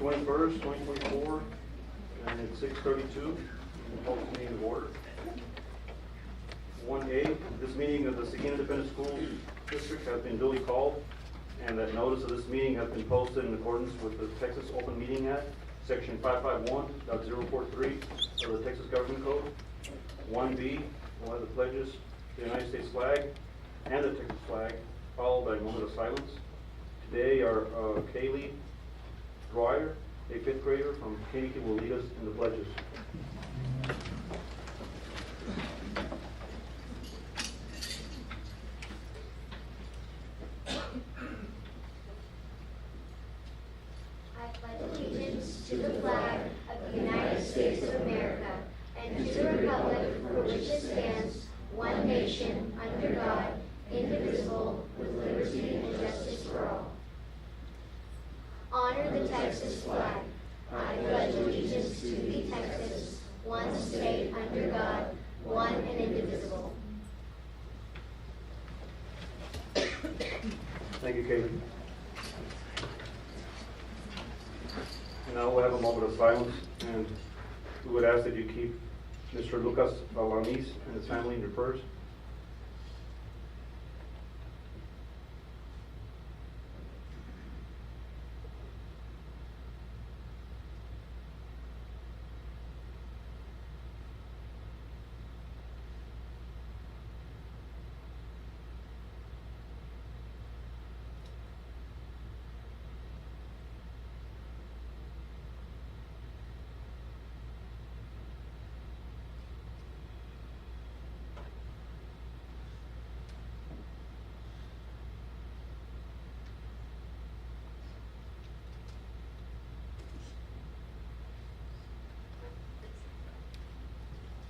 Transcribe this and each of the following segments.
21st, 2024, and it's 6:32. Call this meeting to order. 1A, this meeting of the Seguin Independent School District has been duly called, and that notice of this meeting has been posted in accordance with the Texas Open Meeting Act, Section 551.043 of the Texas Government Code. 1B, we'll have the pledges, the United States flag and the Texas flag, followed by a moment of silence. Today, our Kaylee Dwyer, a fifth grader from Kankakee, will lead us in the pledges. I pledge allegiance to the flag of the United States of America and to the republic for which it stands, one nation, under God, indivisible, with liberty and justice for all. Honor the Texas flag. I pledge allegiance to the Texas, one state under God, one and indivisible. Thank you, Kaylee. And now we'll have a moment of silence, and we would ask that you keep Mr. Lucas Balanis and his family in your prayers.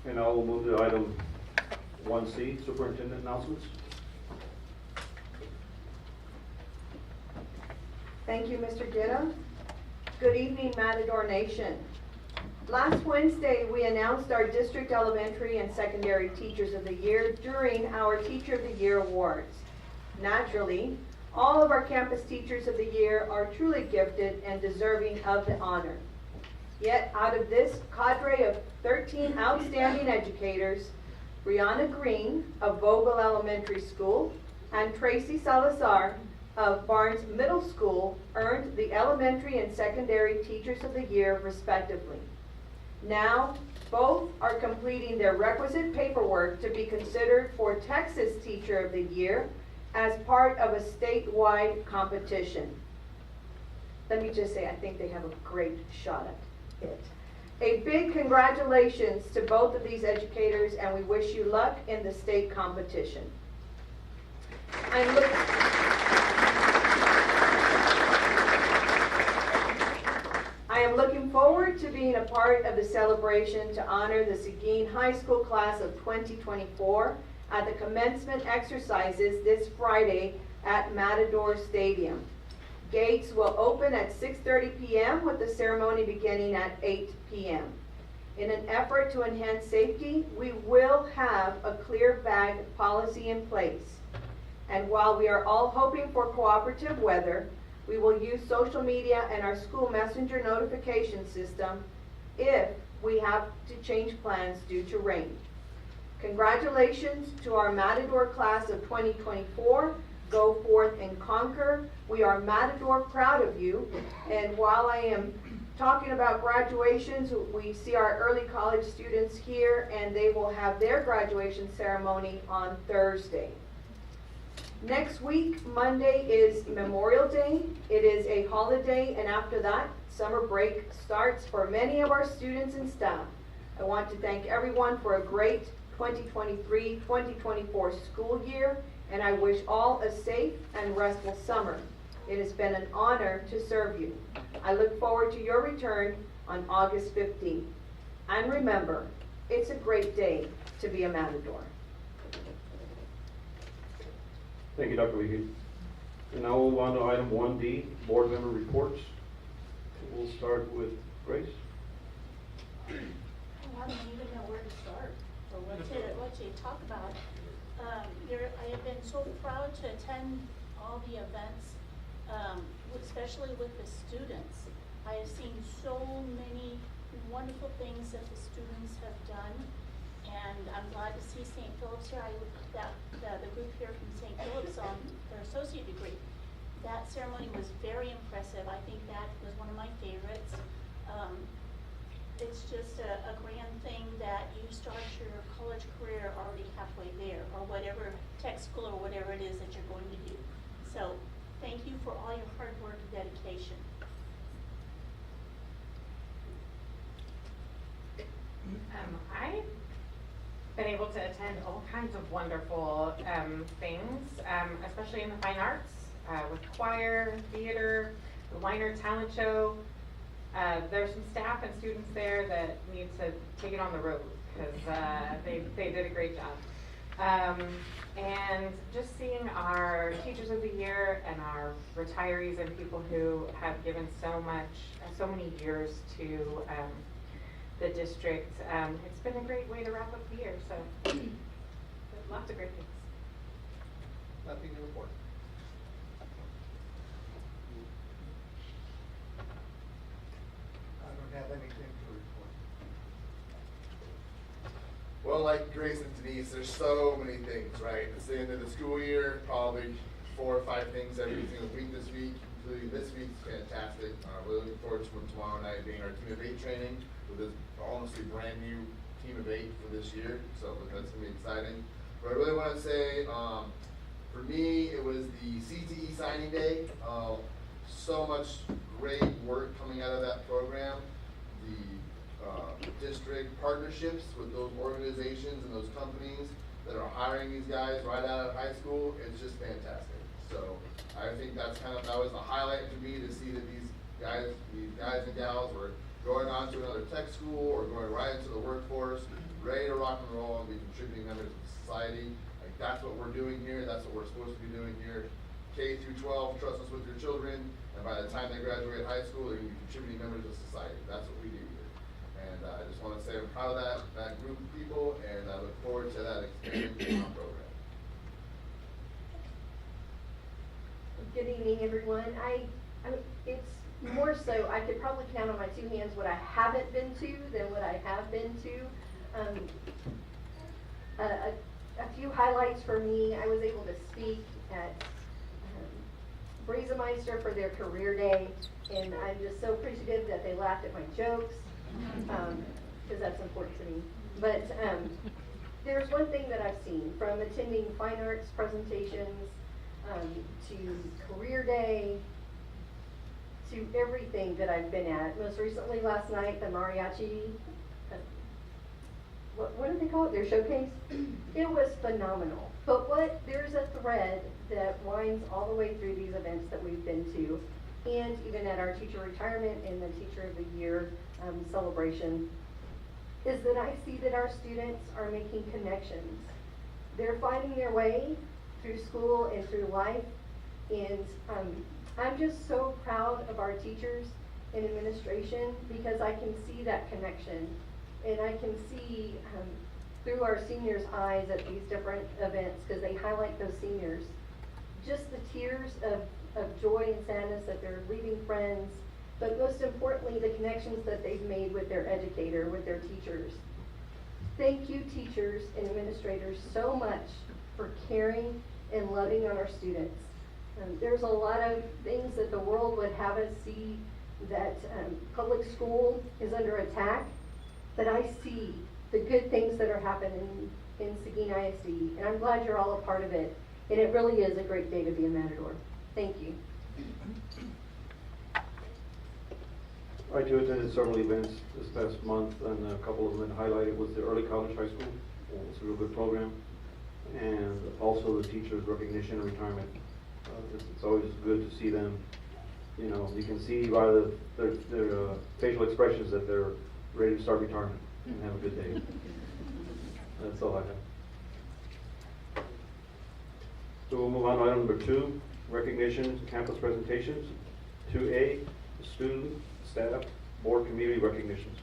And now we'll move to item 1C, superintendent announcements. Thank you, Mr. Gitta. Good evening, Matador Nation. Last Wednesday, we announced our district elementary and secondary teachers of the year during our Teacher of the Year awards. Naturally, all of our campus teachers of the year are truly gifted and deserving of the honor. Yet out of this cadre of 13 outstanding educators, Brianna Green of Vogel Elementary School and Tracy Salazar of Barnes Middle School earned the elementary and secondary teachers of the year respectively. Now, both are completing their requisite paperwork to be considered for Texas Teacher of the Year as part of a statewide competition. Let me just say, I think they have a great shot at it. A big congratulations to both of these educators, and we wish you luck in the state competition. I am looking forward to being a part of the celebration to honor the Seguin High School class of 2024 at the commencement exercises this Friday at Matador Stadium. Gates will open at 6:30 p.m. with the ceremony beginning at 8 p.m. In an effort to enhance safety, we will have a clear bag policy in place. And while we are all hoping for cooperative weather, we will use social media and our school messenger notification system if we have to change plans due to rain. Congratulations to our Matador class of 2024. Go forth and conquer. We are Matador proud of you. And while I am talking about graduations, we see our early college students here, and they will have their graduation ceremony on Thursday. Next week, Monday, is Memorial Day. It is a holiday, and after that, summer break starts for many of our students and staff. I want to thank everyone for a great 2023-2024 school year, and I wish all a safe and restful summer. It has been an honor to serve you. I look forward to your return on August 15th. And remember, it's a great day to be a Matador. Thank you, Dr. Levy. And now we'll move on to item 1D, board member reports. We'll start with Grace. I don't even know where to start or what to talk about. I have been so proud to attend all the events, especially with the students. I have seen so many wonderful things that the students have done, and I'm glad to see St. Philip's here. The group here from St. Philip's on their associate degree. That ceremony was very impressive. I think that was one of my favorites. It's just a grand thing that you start your college career already halfway there, or whatever, tech school or whatever it is that you're going to do. So thank you for all your hard work and dedication. I've been able to attend all kinds of wonderful things, especially in the fine arts, with choir, theater, the Weiner Talent Show. There's some staff and students there that need to take it on the road because they did a great job. And just seeing our Teachers of the Year and our retirees and people who have given so many years to the district, it's been a great way to wrap up the year. So lots of great things. Nothing to report. I don't have anything to report. Well, like Grace and Denise, there's so many things, right? It's the end of the school year, probably 4 or 5 things every single week this week, including this week. It's fantastic. We're looking forward to tomorrow night being our Team of 8 training with this honestly brand new Team of 8 for this year. So that's going to be exciting. But I really want to say, for me, it was the CTE signing day. So much great work coming out of that program. The district partnerships with those organizations and those companies that are hiring these guys right out of high school, it's just fantastic. So I think that was the highlight for me, to see that these guys and gals were going on to another tech school or going right into the workforce, ready to rock and roll and be contributing members of society. Like, that's what we're doing here. That's what we're supposed to be doing here. K through 12, trust us with your children, and by the time they graduate high school, they're going to be contributing members of society. That's what we do here. And I just want to say I'm proud of that group of people, and I look forward to that experience in our program. Good evening, everyone. It's more so, I could probably count on my 2 hands what I haven't been to than what I have been to. A few highlights for me: I was able to speak at Breezemeister for their career day, and I'm just so appreciative that they laughed at my jokes, because that's important to me. But there's one thing that I've seen from attending fine arts presentations, to career day, to everything that I've been at. Most recently last night, the mariachi, what do they call it? Their showcase? It was phenomenal. But there's a thread that winds all the way through these events that we've been to, and even at our teacher retirement and the Teacher of the Year celebration, is that I see that our students are making connections. They're finding their way through school and through life, and I'm just so proud of our teachers and administration, because I can see that connection, and I can see through our seniors' eyes at these different events, because they highlight those seniors, just the tears of joy and sadness that they're leaving friends, but most importantly, the connections that they've made with their educator, with their teachers. Thank you, teachers and administrators, so much for caring and loving on our students. There's a lot of things that the world would have us see, that public school is under attack, but I see the good things that are happening in Seguin ISD, and I'm glad you're all a part of it, and it really is a great day to be a Matador. Thank you. I too attended several events this past month, and a couple of them that highlighted was the early college high school. It's a real good program, and also the teachers' recognition and retirement. It's always good to see them. You know, you can see by their facial expressions that they're ready to start retirement and have a good day. That's all I have. So we'll move on to item number 2, recognition, campus presentations. 2A, student, staff, board, community recognitions.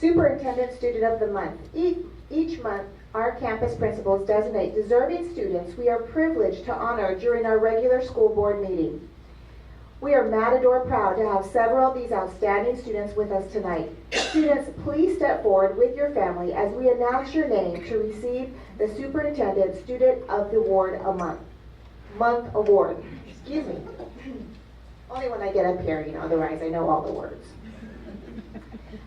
Superintendent Student of the Month. Each month, our campus principals designate deserving students we are privileged to honor during our regular school board meeting. We are matador proud to have several of these outstanding students with us tonight. Students, please step forward with your family as we announce your name to receive the Superintendent Student of the Month Award. Excuse me. Only when I get up here, otherwise I know all the words.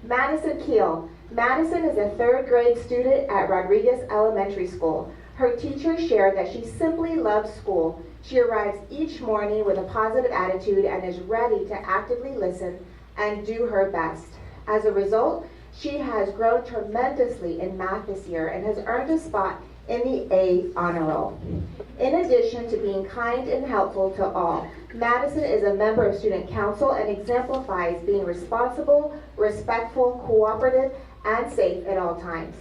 Madison Keel. Madison is a 3rd grade student at Rodriguez Elementary School. Her teachers share that she simply loves school. She arrives each morning with a positive attitude and is ready to actively listen and do her best. As a result, she has grown tremendously in math this year and has earned a spot in the A honor roll. In addition to being kind and helpful to all, Madison is a member of student council and exemplifies being responsible, respectful, cooperative, and safe at all times.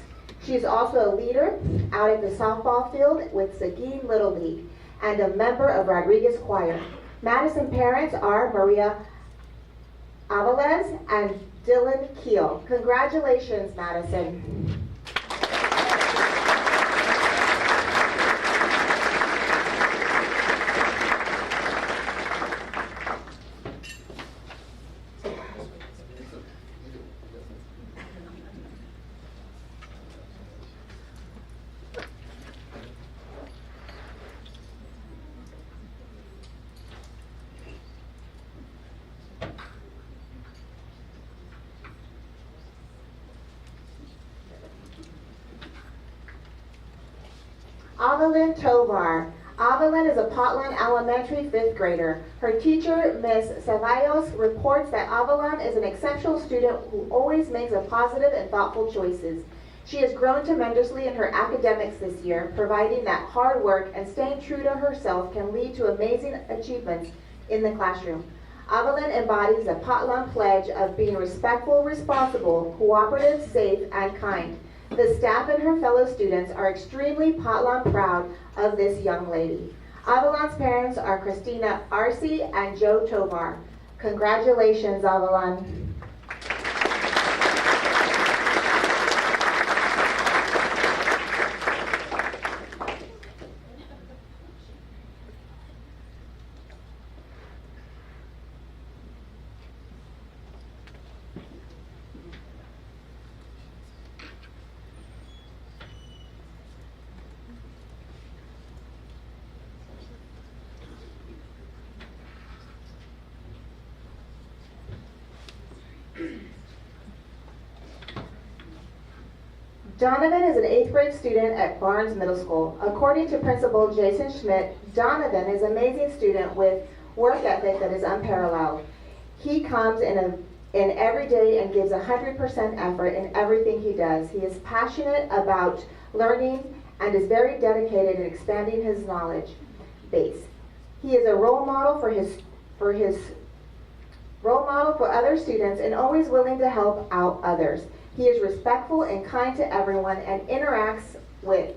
She is also a leader out at the softball field with Seguin Little League and a member of Rodriguez Choir. Madison's parents are Maria Avalez and Dylan Keel. Congratulations, Madison. Evelyn Tovar. Evelyn is a Potland Elementary 5th grader. Her teacher, Ms. Ceballos, reports that Evelyn is an exceptional student who always makes a positive and thoughtful choices. She has grown tremendously in her academics this year, providing that hard work and staying true to herself can lead to amazing achievements in the classroom. Evelyn embodies the Potland pledge of being respectful, responsible, cooperative, safe, and kind. The staff and her fellow students are extremely Potland proud of this young lady. Avalon's parents are Christina Arce and Joe Tovar. Congratulations, Avalon. Donovan is an 8th grade student at Barnes Middle School. According to Principal Jason Schmidt, Donovan is an amazing student with work ethic that is unparalleled. He comes in every day and gives 100% effort in everything he does. He is passionate about learning and is very dedicated in expanding his knowledge base. He is a role model for other students and always willing to help out others. He is respectful and kind to everyone and interacts with.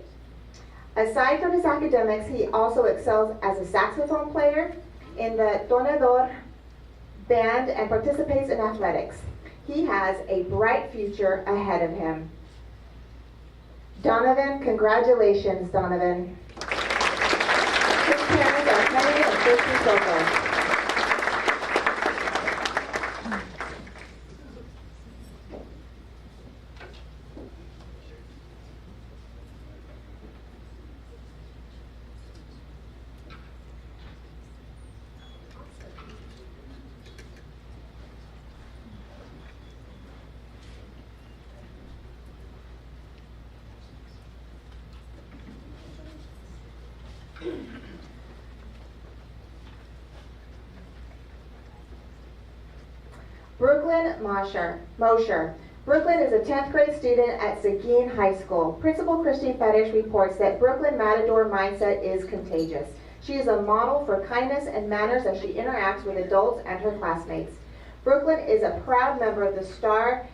Aside from his academics, he also excels as a saxophone player in the Tonador band and participates in athletics. He has a bright future ahead of him. Donovan, congratulations, Donovan. His parents are Henry and Christy Soto. Brooklyn Mosher. Brooklyn is a 10th grade student at Seguin High School. Principal Christine Fetish reports that Brooklyn Matador mindset is contagious. She is a model for kindness and manners as she interacts with adults and her classmates. Brooklyn is a proud member of the Star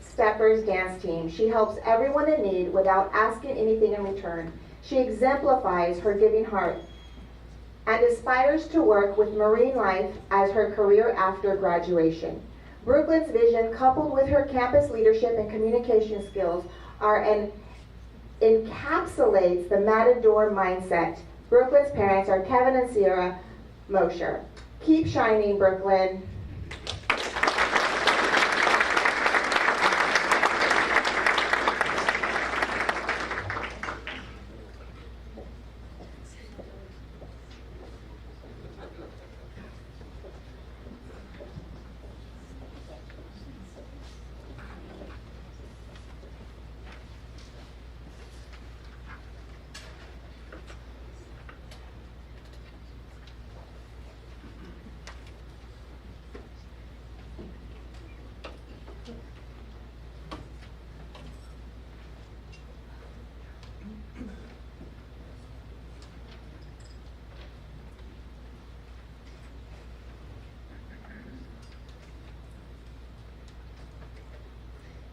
Steppers dance team. She helps everyone in need without asking anything in return. She exemplifies her giving heart and aspires to work with marine life as her career after graduation. Brooklyn's vision, coupled with her campus leadership and communication skills, encapsulates the Matador mindset. Brooklyn's parents are Kevin and Sierra Mosher. Keep shining, Brooklyn.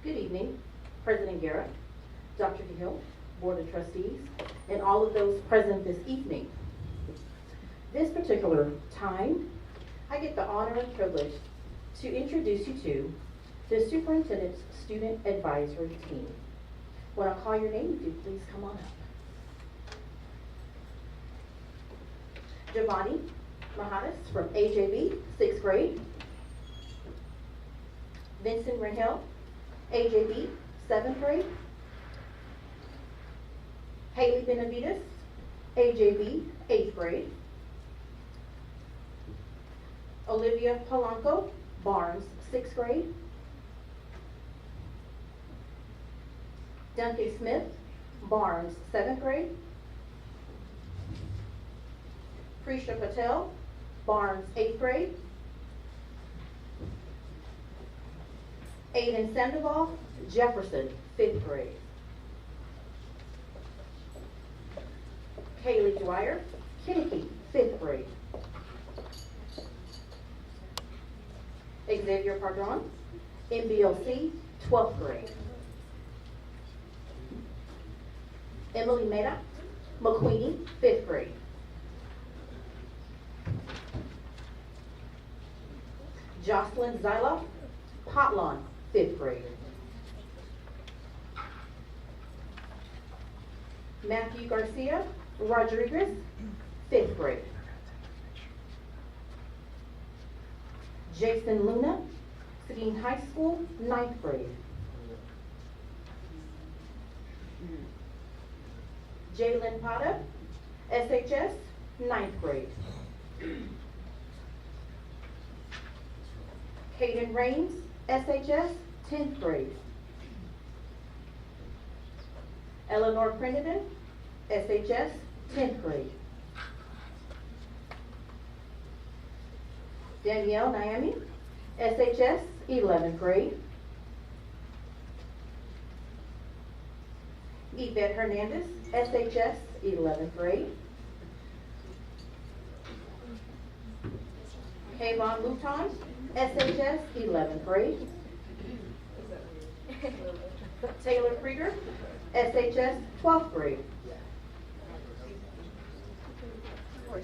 Good evening, President Garrett, Dr. Cahill, Board of Trustees, and all of those present this evening. This particular time, I get the honor and privilege to introduce you to the Superintendent's Student Advisory Team. When I call your name, if you please come on up. Giovanni Mahadas from AJB, 6th grade. Vincent Rahel, AJB, 7th grade. Haley Benavides, AJB, 8th grade. Olivia Polanco, Barnes, 6th grade. Duncan Smith, Barnes, 7th grade. Prisha Patel, Barnes, 8th grade. Aiden Sandoval, Jefferson, 5th grade. Kaylee Dwyer, Kinnicky, 5th grade. Xavier Pardon, MBLC, 12th grade. Emily Meda, McQueenie, 5th grade. Jocelyn Zyla, Potlon, 5th grade. Matthew Garcia Rodriguez, 5th grade. Jason Luna, Seguin High School, 9th grade. Jalen Pata, SHS, 9th grade. Caden Raines, SHS, 10th grade. Eleanor Prenderton, SHS, 10th grade. Danielle Naomi, SHS, 11th grade. Yvette Hernandez, SHS, 11th grade. Kayvon Luton, SHS, 11th grade. Taylor Krieger, SHS, 12th grade.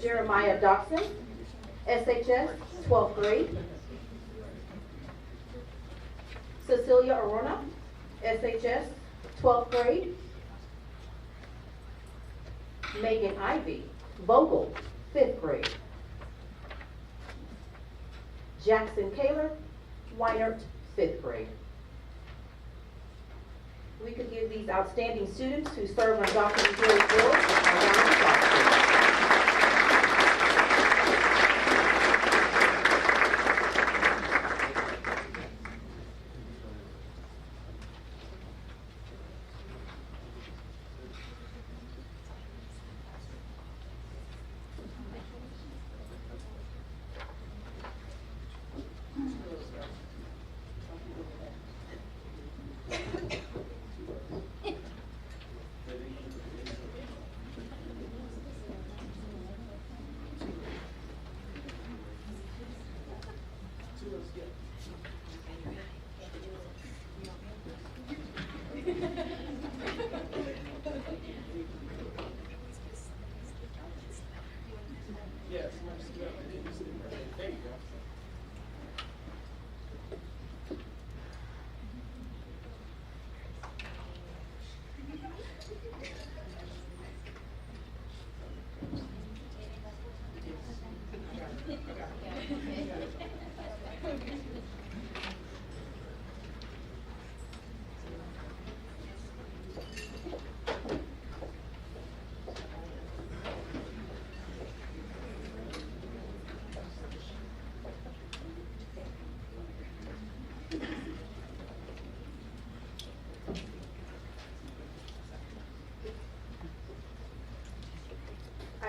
Jeremiah Doxson, SHS, 12th grade. Cecilia Arona, SHS, 12th grade. Megan Ivy, Vogel, 5th grade. Jackson Kaler, Weinert, 5th grade. We could give these outstanding students who serve on Dr. McGill's board a round of applause.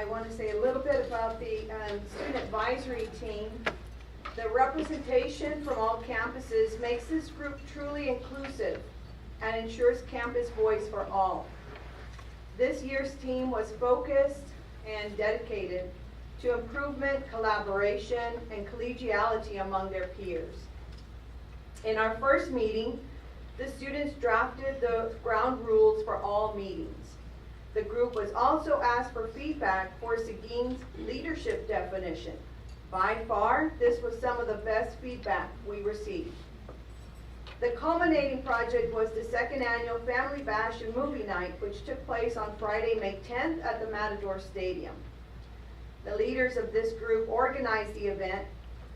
I want to say a little bit about the student advisory team. The representation from all campuses makes this group truly inclusive and ensures campus voice for all. This year's team was focused and dedicated to improvement, collaboration, and collegiality among their peers. In our first meeting, the students drafted the ground rules for all meetings. The group was also asked for feedback for Seguin's leadership definition. By far, this was some of the best feedback we received. The culminating project was the second annual Family Bash and Movie Night, which took place on Friday, May 10th at the Matador Stadium. The leaders of this group organized the event,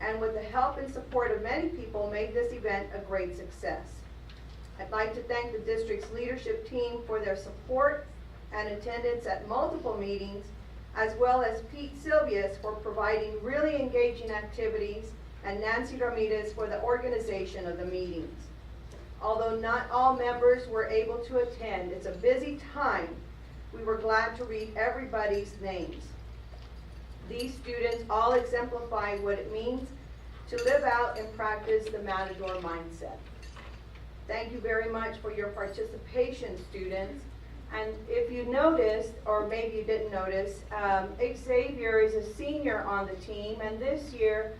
and with the help and support of many people, made this event a great success. I'd like to thank the district's leadership team for their support and attendance at multiple meetings, as well as Pete Silvius for providing really engaging activities, and Nancy Ramirez for the organization of the meetings. Although not all members were able to attend, it's a busy time, we were glad to read everybody's names. These students all exemplify what it means to live out and practice the Matador mindset. Thank you very much for your participation, students. And if you noticed, or maybe you didn't notice, Xavier is a senior on the team, and this year,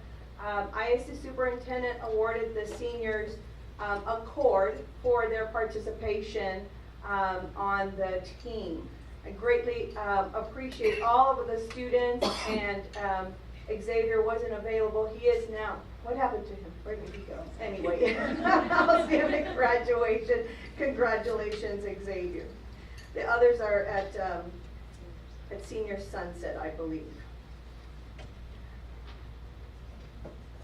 ISD Superintendent awarded the seniors a cord for their participation on the team. I greatly appreciate all of the students, and Xavier wasn't available. He is now. What happened to him? Where did he go? Anyway, outstanding graduation. Congratulations, Xavier. The others are at Senior Sunset, I believe.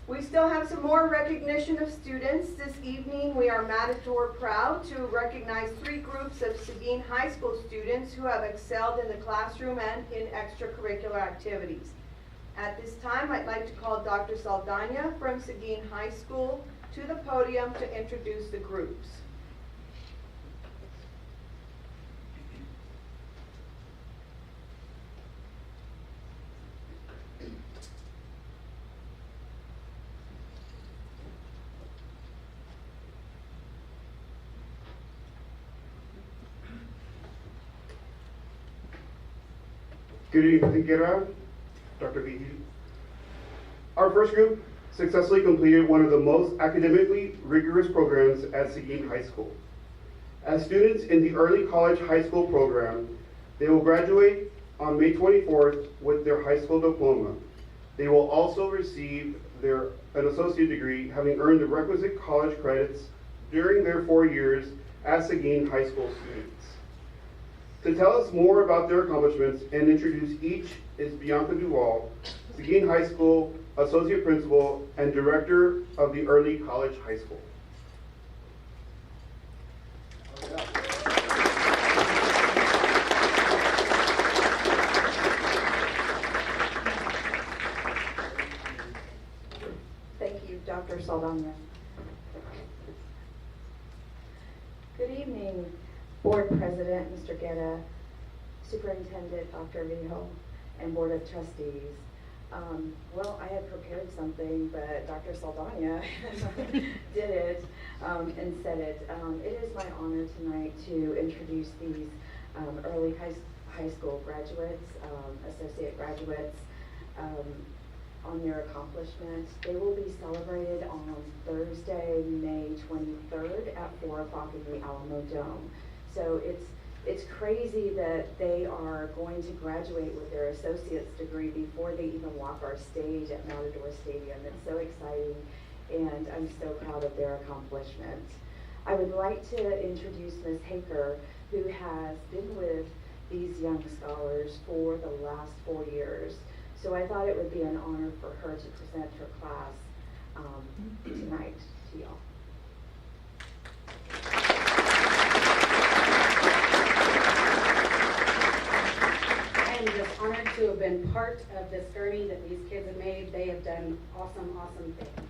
We still have some more recognition of students. This evening, we are Matador proud to recognize 3 groups of Seguin High School students who have excelled in the classroom and in extracurricular activities. At this time, I'd like to call Dr. Saldana from Seguin High School to the podium to introduce the groups. Good evening, Dr. Vigil. Our first group successfully completed one of the most academically rigorous programs at Seguin High School. As students in the early college high school program, they will graduate on May 24th with their high school diploma. They will also receive an associate degree, having earned the requisite college credits during their 4 years as Seguin High School students. To tell us more about their accomplishments and introduce each is Bianca Duval, Seguin High School Associate Principal and Director of the Early College High School. Thank you, Dr. Saldana. Good evening, Board President, Mr. Guerra, Superintendent, Dr. Vigil, and Board of Trustees. Well, I had prepared something, but Dr. Saldana did it and said it. It is my honor tonight to introduce these early high school graduates, associate graduates, on their accomplishments. They will be celebrated on Thursday, May 23rd at 4 o'clock in the Alamo Dome. So it's crazy that they are going to graduate with their associate's degree before they even walk our stage at Matador Stadium. It's so exciting, and I'm so proud of their accomplishment. I would like to introduce Ms. Haker, who has been with these young scholars for the last 4 years. So I thought it would be an honor for her to present her class tonight to y'all. I am just honored to have been part of this journey that these kids have made. They have done awesome, awesome things.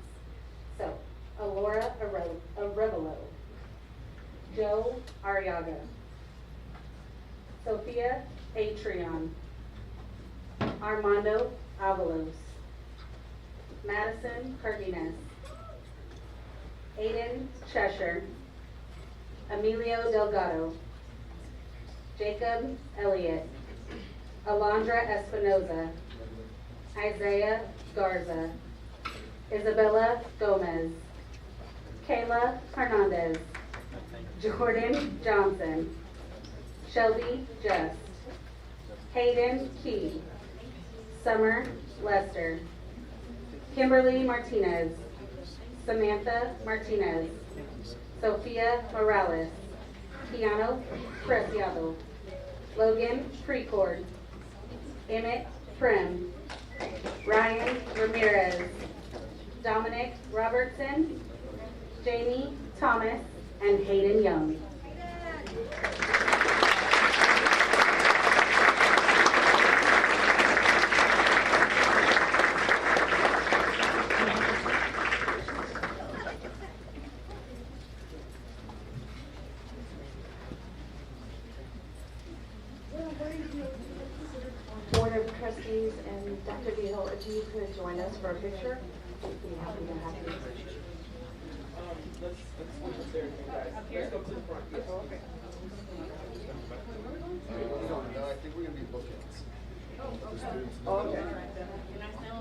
So, Alora Arevalo, Joe Arriaga, Sophia Atrion, Armando Avalos, Madison Cardenas, Aiden Cheshire, Emilio Delgado, Jacob Elliott, Alondra Espinoza, Isaiah Garza, Isabella Gomez, Kayla Hernandez, Jordan Johnson, Shelby Just, Hayden Key, Summer Lester, Kimberly Martinez, Samantha Martinez, Sophia Morales, Keanu Preciado, Logan Precord, Emmett Prim, Ryan Ramirez, Dominic Robertson, Jamie Thomas, and Hayden Young. Board of Trustees and Dr. Beal, if you could join us for a picture, we'd be happy to have you. Let's go to the front. Yes. No, I think we're gonna be bookends. The students in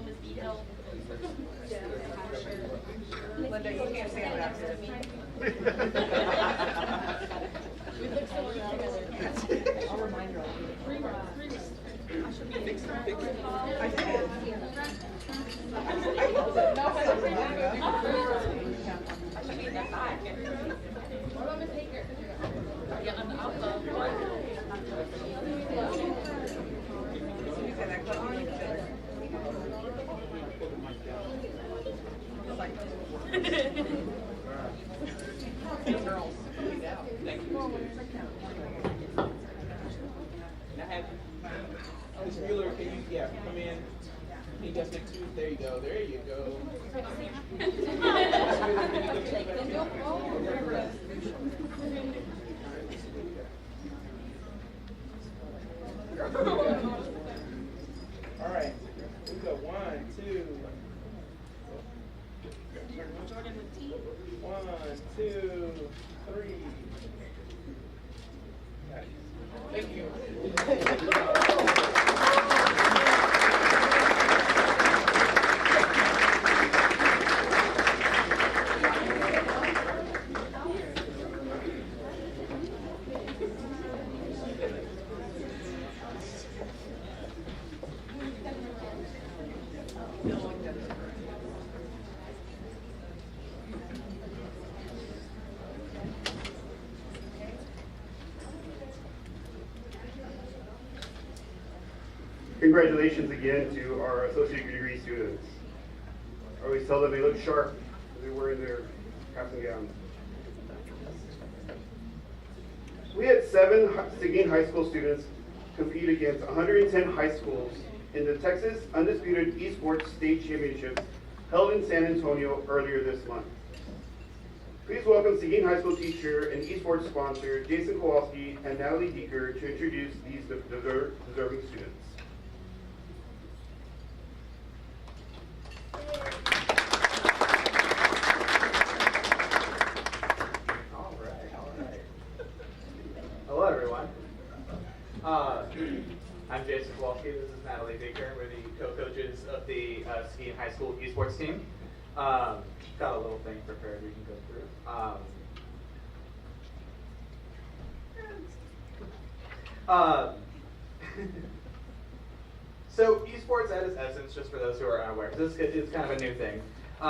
the middle. Linda, you can't stand back there. I'll remind her. I did. Ms. Mueller, can you, come in? Can you guys next to, there you go, there you go. All right, we go 1, 2. 1, 2, 3. Got it. Thank you. Congratulations again to our associate degree students. I always tell them they look sharp as they're wearing their caps and gowns. We had 7 Seguin High School students compete against 110 high schools in the Texas Undisputed Esports State Championships held in San Antonio earlier this month. Please welcome Seguin High School teacher and esports sponsor Jason Kowalski and Natalie Deeker to introduce these deserving students. Hello, everyone. I'm Jason Kowalski. This is Natalie Baker. We're the co-coaches of the Seguin High School esports team. Got a little thing prepared we can go through. So esports at its essence, just for those who are unaware, this is kind of a new thing.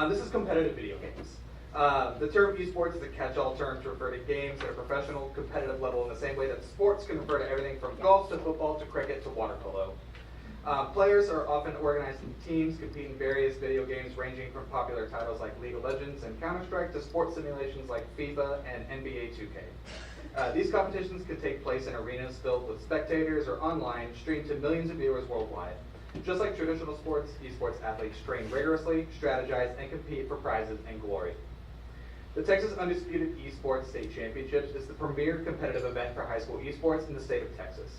This is competitive video games. The term esports is a catch-all term to refer to games at a professional, competitive level in the same way that sports can refer to everything from golf to football to cricket to water polo. Players are often organized in teams competing various video games ranging from popular titles like League of Legends and Counter-Strike to sports simulations like FIFA and NBA 2K. These competitions can take place in arenas filled with spectators or online, streamed to millions of viewers worldwide. Just like traditional sports, esports athletes train rigorously, strategize, and compete for prizes and glory. The Texas Undisputed Esports State Championships is the premier competitive event for high school esports in the state of Texas.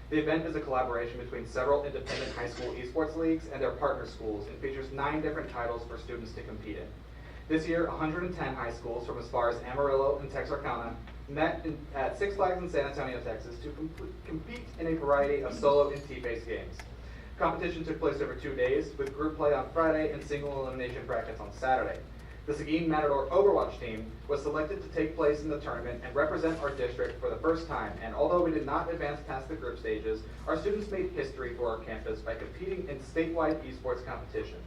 The event is a collaboration between several independent high school esports leagues and their partner schools and features 9 different titles for students to compete in. This year, 110 high schools from as far as Amarillo and Texarkana met at Six Flags in San Antonio, Texas to compete in a variety of solo and team-based games. Competition took place over 2 days, with group play on Friday and single elimination brackets on Saturday. The Seguin Matador Overwatch team was selected to take place in the tournament and represent our district for the first time, and although we did not advance past the group stages, our students made history for our campus by competing in statewide esports competition.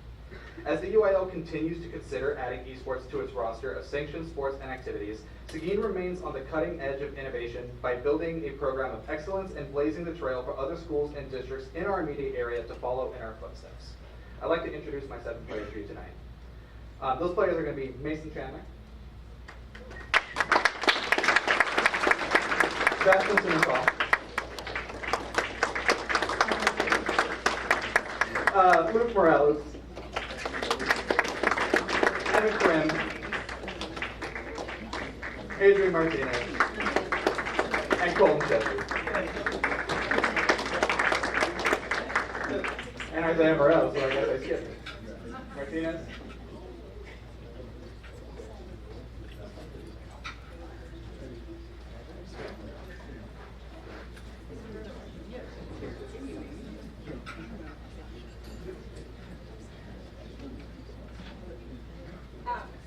As the UIL continues to consider adding esports to its roster of sanctioned sports and activities, Seguin remains on the cutting edge of innovation by building a program of excellence and blazing the trail for other schools and districts in our immediate area to follow in our footsteps. I'd like to introduce my 7 players for you tonight. Those players are going to be Mason Chandler, Sebastian Simonsoff, Luke Morales, Evan Krim, Adrian Martinez, and Colton Chesney. And Isaiah Morales, so I guess I skipped it. Martinez.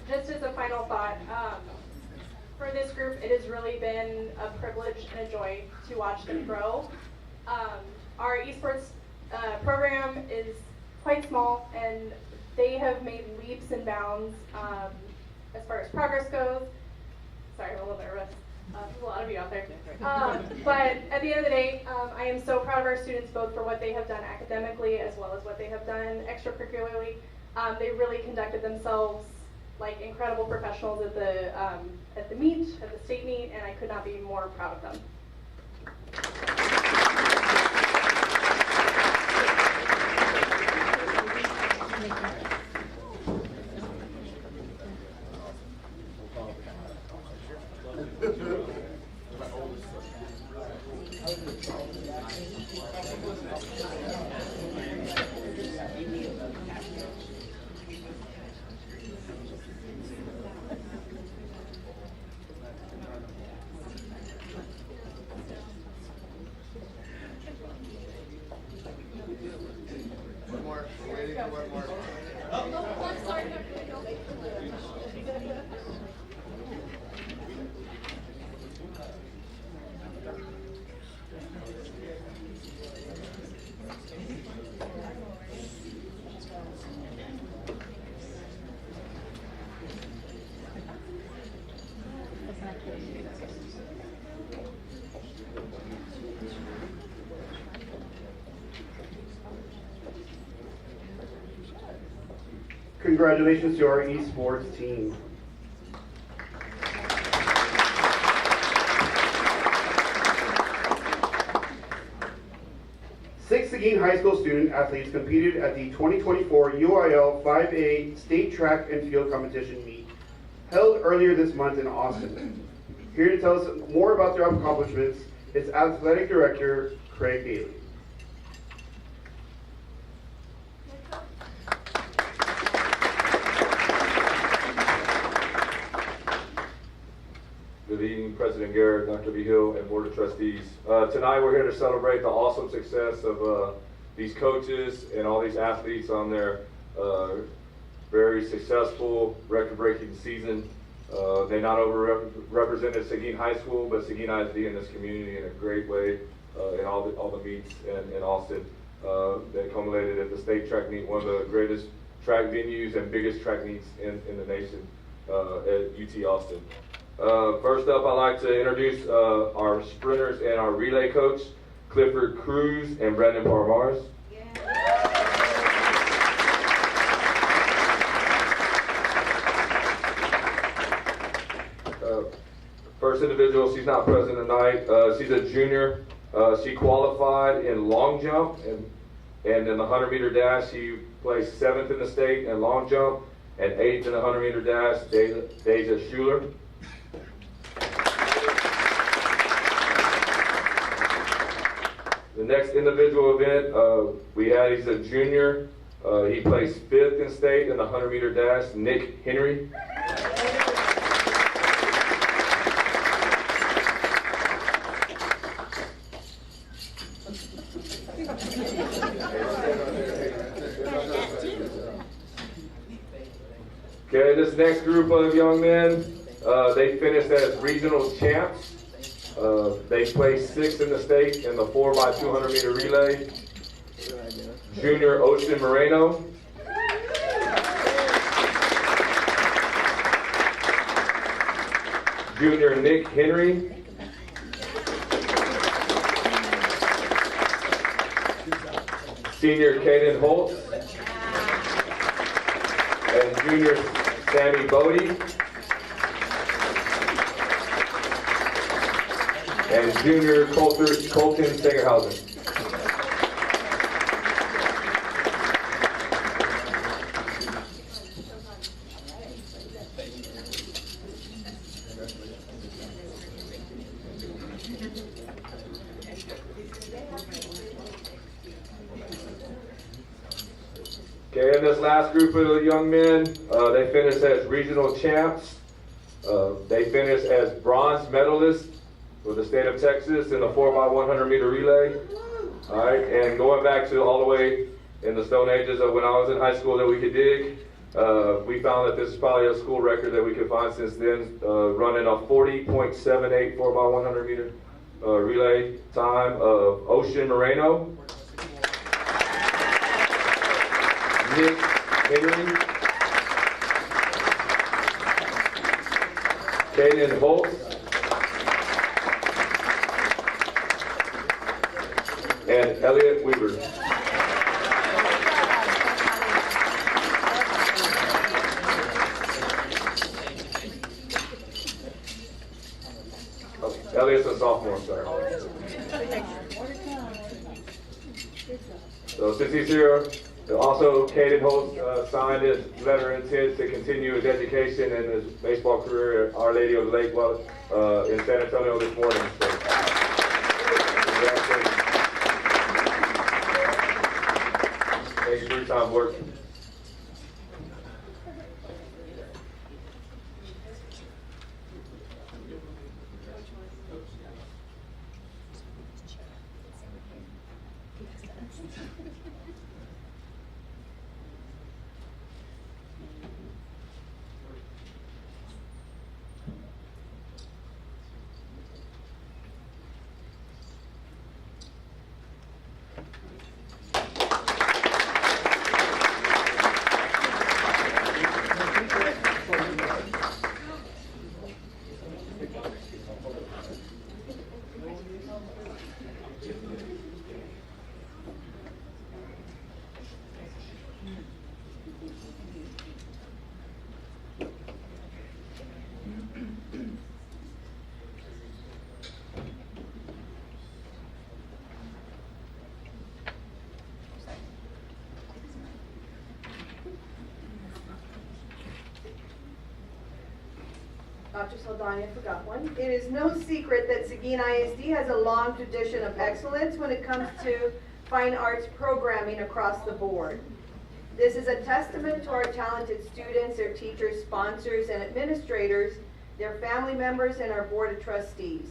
Just as a final thought, for this group, it has really been a privilege and a joy to watch them grow. Our esports program is quite small, and they have made leaps and bounds as far as progress goes. Sorry, I'm a little nervous. There's a lot of you out there. But at the end of the day, I am so proud of our students, both for what they have done academically as well as what they have done extracurricularly. They really conducted themselves like incredible professionals at the meet, at the state meet, and I could not be more proud of them. Congratulations to our esports team. Six Seguin High School student athletes competed at the 2024 UIL 5A State Track and Field Competition meet held earlier this month in Austin. Here to tell us more about their accomplishments is Athletic Director Craig Daly. Good evening, President Garrett, Dr. V. Hill, and Board of Trustees. Tonight we're here to celebrate the awesome success of these coaches and all these athletes on their very successful record-breaking season. They not only represented Seguin High School, but Seguin ISD in this community in a great way in all the meets in Austin. They culminated at the state track meet, one of the greatest track venues and biggest track meets in the nation at UT Austin. First up, I'd like to introduce our sprinters and our relay coach, Clifford Cruz and Brandon Parmars. First individual, she's not present tonight. She's a junior. She qualified in long jump, and in the 100-meter dash, she placed 7th in the state in long jump, and 8th in the 100-meter dash, Deja Schuler. The next individual event he's a junior. He placed 5th in state in the 100-meter dash, Nick Henry. Okay, this next group of young men, they finished as regional champs. They placed 6th in the state in the 4x200 meter relay. Junior Ocean Moreno. Junior Nick Henry. Senior Caden Holt. And junior Sammy Bodie. And junior Colton Singerhausen. Okay, and this last group of young men, they finished as regional champs. They finished as bronze medalists for the state of Texas in the 4x100 meter relay. All right, and going back to all the way in the Stone Ages of when I was in high school that we could dig, we found that this is probably a school record that we could find since then, running a 40.78 4x100 meter relay time of Ocean Moreno, Nick Henry, Caden Holt, and Elliot Weaver. Elliot's a sophomore, sorry. So since he's here, also Caden Holt signed his letter of intent to continue his education and his baseball career at Our Lady of the Lake in San Antonio this morning. So, thank you for your time, work. Dr. Saldana forgot one. It is no secret that Seguin ISD has a long tradition of excellence when it comes to fine arts programming across the board. This is a testament to our talented students, their teachers, sponsors, and administrators, their family members, and our Board of Trustees.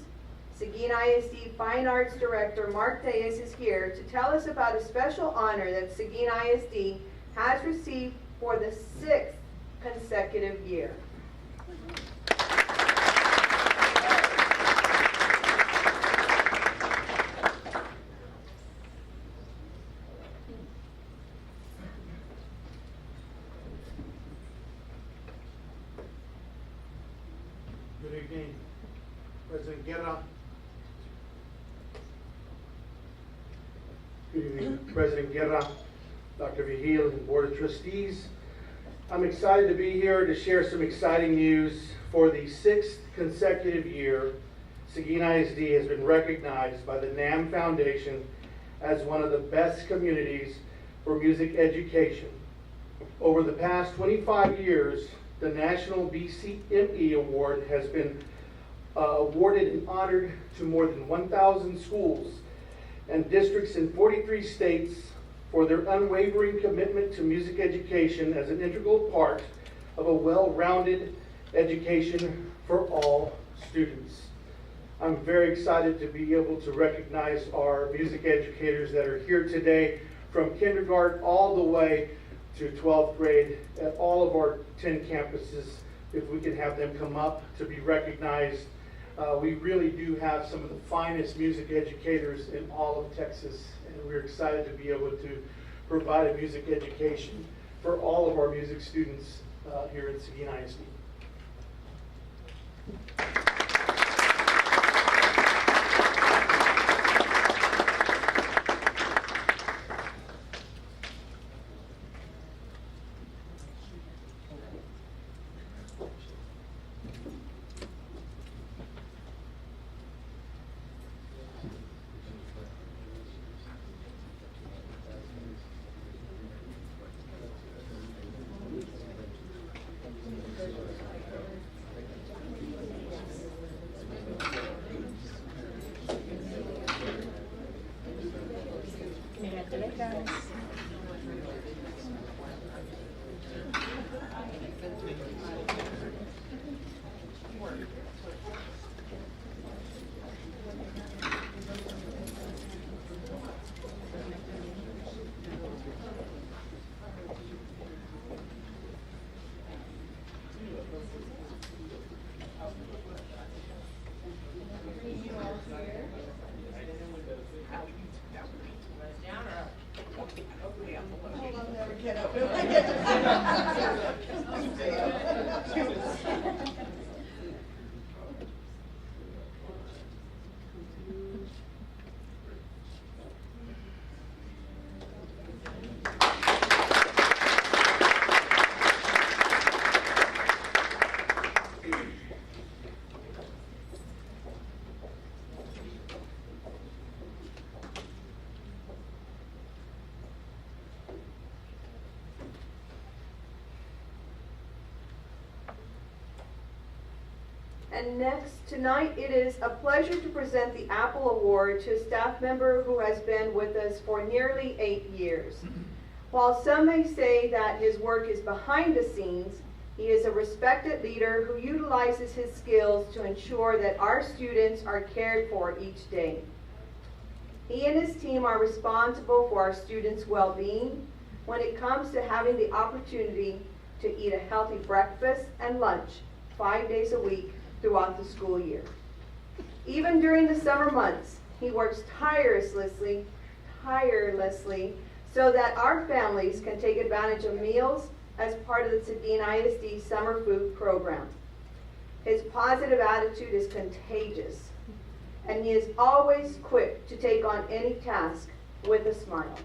Seguin ISD Fine Arts Director Mark Deas is here to tell us about a special honor that Seguin ISD has received for the 6th consecutive year. Good evening, President Guerra. Good evening, President Guerra, Dr. Vigil, and Board of Trustees. I'm excited to be here to share some exciting news. For the 6th consecutive year, Seguin ISD has been recognized by the NAM Foundation as one of the best communities for music education. Over the past 25 years, the National BCME Award has been awarded and honored to more than 1,000 schools and districts in 43 states for their unwavering commitment to music education as an integral part of a well-rounded education for all students. I'm very excited to be able to recognize our music educators that are here today, from kindergarten all the way to 12th grade at all of our 10 campuses. If we can have them come up to be recognized. We really do have some of the finest music educators in all of Texas, and we're excited to be able to provide a music education for all of our music students here at Seguin ISD. And next, tonight, it is a pleasure to present the Apple Award to a staff member who has been with us for nearly 8 years. While some may say that his work is behind the scenes, he is a respected leader who utilizes his skills to ensure that our students are cared for each day. He and his team are responsible for our students' well-being when it comes to having the opportunity to eat a healthy breakfast and lunch 5 days a week throughout the school year. Even during the summer months, he works tirelessly so that our families can take advantage of meals as part of the Seguin ISD summer food program. His positive attitude is contagious, and he is always quick to take on any task with a smile.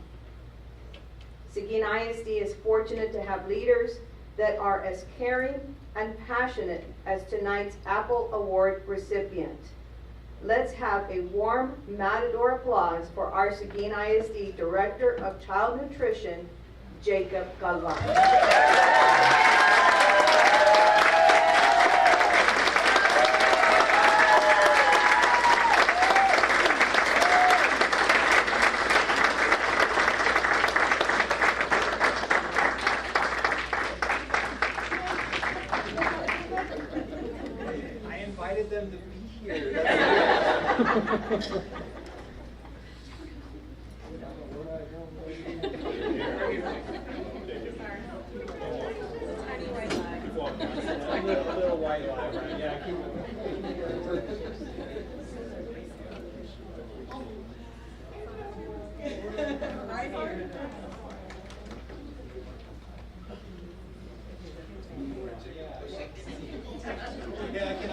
Seguin ISD is fortunate to have leaders that are as caring and passionate as tonight's Apple Award recipient. Let's have a warm Matador applause for our Seguin ISD Director of Child Nutrition, Jacob Galvan. Them to be here. Little white lie, right? Yeah, keep right here. Yeah, can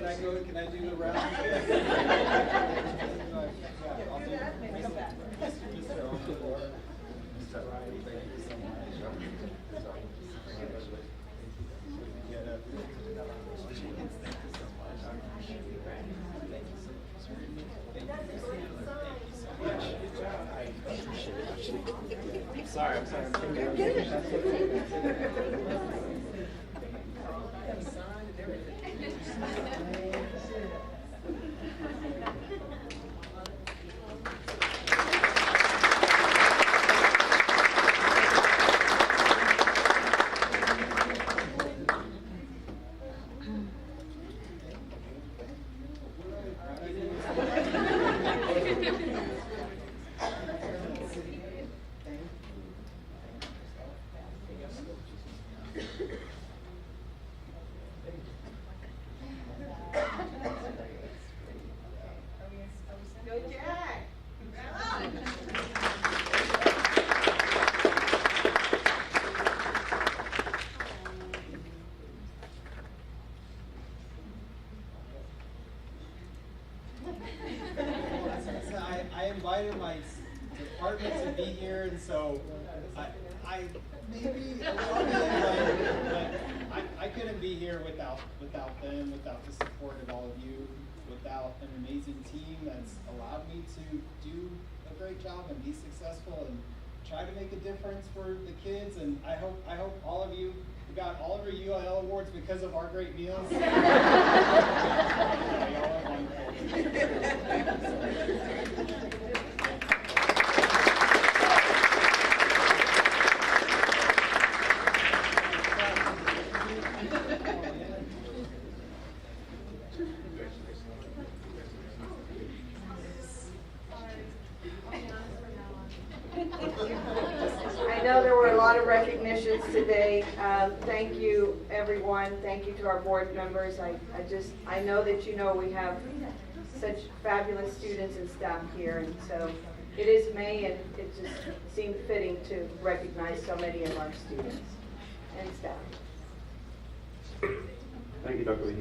I go, can I do the round? I'll do that. Come back. Mr. on the floor. Mr. Ryan, thank you so much. Sorry, I'm sorry. invited my department to be here, and so I maybe a little bit invited, but I couldn't be here without them, without the support of all of you, without an amazing team that's allowed me to do a great job and be successful and try to make a difference for the kids. And I hope all of you got all of your UIL awards because of our great meals. Y'all are wonderful. I know there were a lot of recognitions today. Thank you, everyone. Thank you to our board members. I know that you know we have such fabulous students and staff here, and so it is May, and it just seemed fitting to recognize so many of our students and staff. Thank you, Dr. Lee.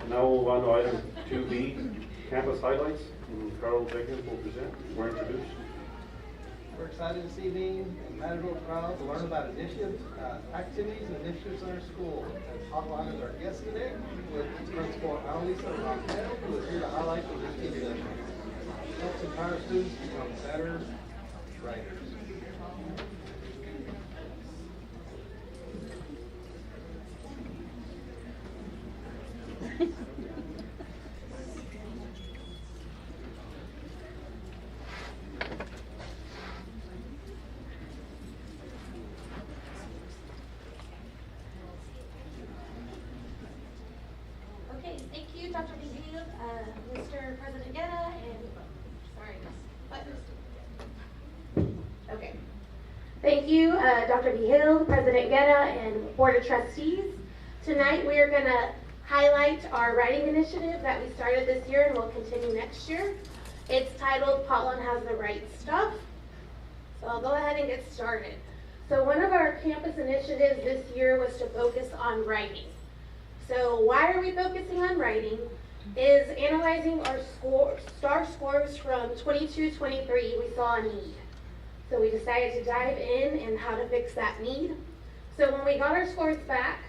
Now we'll move on to item 2B, campus highlights. And Carl Jenkins will present or introduce. We're excited this evening and Matador proud to learn about initiatives, activities and initiatives in our school. And hotline is our guest today with Principal Annalisa Raquel, who is here to highlight the activities. Helps empower students to become better writers. Okay, thank you, Dr. Behiel, Mr. President Guerra, and, sorry, Okay. Thank you, Dr. Behiel, President Guerra, and Board of Trustees. Tonight we are going to highlight our writing initiative that we started this year and will continue next year. It's titled Pollen Has the Right Stuff. So I'll go ahead and get started. So one of our campus initiatives this year was to focus on writing. So why are we focusing on writing? Is analyzing our STAR scores from 22-23, we saw a need. So we decided to dive in and how to fix that need. So when we got our scores back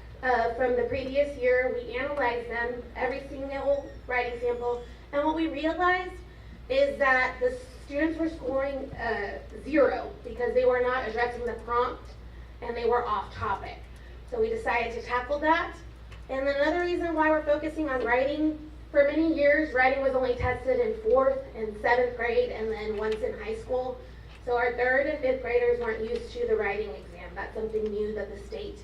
from the previous year, we analyzed them, every single writing sample, and what we realized is that the students were scoring 0 because they were not addressing the prompt and they were off topic. So we decided to tackle that. And another reason why we're focusing on writing, for many years, writing was only tested in 4th and 7th grade and then once in high school. So our 3rd and 5th graders weren't used to the writing exam. That's something new that the state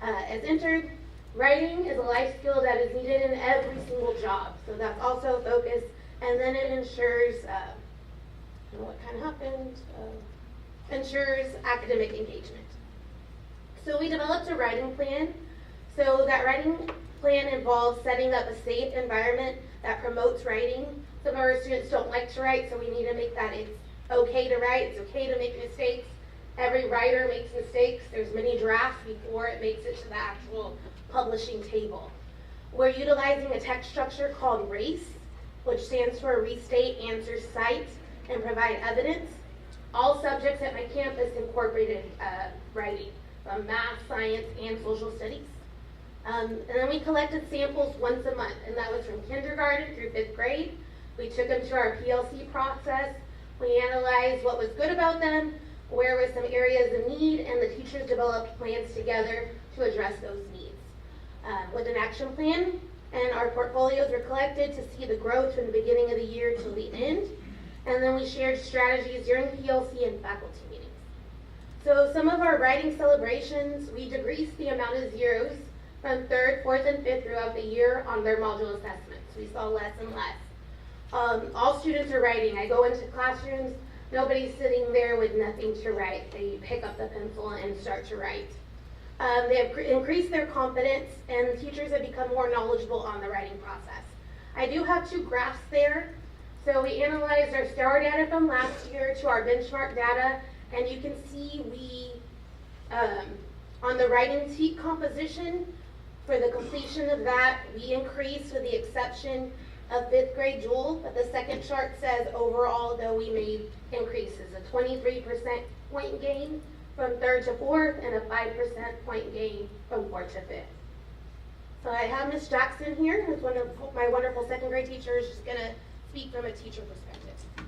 has entered. Writing is a life skill that is needed in every single job. So that's also a focus. And then it ensures, I don't know what kind of happened, ensures academic engagement. So we developed a writing plan. So that writing plan involves setting up a safe environment that promotes writing. Some of our students don't like to write, so we need to make that it's okay to write, it's okay to make mistakes. Every writer makes mistakes. There's many drafts before it makes it to the actual publishing table. We're utilizing a text structure called RACE, which stands for Restate, Answer, Cite, and Provide Evidence. All subjects at my campus incorporated writing, from math, science, and social studies. And then we collected samples once a month, and that was from kindergarten through 5th grade. We took them to our PLC process. We analyzed what was good about them, where were some areas of need, and the teachers developed plans together to address those needs. With an action plan, and our portfolios were collected to see the growth from the beginning of the year till the end. And then we shared strategies during PLC and faculty meetings. So some of our writing celebrations, we decreased the amount of zeros from 3rd, 4th, and 5th throughout the year on their module assessments. We saw less and less. All students are writing. I go into classrooms, nobody's sitting there with nothing to write. They pick up the pencil and start to write. They have increased their confidence, and teachers have become more knowledgeable on the writing process. I do have 2 graphs there. So we analyzed our STAR data from last year to our benchmark data, and you can see we, on the writing teak composition, for the completion of that, we increased with the exception of 5th grade Jewel, but the second chart says overall, though, we made increases, a 23% point gain from 3rd to 4th and a 5% point gain from 4th to 5th. So I have Ms. Jackson here, who's one of my wonderful 2nd grade teachers. She's going to speak from a teacher perspective.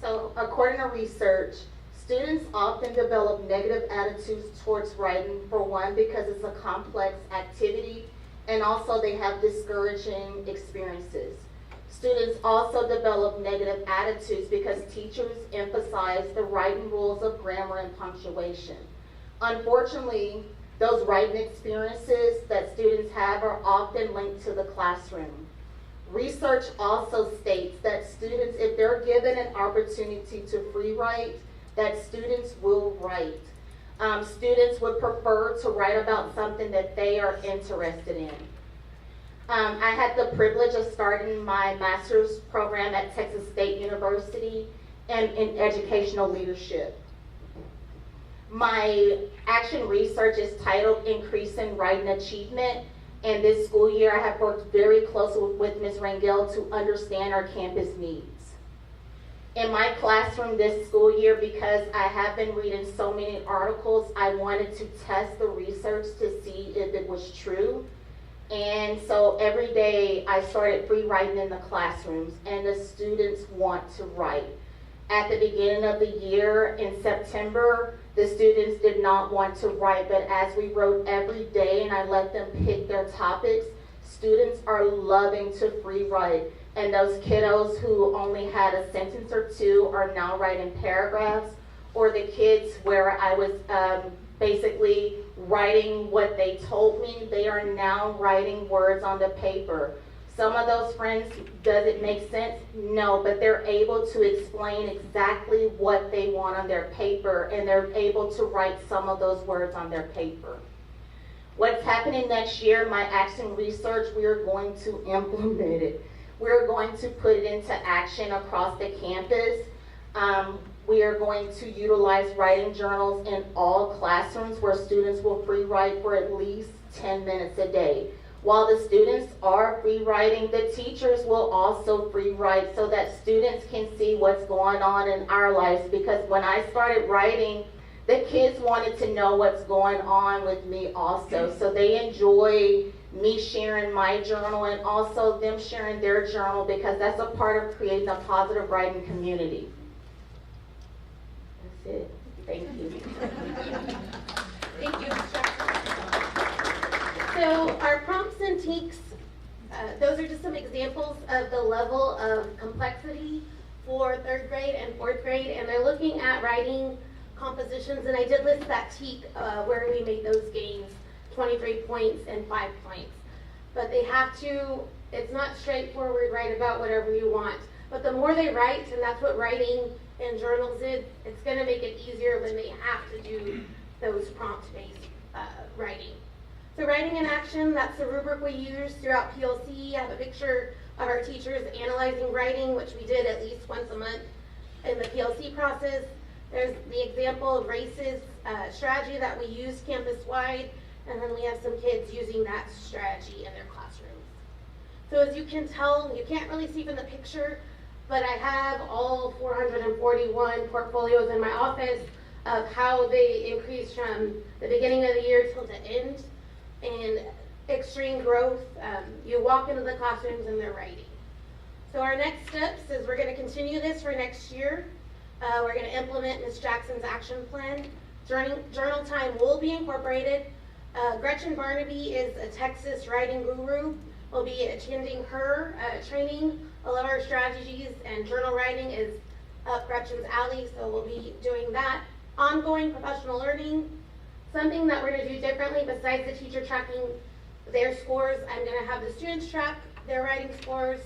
So according to research, students often develop negative attitudes towards writing, for one, because it's a complex activity, and also they have discouraging experiences. Students also develop negative attitudes because teachers emphasize the writing rules of grammar and punctuation. Unfortunately, those writing experiences that students have are often linked to the classroom. Research also states that students, if they're given an opportunity to free write, that students will write. Students would prefer to write about something that they are interested in. I had the privilege of starting my master's program at Texas State University in educational leadership. My action research is titled Increasing Writing Achievement, and this school year I have worked very closely with Ms. Rangel to understand our campus needs. In my classroom this school year, because I have been reading so many articles, I wanted to test the research to see if it was true. And so every day I started free writing in the classrooms, and the students want to write. At the beginning of the year in September, the students did not want to write, but as we wrote every day and I let them pick their topics, students are loving to free write. And those kiddos who only had a sentence or two are now writing paragraphs, or the kids where I was basically writing what they told me, they are now writing words on the paper. Some of those friends, does it make sense? No, but they're able to explain exactly what they want on their paper, and they're able to write some of those words on their paper. What's happening next year, my action research, we are going to implement it. We're going to put it into action across the campus. We are going to utilize writing journals in all classrooms where students will free write for at least 10 minutes a day. While the students are free writing, the teachers will also free write so that students can see what's going on in our lives. Because when I started writing, the kids wanted to know what's going on with me also. So they enjoy me sharing my journal and also them sharing their journal, because that's a part of creating a positive writing community. That's it. Thank you. Thank you. So our prompts and techniques, those are just some examples of the level of complexity for 3rd grade and 4th grade, and they're looking at writing compositions, and I did list that teak where we made those gains, 23 points and 5 points. But they have to, it's not straightforward, write about whatever you want. But the more they write, and that's what writing in journals is, it's going to make it easier when they have to do those prompt-based writing. So writing in action, that's the rubric we use throughout PLC. I have a picture of our teachers analyzing writing, which we did at least once a month in the PLC process. There's the example of races strategy that we use campus-wide, and then we have some kids using that strategy in their classrooms. So as you can tell, you can't really see from the picture, but I have all 441 portfolios in my office of how they increased from the beginning of the year till the end, and extreme growth. You walk into the classrooms and they're writing. So our next steps is we're going to continue this for next year. We're going to implement Ms. Jackson's action plan. Journal time will be incorporated. Gretchen Barnaby is a Texas writing guru. We'll be attending her training. All of our strategies and journal writing is up Gretchen's alley, so we'll be doing that. Ongoing professional learning. Something that we're going to do differently besides the teacher tracking their scores, I'm going to have the students track their writing scores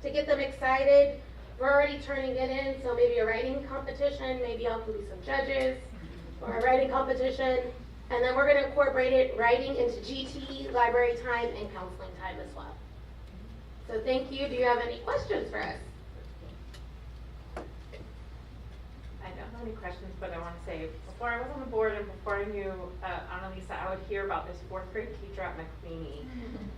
to get them excited. We're already turning it in, so maybe a writing competition, maybe I'll be some judges, or a writing competition, and then we're going to incorporate it writing into GT, library time, and counseling time as well. So thank you. Do you have any questions for us? I don't have any questions, but I want to say, before I was on the board and before I knew Annalisa, I would hear about this 4th grade teacher at McQueenie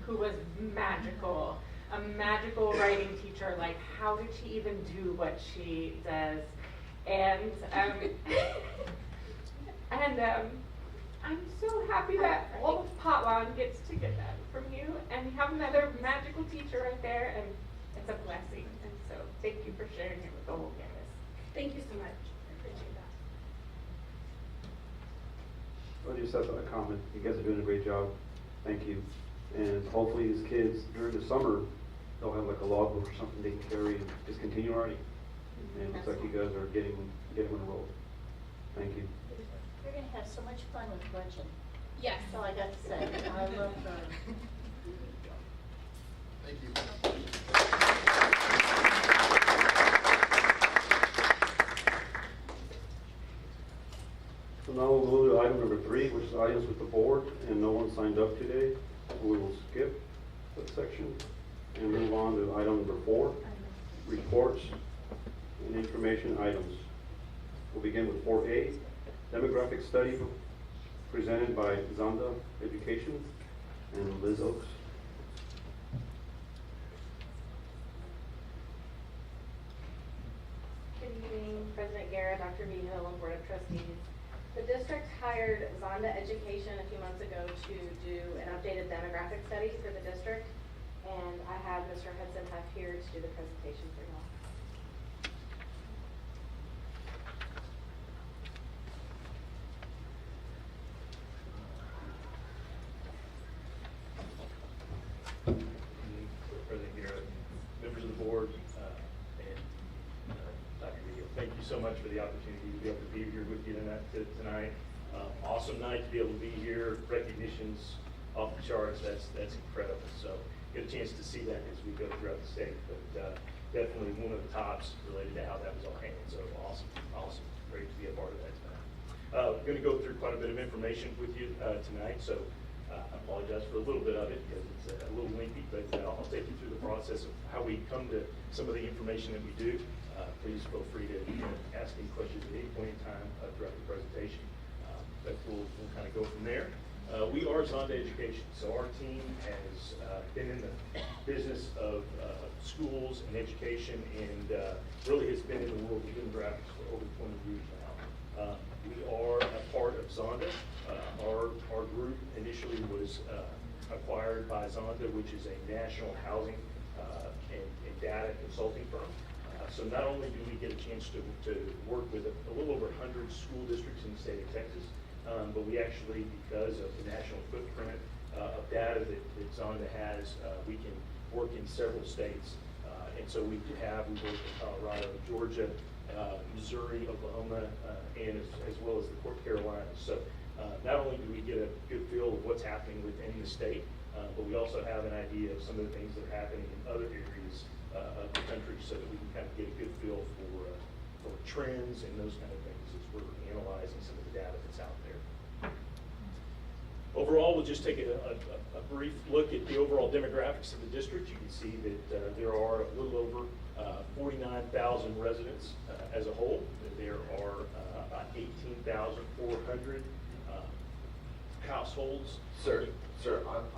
who was magical. a magical writing teacher. Like, how did she even do what she does? And I'm so happy that all of Potlawn gets to get that from you, and you have another magical teacher right there, and it's a blessing. And so thank you for sharing it with the whole campus. Thank you so much. I appreciate that. I just have a comment. You guys are doing a great job. Thank you. And hopefully these kids during the summer, they'll have like a logbook or something they can carry and just continue writing. And it looks like you guys are getting on a roll. Thank you. You're gonna have so much fun with Gretchen. Yes. That's all I got to say. I love her. Thank you. So now we'll move to item number 3, which is items with the board, and no one signed up today. So we will skip that section and move on to item number 4, reports and information items. We'll begin with 4A, demographic study presented by Zonda Education and Liz Oaks. Good evening, President Guerra, Dr. Vigil, and Board of Trustees. The district hired Zonda Education a few months ago to do an updated demographic study for the district, and I have Mr. Hudson Huff here to do the presentation for y'all. President Garrett, members of the board, and Dr. Vigil, thank you so much for the opportunity to be able to be here with you tonight. Awesome night to be able to be here. Recognitions off the charts. That's incredible. So get a chance to see that as we go throughout the state. But definitely one of the tops related to how that was all handled. So awesome. Great to be a part of that tonight. We're going to go through quite a bit of information with you tonight. So I apologize for a little bit of it because it's a little lengthy, but I'll take you through the process of how we come to some of the information that we do. Please feel free to ask any questions at any point in time throughout the presentation. But we'll kind of go from there. We are Zonda Education, so our team has been in the business of schools and education, and really has been in the world of demographics for over 20 years now. We are a part of Zonda. Our group initially was acquired by Zonda, which is a national housing and data consulting firm. So not only do we get a chance to work with a little over 100 school districts in the state of Texas, but we actually, because of the national footprint of data that Zonda has, we can work in several states. And so we work in Colorado, Georgia, Missouri, Oklahoma, and as well as the Carolinas. So not only do we get a good feel of what's happening within the state, but we also have an idea of some of the things that are happening in other areas of the country, so that we can kind of get a good feel for trends and those kind of things as we're analyzing some of the data that's out there. Overall, we'll just take a brief look at the overall demographics of the district. You can see that there are a little over 49,000 residents as a whole. There are about 18,400 households. Sir,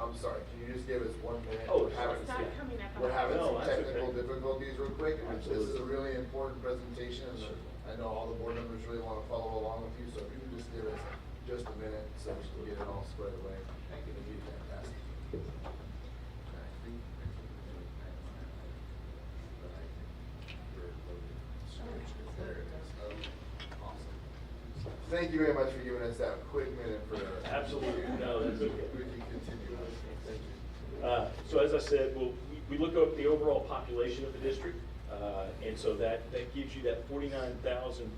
I'm sorry. Can you just give us 1 minute? Oh, We're sorry. having No, some that's technical okay. difficulties real quick. Absolutely. This is a really important presentation, and I know all the board members really want to follow along with you, so if you can just give us just a minute so we can get it all squared away. Thank you. That'd be fantastic. There it is. Okay. Awesome. Thank you very much for giving us that quick minute for Absolutely. No, that's okay. We can continue. Thank you. So as I said, we look up the overall population of the district, and so that gives you that 49,000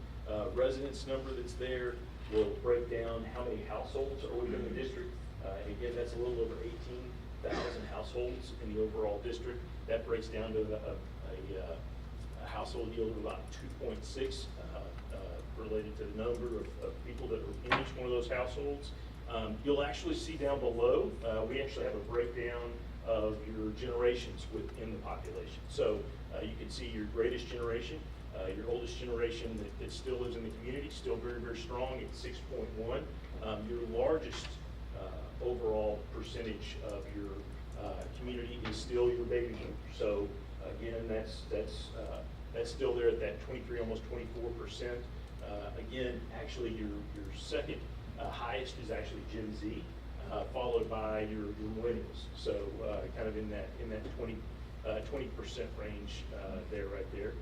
residents number that's there. We'll break down how many households are within the district. And again, that's a little over 18,000 households in the overall district. That breaks down to a household yield of about 2.6 related to the number of people that are in each one of those households. You'll actually see down below, we actually have a breakdown of your generations within the population. So you can see your greatest generation, your oldest generation that still lives in the community, still very, very strong at 6.1. Your largest overall percentage of your community is still your baby boomer. So again, that's still there at that 23, almost 24%. Again, actually your second highest is actually Gen Z, followed by your millennials. So kind of in that 20% range there, right there.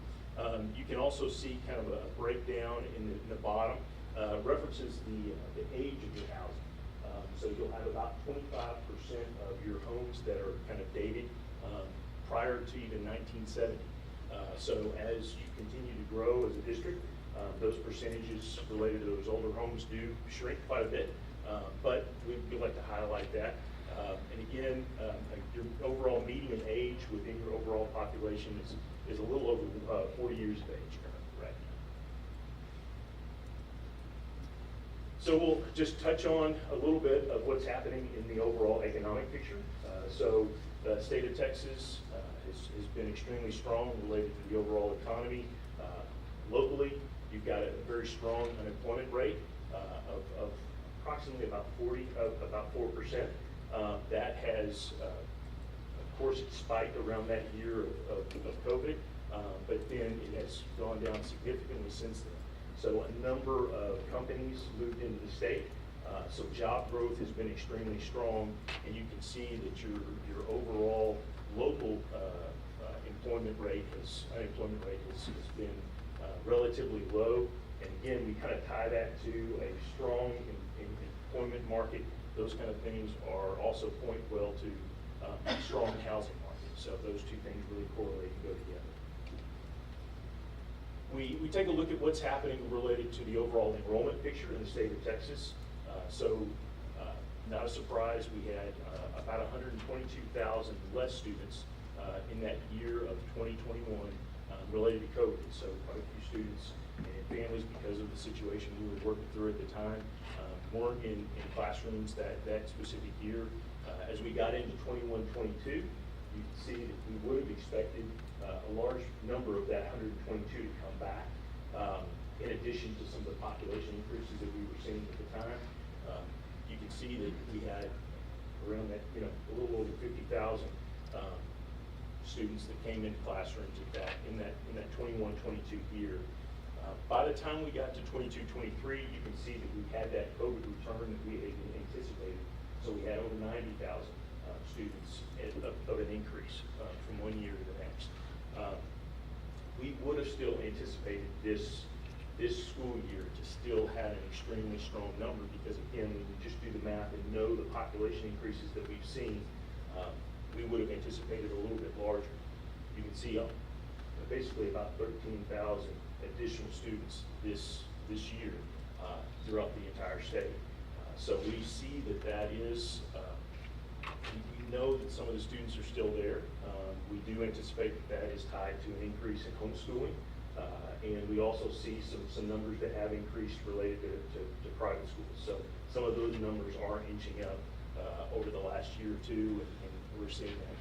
You can also see kind of a breakdown in the bottom, references the age of your housing. So you'll have about 25% of your homes that are kind of dated prior to even 1970. So as you continue to grow as a district, those percentages related to those older homes do shrink quite a bit, but we'd like to highlight that. And again, your overall median age within your overall population is a little over 40 years of age currently right now. So we'll just touch on a little bit of what's happening in the overall economic picture. So the state of Texas has been extremely strong related to the overall economy. Locally, you've got a very strong unemployment rate of approximately about 4%. That has, of course, it spiked around that year of COVID, but then it has gone down significantly since then. So a number of companies moved into the state. So job growth has been extremely strong, and you can see that your overall local unemployment rate has been relatively low. And again, we kind of tie that to a strong employment market. Those kind of things are also point well to a strong housing market. So those two things really correlate and go together. We take a look at what's happening related to the overall enrollment picture in the state of Texas. Not a surprise, we had about 122,000 less students in that year of 2021 related to COVID. So quite a few students and families, because of the situation we were working through at the time, weren't in classrooms that specific year. As we got into 21-22, you can see that we would have expected a large number of that 122 to come back, in addition to some of the population increases that we were seeing at the time. You can see that we had around that, a little over 50,000 students that came into classrooms in that 21-22 year. By the time we got to 22-23, you can see that we had that COVID return that we had anticipated. So we had over 90,000 students of an increase from one year to the next. We would have still anticipated this school year to still have an extremely strong number, because again, when you just do the math and know the population increases that we've seen, we would have anticipated a little bit larger. You can see basically about 13,000 additional students this year throughout the entire state. So we see that is, we know that some of the students are still there. We do anticipate that is tied to an increase in homeschooling. And we also see some numbers that have increased related to private schools. So some of those numbers are inching up over the last year or two, and we're seeing that.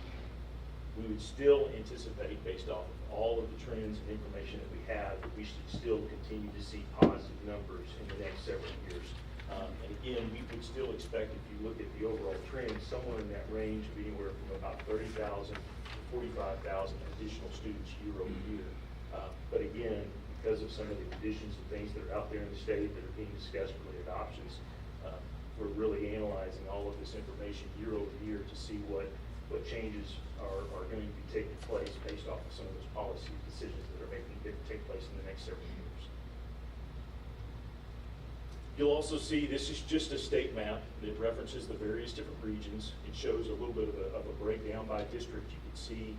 We would still anticipate, based off of all of the trends and information that we have, that we should still continue to see positive numbers in the next several years. And again, we would still expect, if you look at the overall trend, somewhere in that range of anywhere from about 30,000 to 45,000 additional students year over year. But again, because of some of the conditions and things that are out there in the state that are being discussed related options, we're really analyzing all of this information year over year to see what changes are going to be taking place based off of some of those policy decisions that are making to take place in the next several years. You'll also see this is just a state map that references the various different regions. It shows a little bit of a breakdown by district. You can see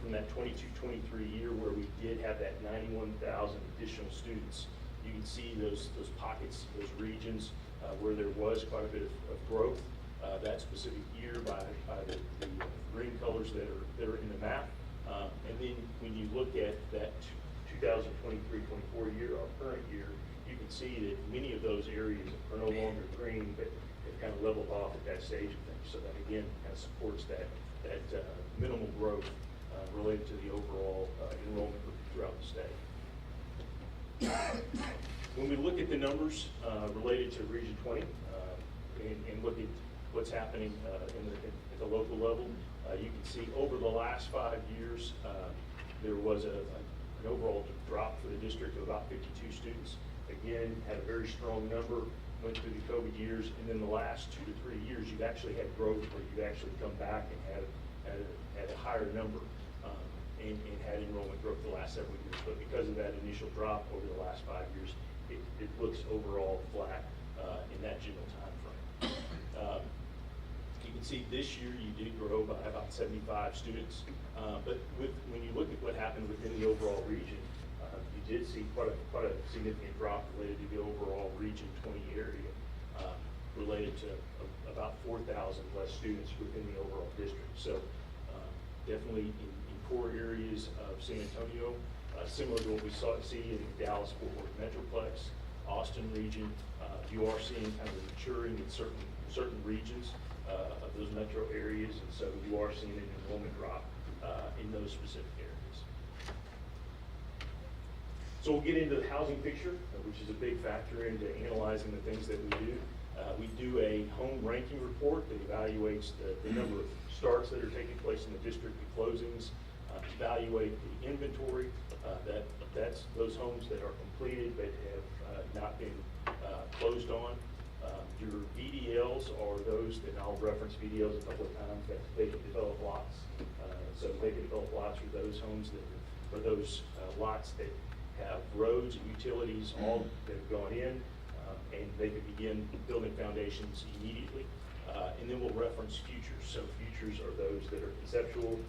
from that 22-23 year where we did have that 91,000 additional students, you can see those pockets, those regions where there was quite a bit of growth. That specific year by the green colors that are in the map. And then when you look at that 2023-24 year, our current year, you can see that many of those areas are no longer green, but have kind of leveled off at that stage of things. So that again kind of supports that minimal growth related to the overall enrollment throughout the state. When we look at the numbers related to Region 20 and look at what's happening at the local level. You can see over the last 5 years, there was an overall drop for the district of about 52 students. Again, had a very strong number, went through the COVID years, and then the last 2 to 3 years, you've actually had growth where you've actually come back and had a higher number and had enrollment growth the last several years. But because of that initial drop over the last 5 years, it looks overall flat in that general time frame. You can see this year you did grow by about 75 students, but when you look at what happened within the overall region, you did see quite a significant drop related to the overall Region 20 area, related to about 4,000 less students within the overall district. So definitely in core areas of San Antonio, similar to what we see in the Dallas-Fort Worth Metroplex, Austin region, you are seeing kind of maturing in certain regions of those metro areas, and so you are seeing an enrollment drop in those specific areas. So we'll get into the housing picture, which is a big factor into analyzing the things that we do. We do a home ranking report that evaluates the number of starts that are taking place in the district, the closings, evaluate the inventory, that's those homes that are completed but have not been closed on. Your VDLs are those that I'll reference VDLs a couple of times, that's vacant developed lots. So vacant developed lots are those homes that are those lots that have roads and utilities all that have gone in, and they could begin building foundations immediately. And then we'll reference futures. So futures are those that are conceptual,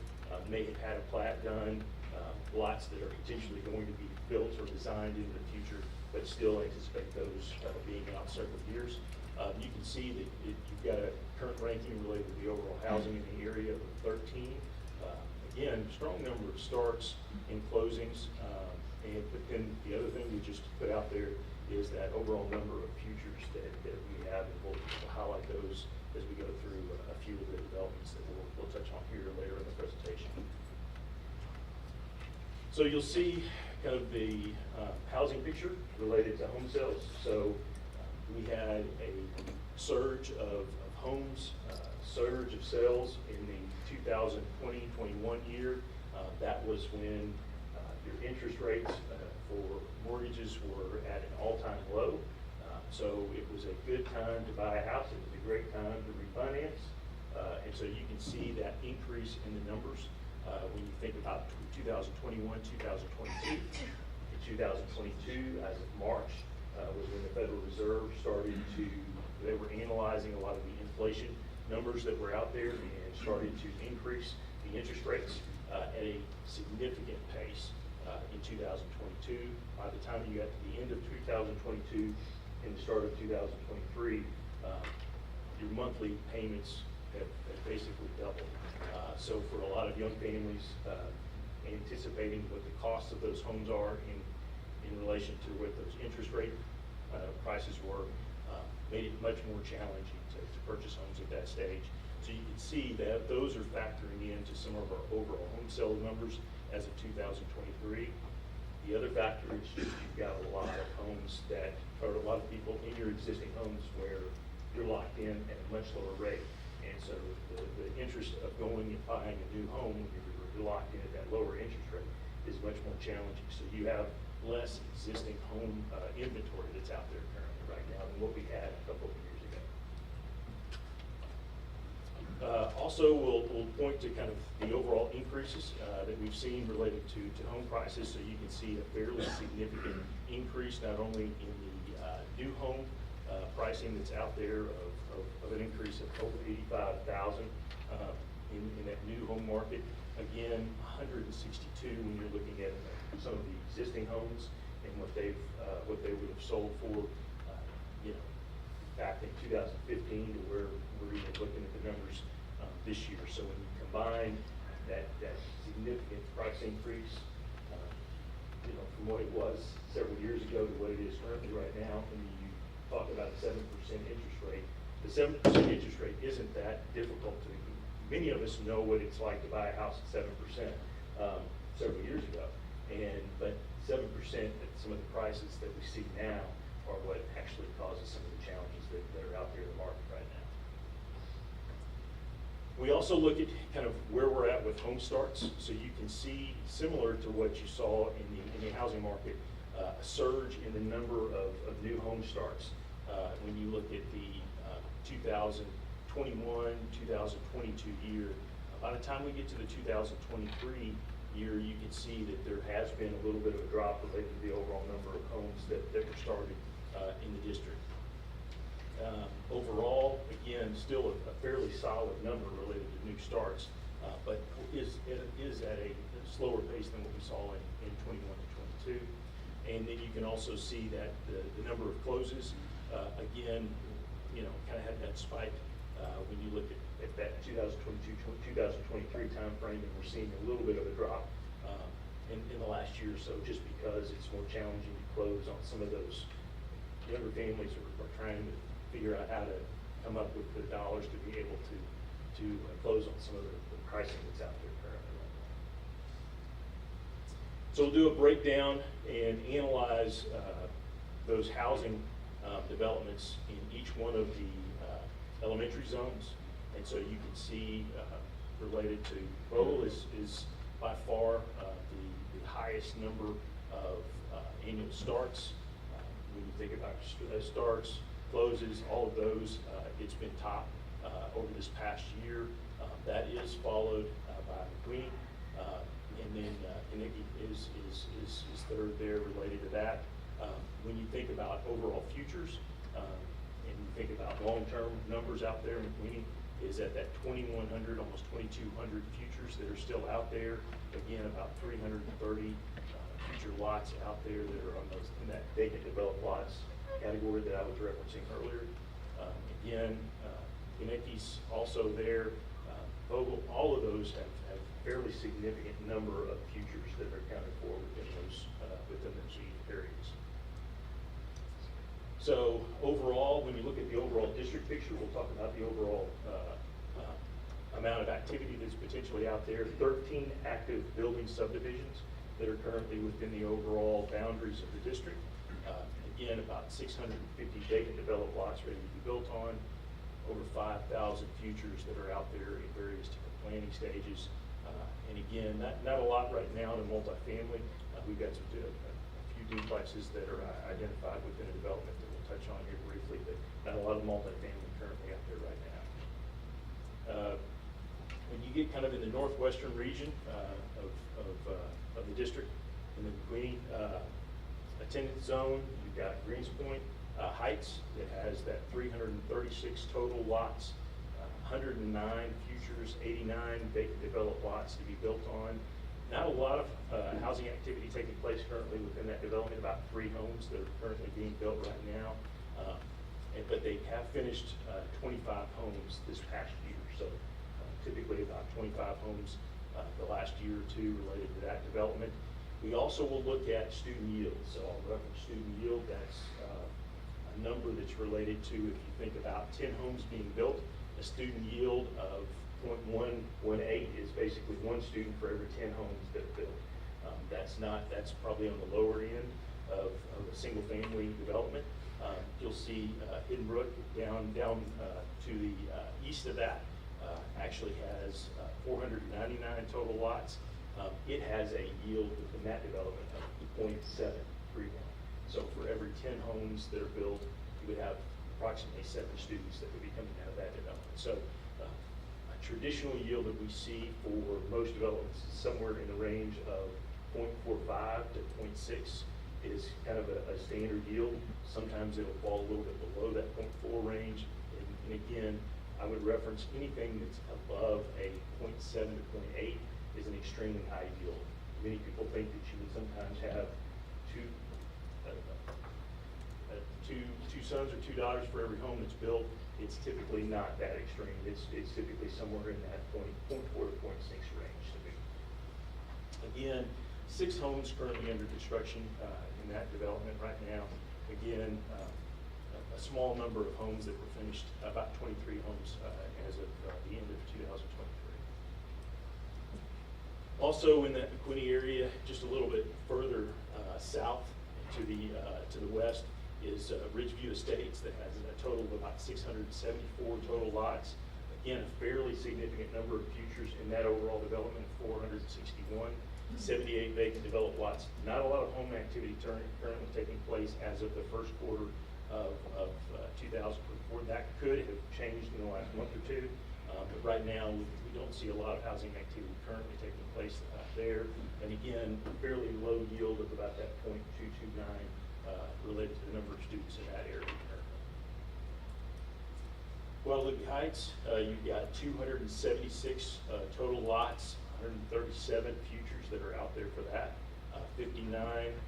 may have had a plat done, lots that are potentially going to be built or designed in the future, but still anticipate those being out several years. You can see that you've got a current ranking related to the overall housing in the area of 13. Again, strong number of starts and closings, but then the other thing we just put out there is that overall number of futures that we have, and we'll highlight those as we go through a few of the developments that we'll touch on here later in the presentation. So you'll see kind of the housing picture related to home sales. So we had a surge of homes, surge of sales in the 2020-21 year. That was when your interest rates for mortgages were at an all-time low. So it was a good time to buy a house. It was a great time to refinance. And so you can see that increase in the numbers when you think about 2021, 2022. In 2022, as of March, was when the Federal Reserve they were analyzing a lot of the inflation numbers that were out there and started to increase the interest rates at a significant pace in 2022. By the time you got to the end of 2022 and the start of 2023, your monthly payments have basically doubled. So for a lot of young families, anticipating what the costs of those homes are in relation to what those interest rate prices were, made it much more challenging to purchase homes at that stage. So you can see that those are factoring into some of our overall home sale numbers as of 2023. The other factor is you've got a lot of homes or a lot of people in your existing homes where you're locked in at a much lower rate. And so the interest of going and buying a new home when you're locked in at that lower interest rate is much more challenging. So you have less existing home inventory that's out there currently right now than what we had a couple of years ago. Also, we'll point to kind of the overall increases that we've seen related to home prices. So you can see a fairly significant increase, not only in the new home pricing that's out there of an increase of over 85,000 in that new home market. Again, 162 when you're looking at some of the existing homes and what they would have sold for, back in 2015 to where we're even looking at the numbers this year. So when you combine that significant price increase, from what it was several years ago to what it is currently right now, and you talk about a 7% interest rate, the 7% interest rate isn't that difficult to. Many of us know what it's like to buy a house at 7% several years ago, but 7% at some of the prices that we see now are what actually causes some of the challenges that are out there in the market right now. We also look at kind of where we're at with home starts, so you can see, similar to what you saw in the housing market, a surge in the number of new home starts. When you look at the 2021, 2022 year, by the time we get to the 2023 year, you can see that there has been a little bit of a drop related to the overall number of homes that were started in the district. Overall, again, still a fairly solid number related to new starts, but it is at a slower pace than what we saw in 21 to 22. And then you can also see that the number of closes, again, kind of had that spike when you look at that 2022-2023 time frame, and we're seeing a little bit of a drop in the last year or so, just because it's more challenging to close on some of those. Younger families are trying to figure out how to come up with the dollars to be able to close on some of the pricing that's out there currently right now. So we'll do a breakdown and analyze those housing developments in each one of the elementary zones. And so you can see related to Bowl is by far the highest number of annual starts. When you think about starts, closes, all of those, it's been top over this past year. That is followed by McQueen, and then Kinnicky is third there related to that. When you think about overall futures, and you think about long-term numbers out there, McQueen is at that 2,100, almost 2,200 futures that are still out there. Again, about 330 future lots out there that are on those in that vacant developed lots category that I was referencing earlier. Again, Kinnicky's also there. Vogel, all of those have fairly significant number of futures that are accounted for within those areas. So overall, when you look at the overall district picture, we'll talk about the overall amount of activity that's potentially out there. 13 active building subdivisions that are currently within the overall boundaries of the district. Again, about 650 vacant developed lots ready to be built on. Over 5,000 futures that are out there in various different planning stages. And again, not a lot right now in multifamily. We've got a few duplexes that are identified within a development that we'll touch on here briefly, but not a lot of multifamily currently out there right now. When you get kind of in the northwestern region of the district, in the McQueen attendance zone, you've got Greens Point Heights that has that 336 total lots, 109 futures, 89 vacant developed lots to be built on. Not a lot of housing activity taking place currently within that development, about 3 homes that are currently being built right now. But they have finished 25 homes this past year, so typically about 25 homes the last year or two related to that development. We also will look at student yield. So I'll reference student yield. That's a number that's related to, if you think about 10 homes being built, a student yield of 0.118 is basically 1 student for every 10 homes that are built. That's probably on the lower end of a single family development. You'll see Hidden Brook down to the east of that actually has 499 total lots. It has a yield within that development of 0.731. So for every 10 homes that are built, you would have approximately 7 students that would be coming out of that development. So a traditional yield that we see for most developments is somewhere in the range of 0.45 to 0.6 is kind of a standard yield. Sometimes it'll fall a little bit below that 0.4 range. And again, I would reference anything that's above a 0.7 to 0.8 is an extremely high yield. Many people think that you would sometimes have two sons or $2 for every home that's built. It's typically not that extreme. It's typically somewhere in that 0.4 to 0.6 range. Again, 6 homes currently under construction in that development right now. Again, a small number of homes that were finished, about 23 homes as of the end of 2023. Also in that McQueen area, just a little bit further south to the west, is Ridgeview Estates that has a total of about 674 total lots. Again, a fairly significant number of futures in that overall development, 461, 78 vacant developed lots. Not a lot of home activity currently taking place as of the first quarter of 2024. That could have changed in the last month or two, but right now we don't see a lot of housing activity currently taking place there. And again, fairly low yield of about that 0.229 related to the number of students in that area currently. Guadalupe Heights, you've got 276 total lots, 137 futures that are out there for that, 59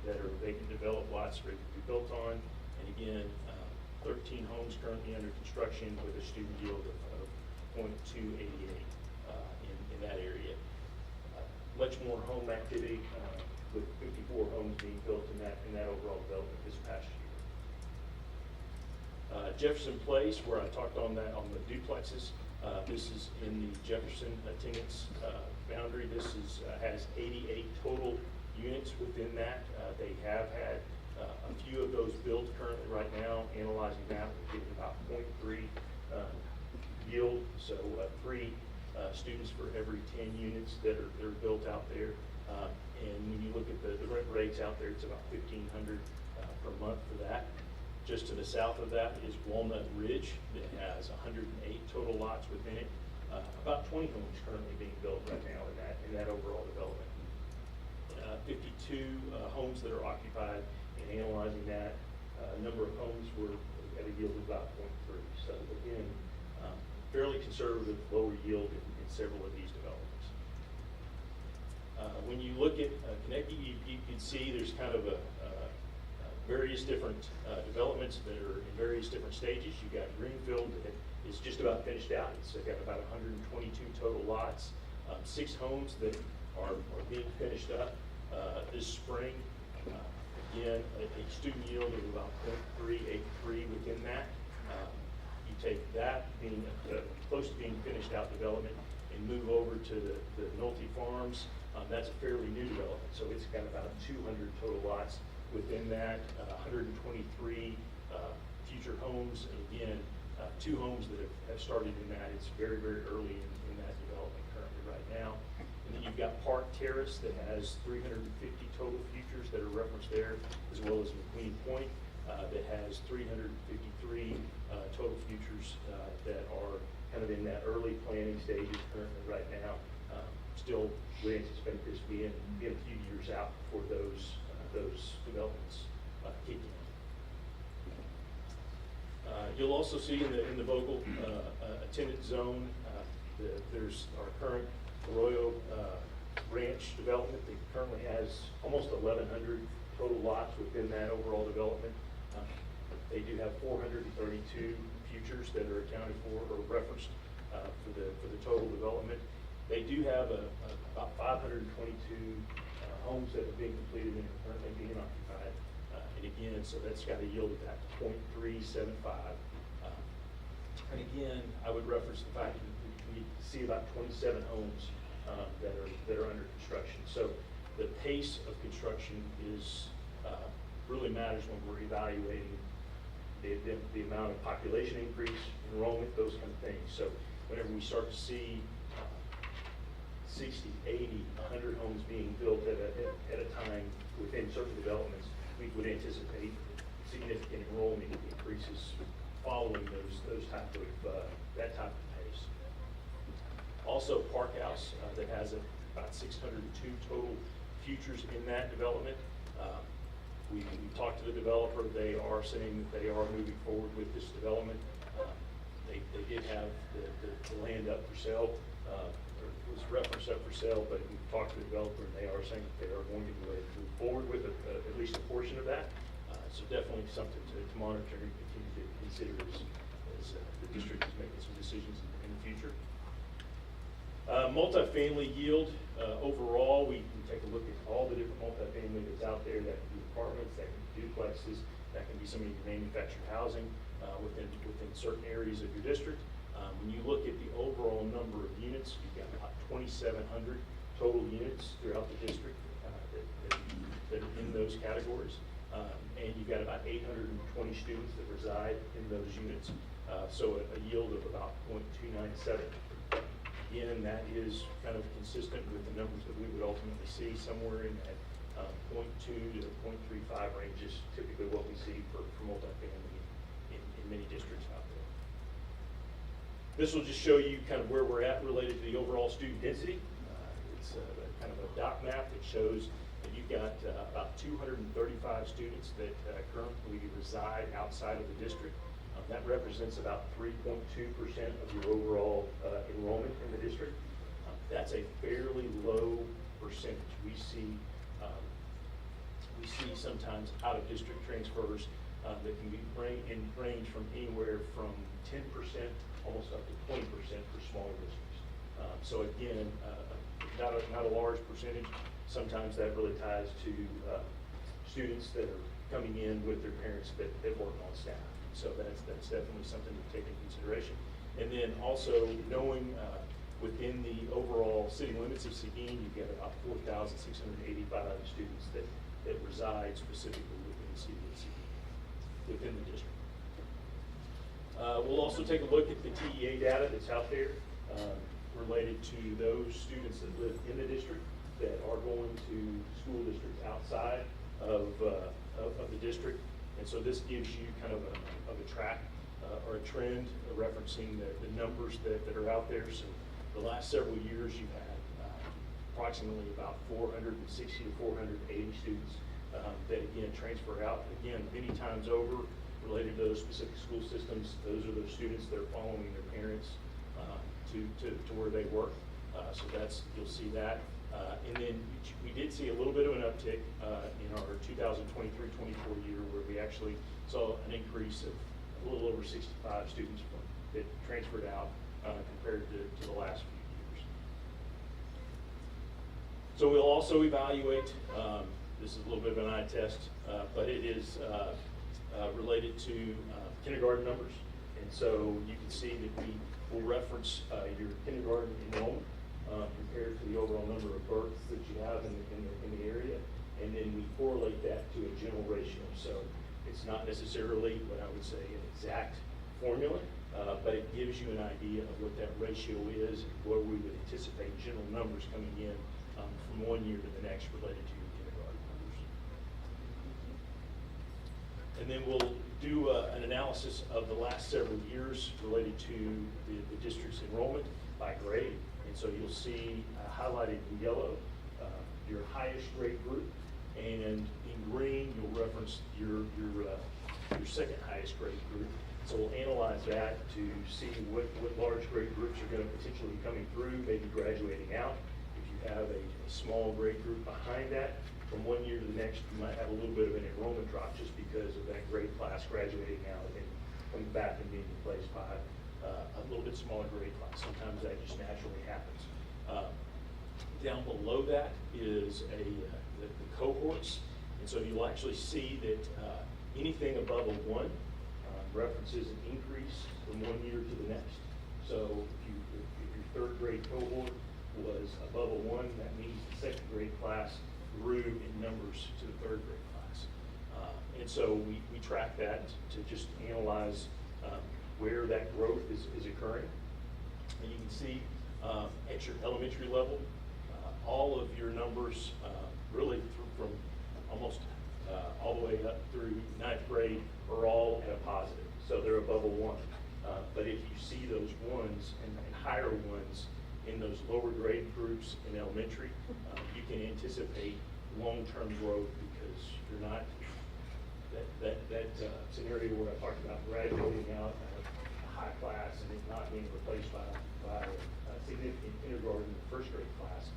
that are vacant developed lots ready to be built on, and again, 13 homes currently under construction with a student yield of 0.288 in that area. Much more home activity with 54 homes being built in that overall development this past year. Jefferson Place, where I talked on the duplexes, this is in the Jefferson attendance boundary. This has 88 total units within that. They have had a few of those built currently right now. Analyzing that, we're getting about 0.3 yield, so 3 students for every 10 units that are built out there. And when you look at the rent rates out there, it's about $1,500 per month for that. Just to the south of that is Walnut Ridge that has 108 total lots within it. About 20 homes currently being built right now in that overall development. 52 homes that are occupied, and analyzing that, number of homes were at a yield of about 0.3. So again, fairly conservative, lower yield in several of these developments. When you look at Connecticut, you can see there's kind of various different developments that are in various different stages. You've got Greenfield that is just about finished out. It's got about 122 total lots, 6 homes that are being finished up this spring. Again, a student yield of about 0.383 within that. You take that being close to being finished out development and move over to the Nolte Farms. That's a fairly new development, so it's got about 200 total lots within that, 123 future homes, and again, 2 homes that have started in that. It's very, very early in that development currently right now. And then you've got Park Terrace that has 350 total futures that are referenced there, as well as McQueen Point that has 353 total futures that are kind of in that early planning stages currently right now. Still, we anticipate this being a few years out before those developments kick in. You'll also see in the Vogel attendance zone, there's our current Arroyo Ranch development that currently has almost 1,100 total lots within that overall development. They do have 432 futures that are accounted for or referenced for the total development. They do have about 522 homes that are being completed and are currently being occupied. And again, so that's got a yield of that 0.375. And again, I would reference the fact that we see about 27 homes that are under construction. So the pace of construction is really matters when we're evaluating the amount of population increase, enrollment, those kind of things. So whenever we start to see 60, 80, 100 homes being built at a time within certain developments, we would anticipate significant enrollment increases following that type of pace. Also, Park House that has about 602 total futures in that development. We talked to the developer. They are saying that they are moving forward with this development. They did have the land up for sale. Was referenced up for sale, but we talked to the developer and they are saying that they are going to move forward with at least a portion of that. So definitely something to monitor and continue to consider as the district is making some decisions in the future. Multifamily yield, overall, we can take a look at all the different multifamily that's out there. That can be apartments, that can be duplexes, that can be some of your manufactured housing within certain areas of your district. When you look at the overall number of units, you've got about 2,700 total units throughout the district that are in those categories. And you've got about 820 students that reside in those units. So a yield of about 0.297. Again, that is kind of consistent with the numbers that we would ultimately see somewhere in that 0.2 to 0.35 range is typically what we see for multifamily in many districts out there. This will just show you kind of where we're at related to the overall student density. It's kind of a dot map that shows that you've got about 235 students that currently reside outside of the district. That represents about 3.2% of your overall enrollment in the district. That's a fairly low percentage. We see sometimes out-of-district transfers that can be range from anywhere from 10% almost up to 20% for smaller districts. So again, not a large percentage. Sometimes that really ties to students that are coming in with their parents that work on staff. So that's definitely something to take into consideration. And then also knowing within the overall city limits of Seguin, you've got about 4,685 students that reside specifically within the city of Seguin, within the district. We'll also take a look at the TEA data that's out there related to those students that live in the district that are going to school districts outside of the district. And so this gives you kind of a track or a trend referencing the numbers that are out there. So the last several years you've had approximately about 460 to 480 students that again transfer out. Again, many times over related to those specific school systems, those are those students that are following their parents to where they work. So you'll see that. And then we did see a little bit of an uptick in our 2023-24 year where we actually saw an increase of a little over 65 students that transferred out compared to the last few years. So we'll also evaluate, this is a little bit of an eye test, but it is related to kindergarten numbers. And so you can see that we will reference your kindergarten enrollment compared to the overall number of births that you have in the area, and then we correlate that to a general ratio. So it's not necessarily what I would say an exact formula, but it gives you an idea of what that ratio is, where we would anticipate general numbers coming in from one year to the next related to your kindergarten numbers. And then we'll do an analysis of the last several years related to the district's enrollment by grade. And so you'll see highlighted in yellow your highest grade group, and in green you'll reference your second highest grade group. So we'll analyze that to see what large grade groups are going to potentially be coming through, maybe graduating out. If you have a small grade group behind that, from one year to the next, you might have a little bit of an enrollment drop just because of that grade class graduating out and coming back and being replaced by a little bit smaller grade class. Sometimes that just naturally happens. Down below that is the cohorts, and so you'll actually see that anything above a 1 references an increase from one year to the next. So if your third grade cohort was above a 1, that means the second grade class grew in numbers to the third grade class. And so we track that to just analyze where that growth is occurring. And you can see at your elementary level, all of your numbers really from almost all the way up through 9th grade are all at a positive. So they're above a 1. But if you see those ones and higher ones in those lower grade groups in elementary, you can anticipate long-term growth because you're not, that scenario where I talked about graduating out of a high class and it not being replaced by a significant kindergarten in the first grade class,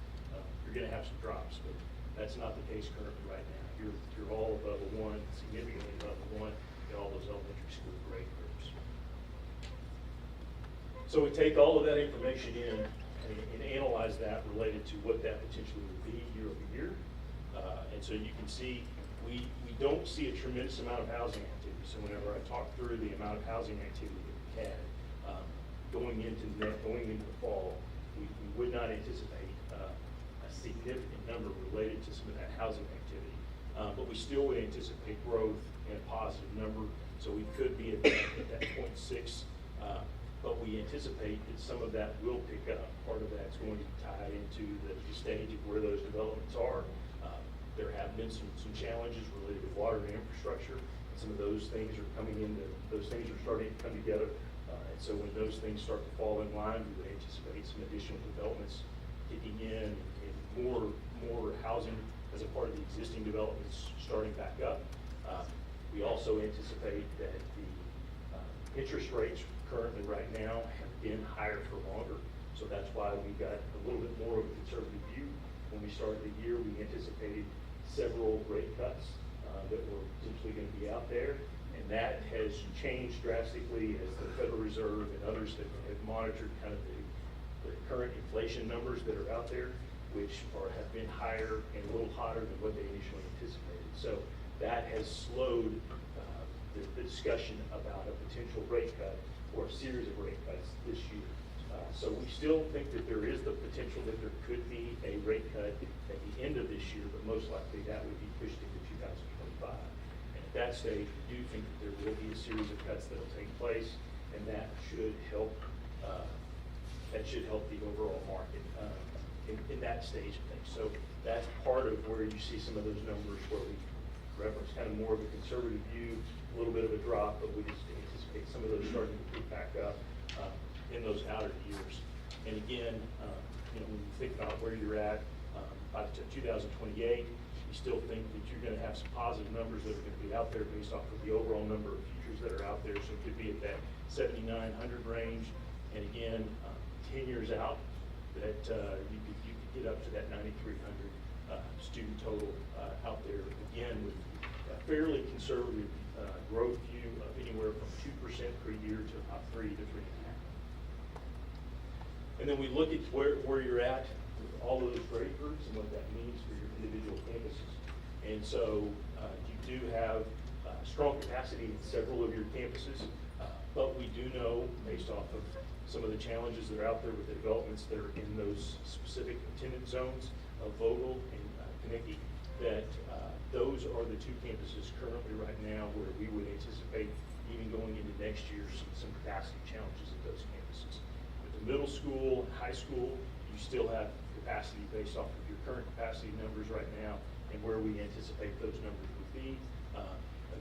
you're going to have some drops, but that's not the case currently right now. You're all above a 1, significantly above a 1 in all those elementary school grade groups. So we take all of that information in and analyze that related to what that potentially would be year over year. And so you can see we don't see a tremendous amount of housing activity. So whenever I talk through the amount of housing activity that we had going into the fall, we would not anticipate a significant number related to some of that housing activity. But we still would anticipate growth in a positive number. So we could be at that 0.6 But we anticipate that some of that will pick up. Part of that's going to tie into the stage of where those developments are. There have been some challenges related to water and infrastructure. Some of those things are starting to come together. And so when those things start to fall in line, we would anticipate some additional developments kicking in and more housing as a part of the existing developments starting back up. We also anticipate that the interest rates currently right now have been higher for longer. So that's why we got a little bit more of a conservative view. When we started the year, we anticipated several rate cuts that were potentially going to be out there. And that has changed drastically as the Federal Reserve and others have monitored kind of the current inflation numbers that are out there, which have been higher and a little hotter than what they initially anticipated. So that has slowed the discussion about a potential rate cut or a series of rate cuts this year. So we still think that there is the potential that there could be a rate cut at the end of this year, but most likely that would be pushed into 2025. And at that stage, we do think that there will be a series of cuts that will take place, and that should help the overall market in that stage of things. So that's part of where you see some of those numbers where we reference kind of more of a conservative view, a little bit of a drop, but we just anticipate some of those starting to pick back up in those outer years. And again, when you think about where you're at by 2028, we still think that you're going to have some positive numbers that are going to be out there based off of the overall number of futures that are out there. So it could be at that 7,900 range. And again, 10 years out, that you could get up to that 9,300 student total out there, again, with a fairly conservative growth view of anywhere from 2% per year to about 3 to 3.5. And then we look at where you're at with all of those grade groups and what that means for your individual campuses. And so you do have strong capacity in several of your campuses, but we do know, based off of some of the challenges that are out there with the developments that are in those specific attendance zones of Vogel and Kaneki, that those are the two campuses currently right now where we would anticipate even going into next year some capacity challenges at those campuses. With the middle school, high school, you still have capacity based off of your current capacity numbers right now and where we anticipate those numbers would be.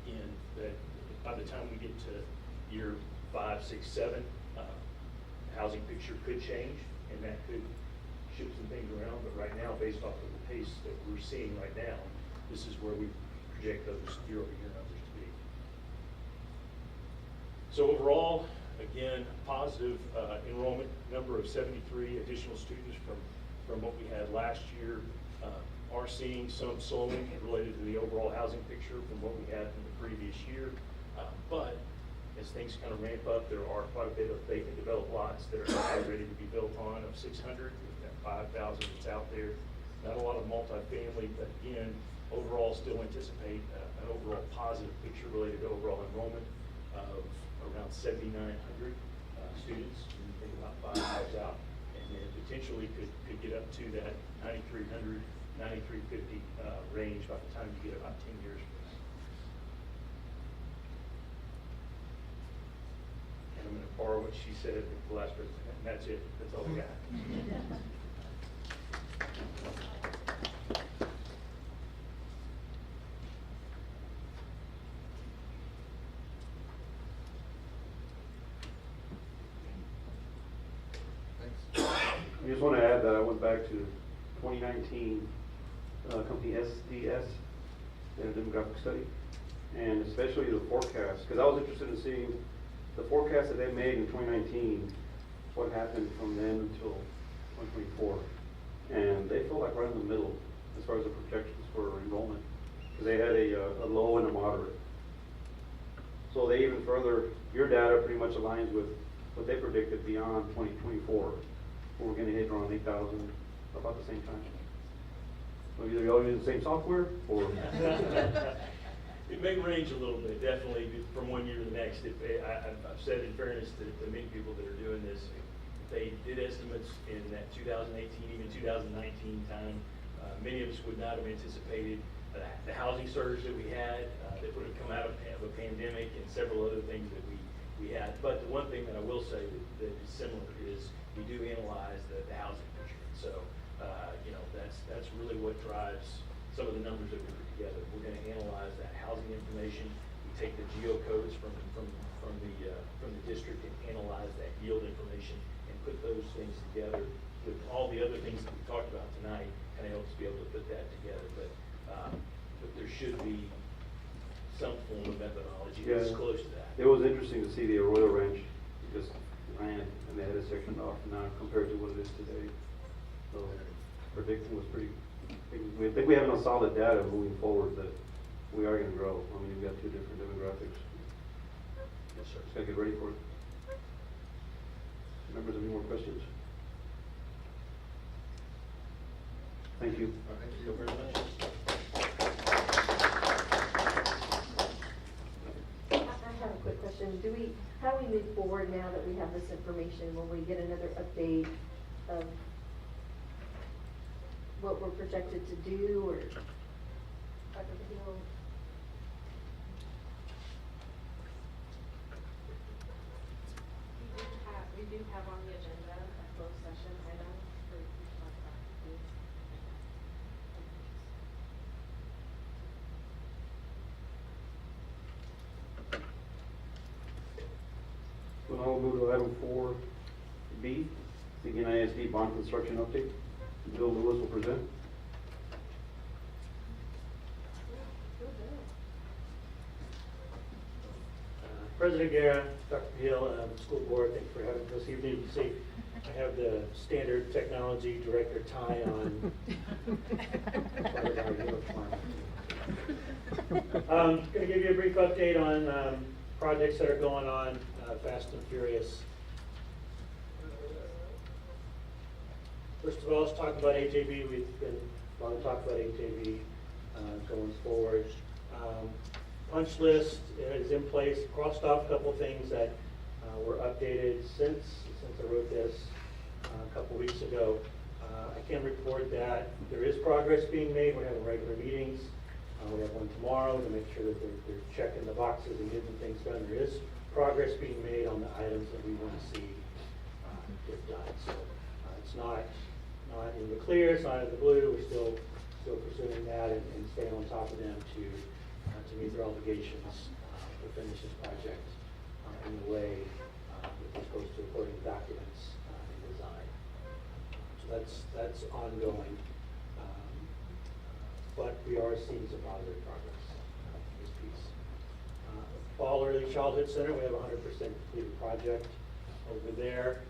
Again, that by the time we get to year 5, 6, 7, the housing picture could change and that could shift some things around, but right now, based off of the pace that we're seeing right now, this is where we project those year-over-year numbers to be. So overall, again, positive enrollment number of 73 additional students from what we had last year. Are seeing some slowing related to the overall housing picture from what we had from the previous year. But as things kind of ramp up, there are quite a bit of vacant developed lots that are now ready to be built on of 600. We've got 5,000 that's out there. Not a lot of multifamily, but again, overall still anticipate an overall positive picture related to overall enrollment of around 7,900 students when you think about 5 years out, and then potentially could get up to that 9,300, 9,350 range by the time you get about 10 years from now. And I'm going to borrow what she said at the last presentation, and that's it. That's all we got. I just want to add that I went back to 2019 company SDS, their demographic study, and especially the forecast, because I was interested in seeing the forecast that they made in 2019, what happened from then until 2024, and they feel like right in the middle as far as the projections for enrollment, because they had a low and a moderate. So they even further, your data pretty much aligns with what they predicted beyond 2024. We're going to hit around 8,000 about the same time. So either y'all use the same software or it may range a little bit, definitely from one year to the next. I've said in fairness to many people that are doing this, they did estimates in that 2018, even 2019 time. Many of us would not have anticipated the housing surge that we had that would have come out of a pandemic and several other things that we we had. But the one thing that I will say that is similar is we do analyze the housing picture. So, that's really what drives some of the numbers that we put together. We're going to analyze that housing information. We take the geocodes from the district and analyze that yield information and put those things together with all the other things that we talked about tonight. Kind of helps be able to put that together. But there should be some form of methodology that's close to that. It was interesting to see the Arroyo Ranch just ran and they had a section off now compared to what it is today. So predicting was pretty, I think we have enough solid data moving forward that we are going to grow. I mean, we've got two different demographics. Yes, sir. Just got to get ready for it. Members, any more questions? Thank you. Thank you very much. I have a quick question. How do we move forward now that we have this information? Will we get another update of what we're projected to do, or? Dr. Padilla? We do have on the agenda a closed session item for you to talk about these. Well, now we'll move to item 4B, Seguin ISD bond construction update. Bill Lewis will present. President Guerra, Dr. Hill, School Board, thank you for having us this evening. You can see I have the standard technology director tie on. Part of our uniform. Going to give you a brief update on projects that are going on fast and furious. First of all, let's talk about HAB. We've been long talk about HAB going forward. Punch list is in place, crossed off a couple things that were updated since I wrote this a couple weeks ago. I can report that there is progress being made. We're having regular meetings. We have one tomorrow to make sure that they're checking the boxes and getting things done. There is progress being made on the items that we want to see get done. So it's not in the clear, it's not in the blue. We're still pursuing that and staying on top of them to meet their obligations to finish this project in the way that they're supposed to according to documents and design. So that's ongoing. But we are seeing some positive progress in this piece. Fall Early Childhood Center, we have a 100% completed project over there.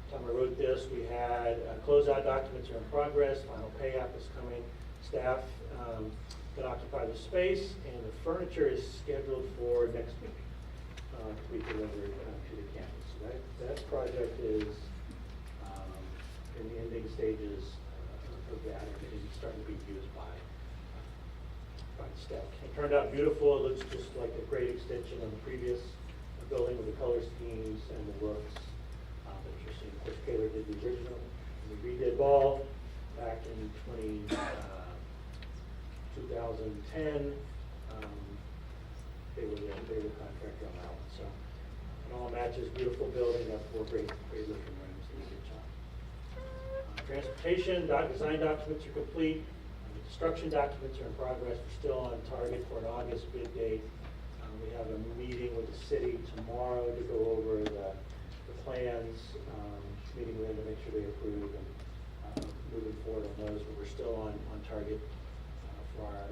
Time I wrote this, we had closeout documents are in progress, final pay app is coming. Staff can occupy the space, and the furniture is scheduled for next week to be delivered to the campus. So that project is in the ending stages of that, and it's starting to be used by the staff. It turned out beautiful. It looks just like a great extension of the previous building with the color schemes and the looks that you're seeing. Of course, Taylor did the original. We redid Ball back in 2010. They were the contractor on that one. So it all matches, beautiful building, got 4 great looking rooms. Did a good job. Transportation design documents are complete. The construction documents are in progress. We're still on target for an August bid date. We have a meeting with the city tomorrow to go over the plans, meeting with them to make sure they approve and moving forward on those. But we're still on target for our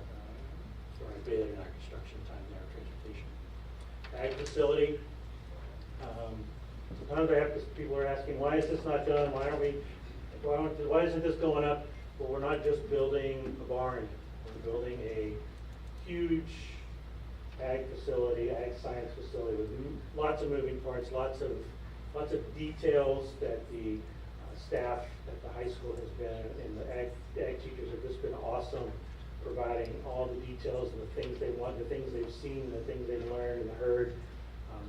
bid and our construction time there, transportation. Ag facility. Sometimes people are asking, why is this not done? Why isn't this going up? Well, we're not just building a barn. We're building a huge ag facility, ag science facility with lots of moving parts, lots of details that the staff at the high school has been, and the ag teachers have just been awesome, providing all the details and the things they want, the things they've seen, the things they've learned and heard,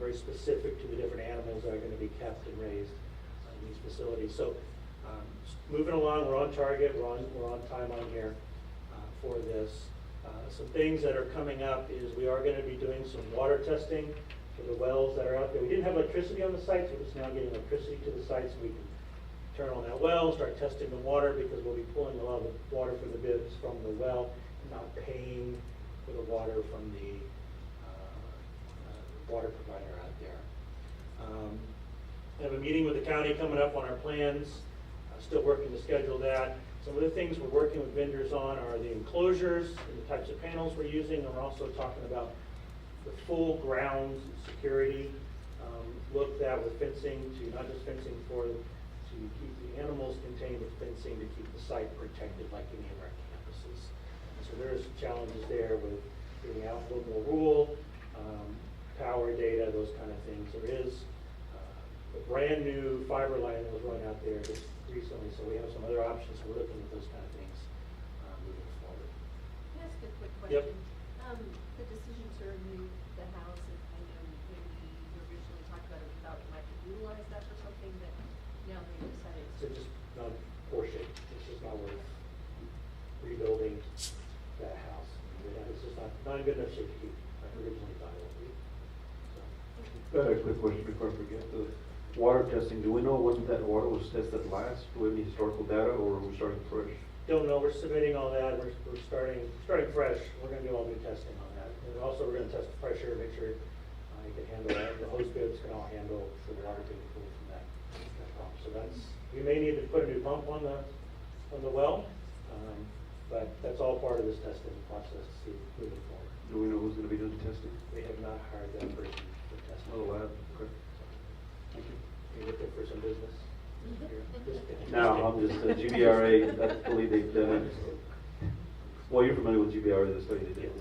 very specific to the different animals that are going to be kept and raised in these facilities. So moving along, we're on target, we're on timeline here for this. Some things that are coming up is we are going to be doing some water testing for the wells that are out there. We didn't have electricity on the site, so we're just now getting electricity to the site so we can turn on that well, start testing the water, because we'll be pulling a lot of the water for the bibs from the well, and not paying for the water from the water provider out there. I have a meeting with the county coming up on our plans. Still working to schedule that. Some of the things we're working with vendors on are the enclosures and the types of panels we're using, and we're also talking about the full grounds security look that with fencing, to not just fencing to keep the animals contained, but fencing to keep the site protected like any of our campuses. So there's challenges there with getting out a little more rural, power data, those kind of things. There is a brand new fiber line that was run out there just recently, so we have some other options. So we're looking at those kind of things moving forward. Can I ask a quick Yep. question? The decision to remove the house, and I know when we originally talked about it, we thought we might utilize that for something, that now they decided So just not poor shape. It's just not worth rebuilding that house. It's just not in good enough shape to keep. I originally thought it would be. I have a quick question before I forget. The water testing, do we know when that water was tested last? Do we have any historical data, or are we starting fresh? Don't know. We're submitting all that. We're starting fresh. We're going to do all new testing on that. And also we're going to test the pressure, make sure you can handle that. The hose bibs can all handle the water being pulled from that pump. So we may need to put a new pump on the well, but that's all part of this testing process to see moving forward. Do we know who's going to be doing the testing? We have not hired that person for testing. Oh, lab. Okay. Thank you. You looking for some business? No, I'm just, GBRA, I believe they've done it. Well, you're familiar with GBRA, the study they did.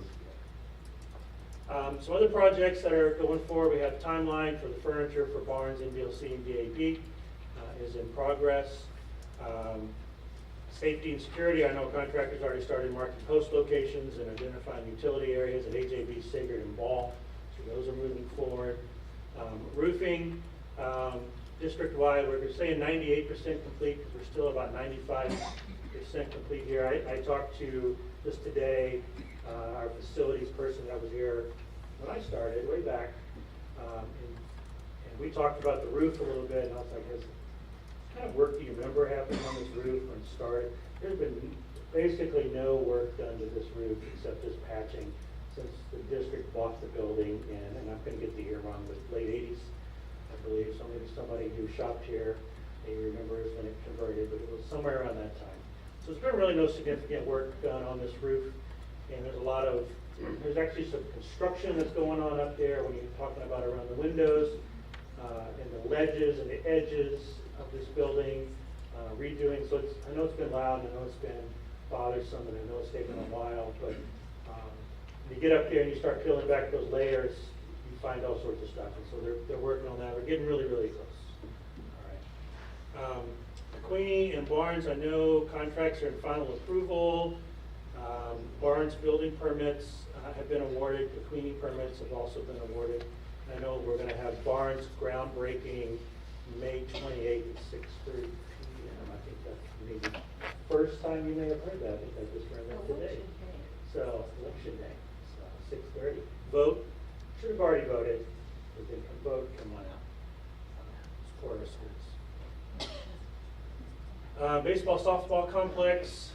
Some other projects that are going forward, we have timeline for the furniture for Barnes, NBLC, and DAP is in progress. Safety and security, I know contractors already started marking post locations and identifying utility areas at AJB, Sigurd, and Ball. So those are moving forward. Roofing, district-wide, we're saying 98% complete, because we're still about 95% complete here. I talked to, just today, our facilities person that was here when I started, way back, and we talked about the roof a little bit, and I was like, what kind of work do you remember happening on this roof when it started? There's been basically no work done to this roof except just patching since the district bought the building, and I'm going to get the year wrong, but late 80s, I believe. So maybe somebody who shopped here, maybe remembers when it converted, but it was somewhere around that time. So there's been really no significant work done on this roof, and there's actually some construction that's going on up there when you're talking about around the windows, and the ledges and the edges of this building, redoing. So I know it's been loud, and I know it's been bothersome, and I know it's taken a while, but when you get up there and you start peeling back those layers, you find all sorts of stuff. And so they're working on that. We're getting really, really close. All right. Queenie and Barnes, I know contracts are in final approval. Barnes building permits have been awarded. The Queenie permits have also been awarded. I know we're going to have Barnes groundbreaking May 28th at 6:30 p.m. I think that's maybe the first time you may have heard that. I think I just learned that today. So, election day. So, 6:30. Vote. Should have already voted. But then vote. Come on out. Support our schools. Baseball, softball complex.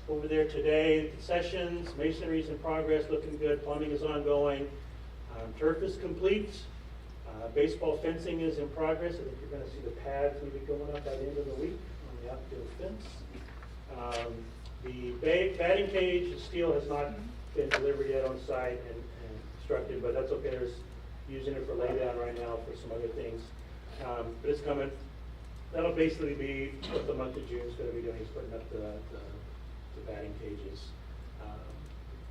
Over there today, sessions, masonry's in progress, looking good. Plumbing is ongoing. Turf is complete. Baseball fencing is in progress. I think you're going to see the pads maybe going up by the end of the week on the outfield fence. The batting cage, the steel has not been delivered yet on site and constructed, but that's okay. There's using it for laydown right now for some other things. But it's coming. That'll basically be what the month of June is going to be doing, is putting up the batting cages,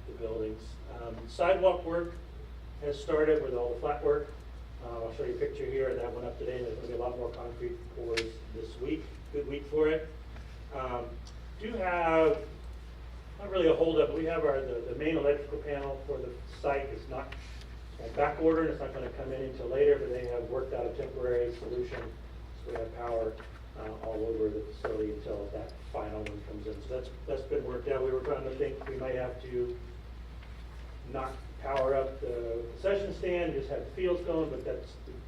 the buildings. Sidewalk work has started with all the flat work. I'll show you a picture here. That went up today, and there's going to be a lot more concrete pours this week. Good week for it. Do have, not really a holdup, but we have the main electrical panel for the site is not back ordered. It's not going to come in until later, but they have worked out a temporary solution. So we have power all over the facility until that final one comes in. So that's been worked out. We were trying to think we might have to not power up the concession stand, just have the fields going, but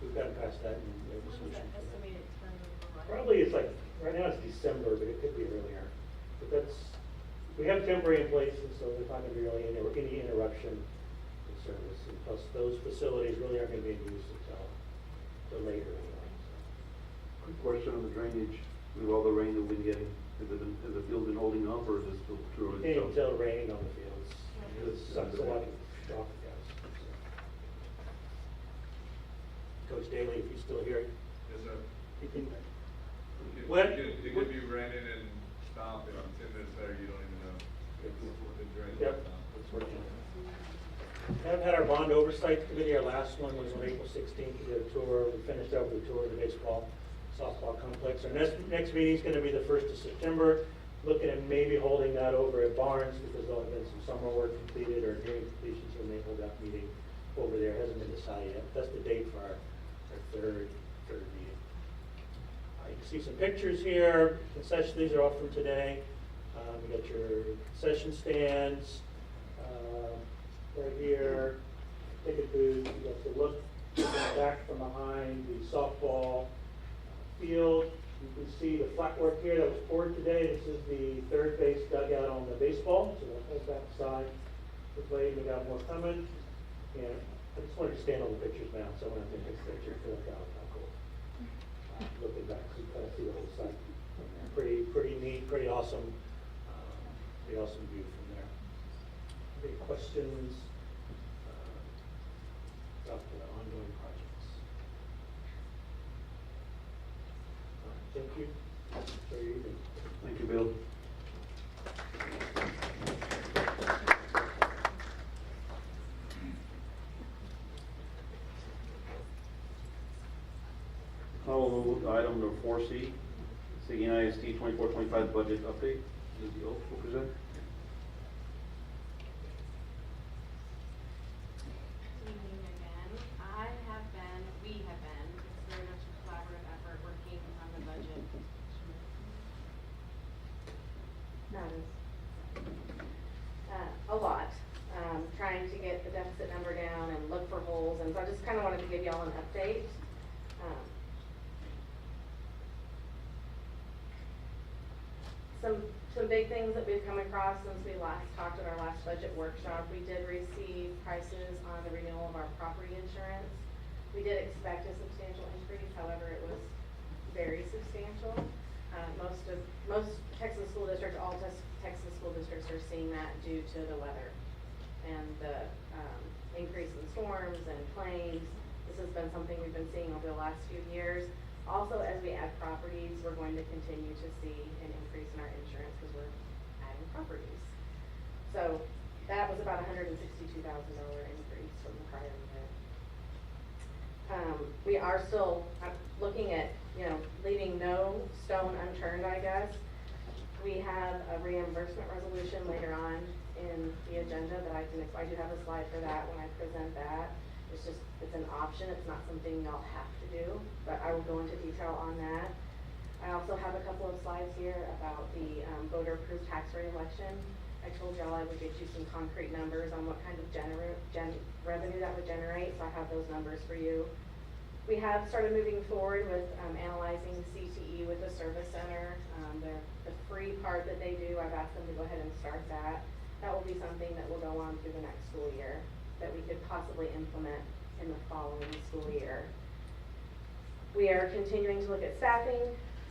we've gotten past that and we have a When was solution that for that. estimated time of arrival? Probably it's like, right now it's December, but it could be earlier. But we have temporary in place, and so there's not gonna be really any interruption in service. And plus, those facilities really aren't gonna be in use until later anyway. Quick question on the drainage, with all the rain that we've been getting, has the field been holding up, or is it still too early to Can't tell? tell raining on the fields. It sucks a lot of off the guys. Coach Daly, if you're still here. Yes, sir. You can. It could be raining and stop, and 10 minutes later, you don't even know. The drain. Yep, that's working. Haven't had our bond oversight committee. Our last one was on April 16th. We did a tour. We finished up with a tour of the baseball, softball complex. Our next meeting is going to be the 1st of September. Looking at maybe holding that over at Barnes because there'll have been some summer work completed or nearing completion, so we may hold that meeting over there. Hasn't been decided yet. That's the date for our third meeting. You can see some pictures here. Concession, these are all from today. You got your concession stands right here, ticket booth. You got the look back from behind the softball field. You can see the flat work here that was poured today. This is the third base dugout on the baseball, so that goes back side. This way we got more coming. And I just wanted to stand on the pictures now, so when I take this picture, feel like how cool. Looking back, so you kind of see the whole site. Pretty neat, pretty awesome view from there. Any questions about the ongoing projects? All right, thank you. Enjoy your evening. Thank you, Bill. Call item number 4C, Seguin ISD 24-25 budget update. Ms. Yeo will present. Good evening again. We have been, it's very much a collaborative effort working on the budget. That is a lot. Trying to get the deficit number down and look for holes, and so I just kind of wanted to give y'all an update. Some big things that we've come across since we last talked at our last budget workshop. We did receive prices on the renewal of our property insurance. We did expect a substantial increase, however, it was very substantial. Most Texas school districts, all Texas school districts are seeing that due to the weather and the increase in storms and claims. This has been something we've been seeing over the last few years. Also, as we add properties, we're going to continue to see an increase in our insurance because we're adding properties. So that was about $162,000 increase from the prior year. We are still looking at, leaving no stone unturned, I guess. We have a reimbursement resolution later on in the agenda that I do have a slide for that when I present that. It's an option, it's not something y'all have to do, but I will go into detail on that. I also have a couple of slides here about the voter-approved tax rate election. I told y'all I would get you some concrete numbers on what kind of revenue that would generate, so I have those numbers for you. We have started moving forward with analyzing CTE with the service center. The free part that they do, I've asked them to go ahead and start that. That will be something that will go on through the next school year that we could possibly implement in the following school year. We are continuing to look at staffing,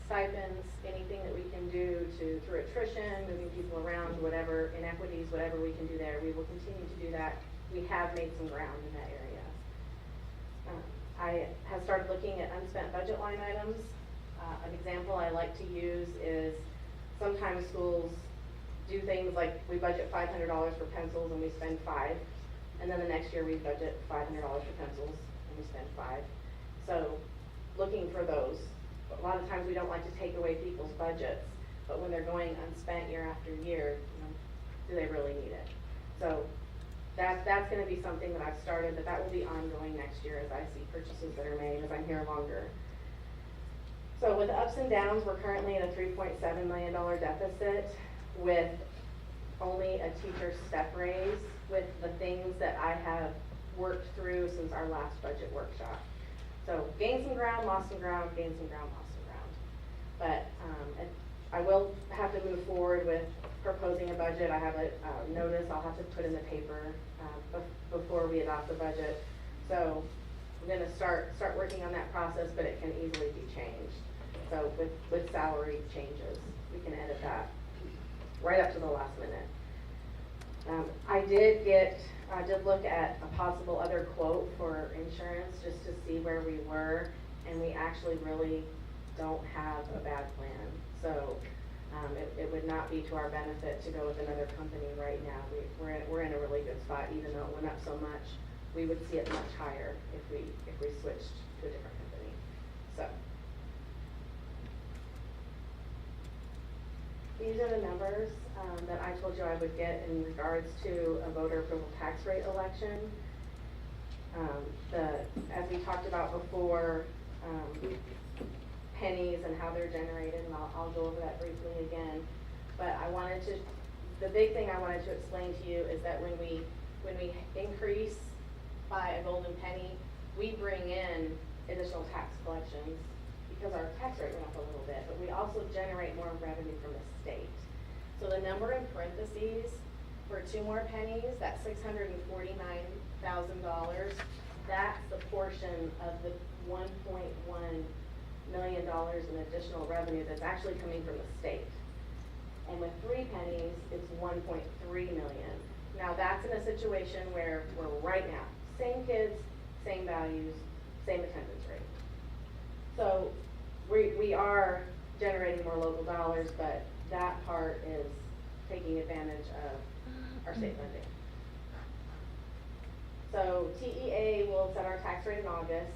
stipends, anything that we can do through attrition, moving people around, whatever inequities, whatever we can do there, we will continue to do that. We have made some ground in that area. I have started looking at unspent budget line items. An example I like to use is sometimes schools do things like we budget $500 for pencils and we spend $5. And then the next year we budget $500 for pencils and we spend $5. So looking for those. A lot of times we don't like to take away people's budgets, but when they're going unspent year after year, do they really need it? So that's going to be something that I've started, but that will be ongoing next year as I see purchases that are made as I'm here longer. So with the ups and downs, we're currently at a $3.7 million deficit with only a teacher step raise. With the things that I have worked through since our last budget workshop. So gain some ground, lost some ground, gain some ground, lost some ground. But and I will have to move forward with proposing a budget. I have a notice I'll have to put in the paper before we adopt the budget. So I'm going to start working on that process, but it can easily be changed. So with salary changes, we can edit that right up to the last minute. I did look at a possible other quote for insurance just to see where we were, and we actually really don't have a bad plan. So it would not be to our benefit to go with another company right now. We're in a really good spot, even though it went up so much. We would see it much higher if we switched to a different company. So these are the numbers that I told you I would get in regards to a voter approval tax rate election. As we talked about before, pennies and how they're generated, and I'll go over that briefly again. But the big thing I wanted to explain to you is that when we increase by a golden penny, we bring in additional tax collections because our tax rate went up a little bit, but we also generate more revenue from the state. So the number in parentheses for 2 more pennies, that's $649,000. That's the portion of the $1.1 million in additional revenue that's actually coming from the state. And with 3 pennies, it's 1.3 million. Now that's in a situation where we're right now, same kids, same values, same attendance rate. So we are generating more local dollars, but that part is taking advantage of our state funding. So TEA will set our tax rate in August,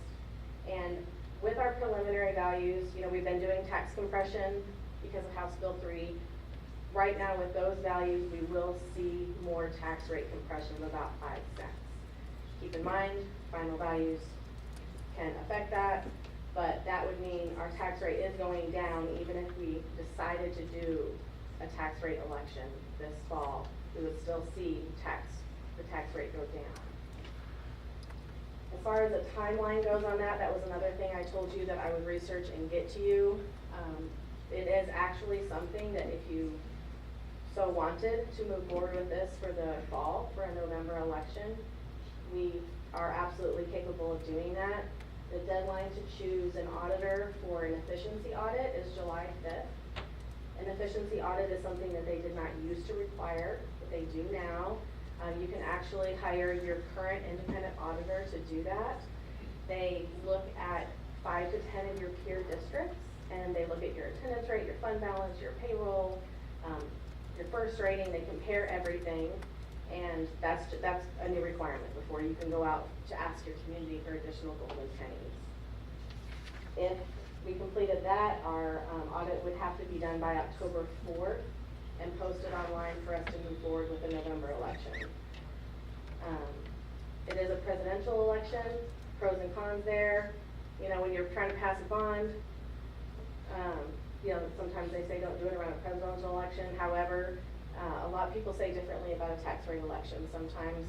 and with our preliminary values, we've been doing tax compression because of House Bill 3. Right now with those values, we will see more tax rate compression of about 5 cents. Keep in mind, final values can affect that, but that would mean our tax rate is going down even if we decided to do a tax rate election this fall. We would still see the tax rate go down. As far as the timeline goes on that was another thing I told you that I would research and get to you. It is actually something that if you so wanted to move forward with this for the fall, for a November election, we are absolutely capable of doing that. The deadline to choose an auditor for an efficiency audit is July 5th. An efficiency audit is something that they did not used to require, but they do now. You can actually hire your current independent auditor to do that. They look at 5 to 10 of your peer districts, and they look at your attendance rate, your fund balance, your payroll, your first rating. They compare everything, and that's a new requirement before you can go out to ask your community for additional golden pennies. If we completed that, our audit would have to be done by October 4th and posted online for us to move forward with the November election. It is a presidential election, pros and cons there. When you're trying to pass a bond, sometimes they say don't do it around a presidential election. However, a lot of people say differently about a tax rate election. Sometimes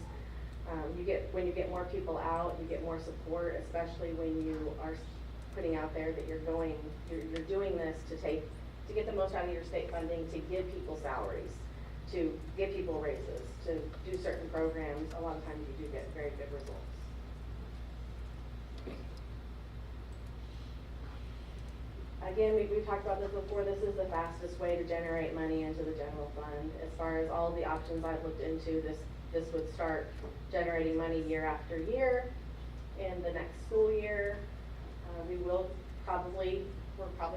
when you get more people out, you get more support, especially when you are putting out there that you're doing this to get the most out of your state funding, to give people salaries, to give people raises, to do certain programs. A lot of times you do get very good results. Again, we've talked about this before. This is the fastest way to generate money into the general fund. As far as all the options I've looked into, this would start generating money year after year. In the next school year, we're probably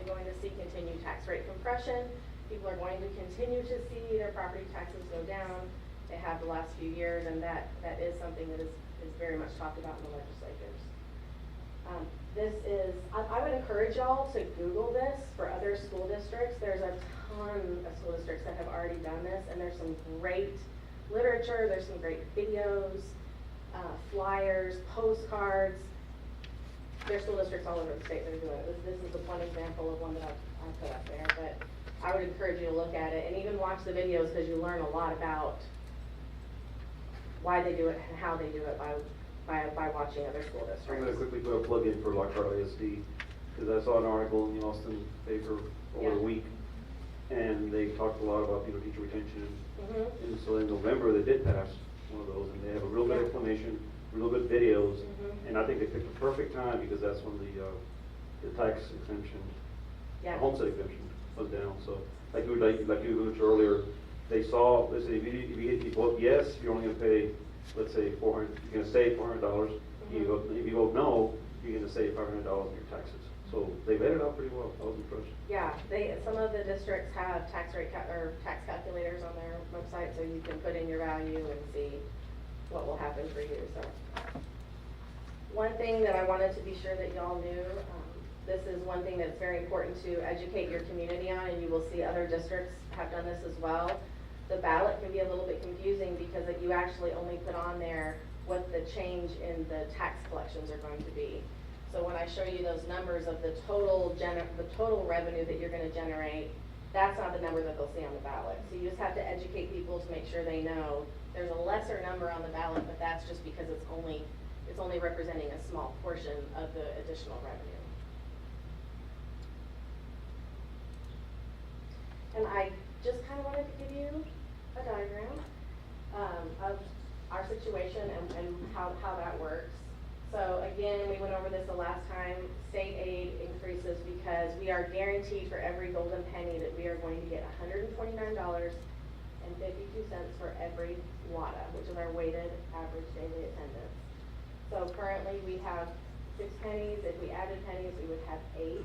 going to see continued tax rate compression. People are going to continue to see their property taxes go down. They have the last few years, and that is something that is very much talked about in the legislatures. I would encourage y'all to Google this for other school districts. There's a ton of school districts that have already done this, and there's some great literature, there's some great videos, flyers, postcards. There's school districts all over the state that are doing it. This is one example of one that I've put up there, but I would encourage you to look at it and even watch the videos because you learn a lot about why they do it and how they do it by by watching other school I'm districts. gonna quickly put a plug in for Lockhart ISD, because I saw an article in the Austin paper over the Yeah. week, and they talked a lot about, teacher retention. Mhm. And so in November, they did pass one of those, and they have a real good Yeah. explanation, real good videos, Mhm. and I think they picked the perfect time, because that's when the tax exemption, the Yeah. homestead exemption was down, so, like you alluded to earlier, they saw, listen, if you vote yes, you're only gonna pay, let's say, you're gonna save $400, if you vote no, you're gonna save $500 in your taxes. So they vetted it out pretty well, I was impressed. Yeah, some of the districts have tax calculators on their website, so you can put in your value and see what will happen for you, so. One thing that I wanted to be sure that y'all knew, this is one thing that's very important to educate your community on, and you will see other districts have done this as well. The ballot can be a little bit confusing because you actually only put on there what the change in the tax collections are going to be. So when I show you those numbers of the total revenue that you're gonna generate, that's not the number that they'll see on the ballot. So you just have to educate people to make sure they know there's a lesser number on the ballot, but that's just because it's only representing a small portion of the additional revenue. And I just kind of wanted to give you a diagram of our situation and how that works. So again, we went over this the last time, state aid increases because we are guaranteed for every golden penny that we are going to get $129.52 for every WADA, which is our weighted average daily attendance. So currently we have 6 pennies. If we added pennies, we would have 8.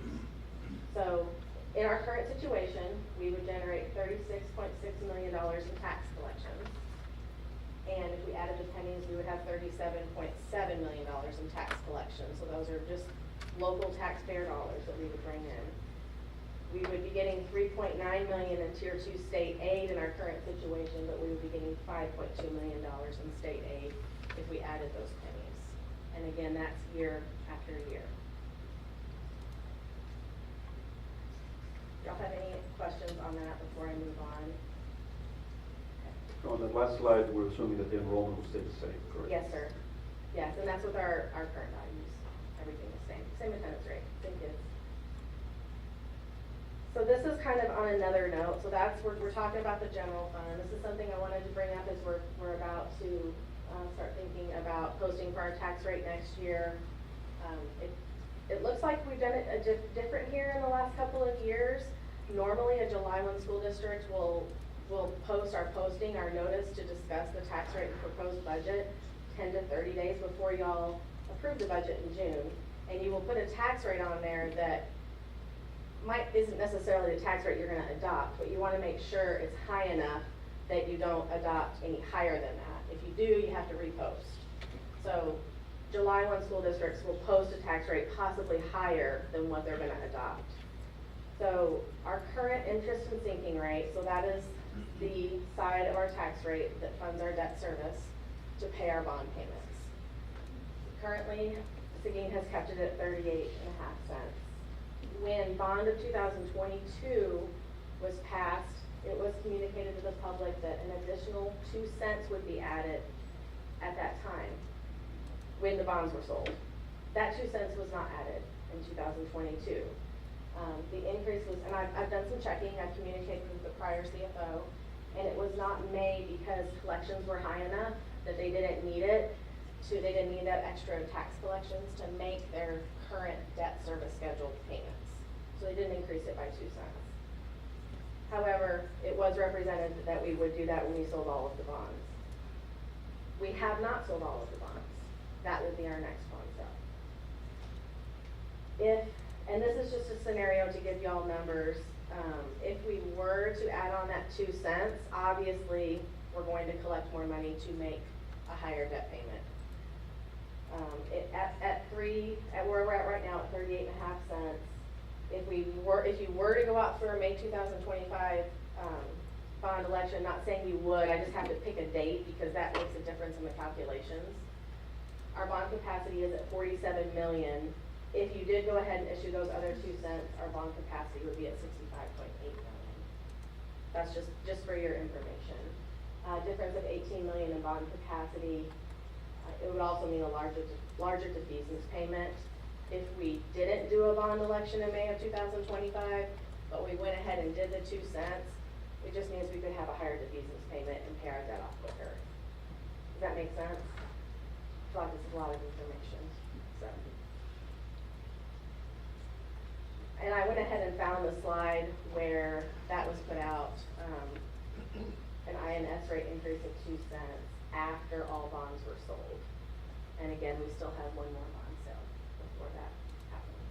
So in our current situation, we would generate $36.6 million in tax collections. And if we added the pennies, we would have $37.7 million in tax collections. So those are just local taxpayer dollars that we would bring in. We would be getting $3.9 million in Tier 2 state aid in our current situation, but we would be getting $5.2 million in state aid if we added those pennies. And again, that's year after year. Y'all have any questions on that before I move on? On that last slide, we're assuming that the enrollment will stay the same, correct? Yes, sir. Yes, and that's with our current values. Everything is same attendance rate, same kids. So this is kind of on another note. So we're talking about the general fund. This is something I wanted to bring up as we're about to start thinking about posting for our tax rate next year. It looks like we've done it different here in the last couple of years. Normally, a July 1 school district will post our notice to discuss the tax rate and proposed budget 10 to 30 days before y'all approve the budget in June. And you will put a tax rate on there that isn't necessarily the tax rate you're gonna adopt, but you wanna make sure it's high enough that you don't adopt any higher than that. If you do, you have to repost. So July 1 school districts will post a tax rate possibly higher than what they're gonna adopt. So our current interest and sinking rate, so that is the side of our tax rate that funds our debt service to pay our bond payments. Currently, Seguin has kept it at 38.5 cents. When bond of 2022 was passed, it was communicated to the public that an additional 2 cents would be added at that time when the bonds were sold. That 2 cents was not added in 2022. The increase was, and I've done some checking, I've communicated with the prior CFO, and it was not made because collections were high enough that they didn't need they didn't need that extra tax collections to make their current debt service scheduled payments. So they didn't increase it by 2 cents. However, it was represented that we would do that when we sold all of the bonds. We have not sold all of the bonds. That will be our next bond sale. And this is just a scenario to give y'all numbers. If we were to add on that 2 cents, obviously we're going to collect more money to make a higher debt payment. At where we're at right now at 38.5 cents, if you were to go out for a May 2025 bond election, not saying you would, I just have to pick a date because that makes a difference in the calculations. Our bond capacity is at 47 million. If you did go ahead and issue those other 2 cents, our bond capacity would be at 65.8 million. That's just for your information. Difference of 18 million in bond capacity. It would also mean a larger defeasance payment if we didn't do a bond election in May of 2025, but we went ahead and did the 2 cents. It just means we could have a higher defeasance payment and pay our debt off quicker. Does that make sense? I feel like this is a lot of information, so. And I went ahead and found the slide where that was put out, an INS rate increase of 2 cents after all bonds were sold. And again, we still have one more bond sale before that happens.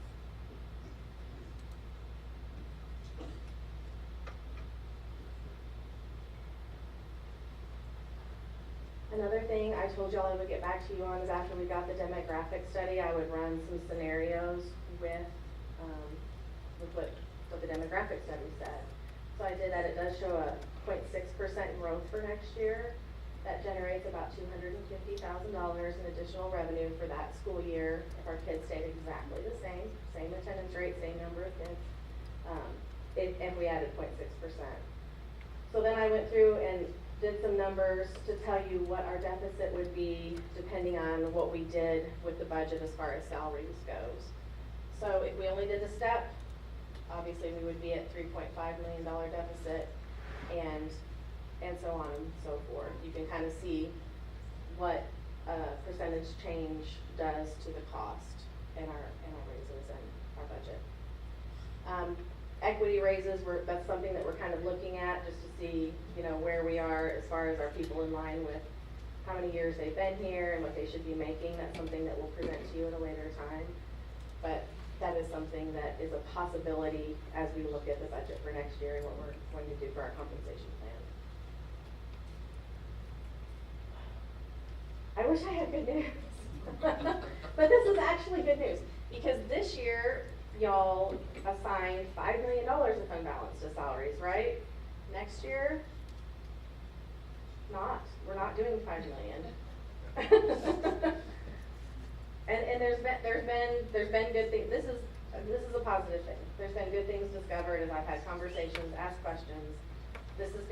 Another thing I told y'all I would get back to you on is after we got the demographic study, I would run some scenarios with what the demographic study said. So I did that. It does show a 0.6% growth for next year. That generates about $250,000 in additional revenue for that school year if our kids stayed exactly the same attendance rate, same number of kids, if we added 0.6%. So then I went through and did some numbers to tell you what our deficit would be depending on what we did with the budget as far as salaries goes. So if we only did the step, obviously we would be at $3.5 million deficit, and so on and so forth. You can kind of see what percentage change does to the cost in our raises and our budget. Equity raises, that's something that we're kind of looking at just to see, where we are as far as our people in line with how many years they've been here and what they should be making. That's something that we'll present to you at a later time. But that is something that is a possibility as we look at the budget for next year and what we're going to do for our compensation plan. I wish I had good news. But this is actually good news because this year y'all assigned $5 million of fund balance to salaries, right? Next year, we're not doing $5 million. And there's been good things. This is a positive thing. There's been good things discovered as I've had conversations, asked questions. This is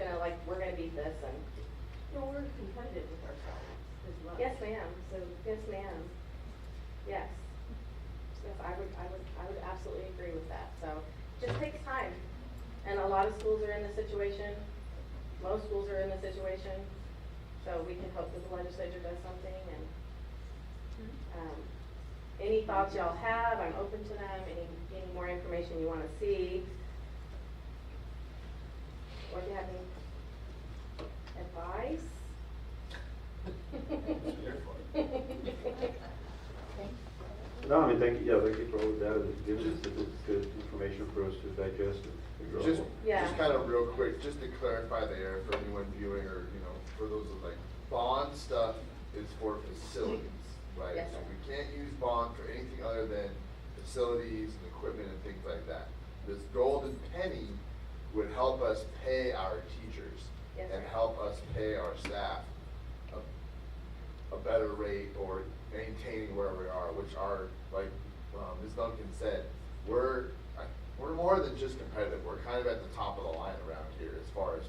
we're gonna beat this, and we're competitive with ourselves as well. yes, ma'am. So yes, ma'am. Yes. Yes, I would absolutely agree with that. So it just takes time, and a lot of schools are in this situation. Most schools are in this situation. So we can hope that the legislature does something. And any thoughts y'all have, I'm open to them. Any more information you want to see, or if you have any advice. No, I mean, thank you for all the data that you've given us. It's good information for us to digest and figure out. Just kind of real quick, just to clarify the air for anyone viewing or, for those of bond stuff is for facilities, right? Yes, So we can't use bond for anything other than facilities and equipment and things like that. This golden penny would help us pay our teachers and help us pay our staff a better rate or maintaining where we are, which are, like Ms. Duncan said, we're more than just competitive. We're kind of at the top of the line around here as far as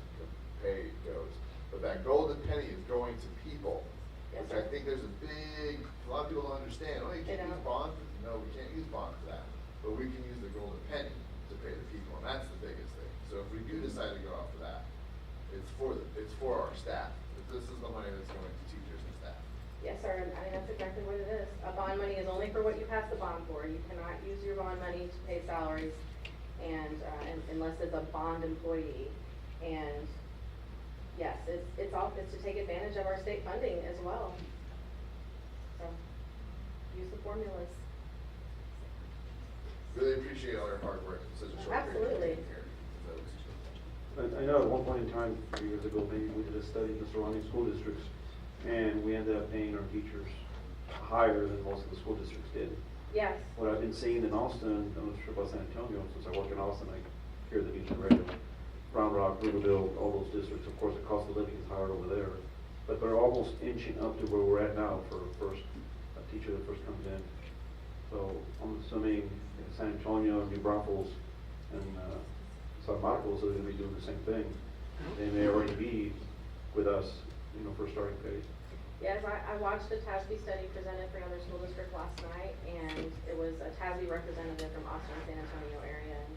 pay goes. But that golden penny is going to people, which I think there's a lot of people don't understand. Oh, you can't use bond? No, we can't use bond for that. But we can use the golden penny to pay the people, and that's the biggest thing. So if we do decide to go off of that, it's for our staff. This is the money that's going to teachers and staff. Yes, sir, and I mean, that's exactly what it is. A bond money is only for what you pass the bond for. You cannot use your bond money to pay salaries and unless it's a bond employee. And yes, it's to take advantage of our state funding as well. So use the formulas. Really appreciate all your hard work in such a short Absolutely. period of time here. I know at one point in time, 3 years ago, maybe we did a study in the surrounding school districts, and we ended up paying our teachers higher than most of the school districts did. Yes. What I've been seeing in Austin, I'm not sure about San Antonio, since I work in Austin, I hear the news on the radio. Round Rock, Rugerville, all those districts, of course, the cost of living is higher over there. But they're almost inching up to where we're at now for a teacher that first comes in. So I'm assuming in San Antonio, New Braunfels, and San Marcos are going to be doing the same thing. They may already be with us, for starting pay. Yes, I watched the TASB study presented for another school district last night, and it was a TASB representative from Austin and San Antonio area, and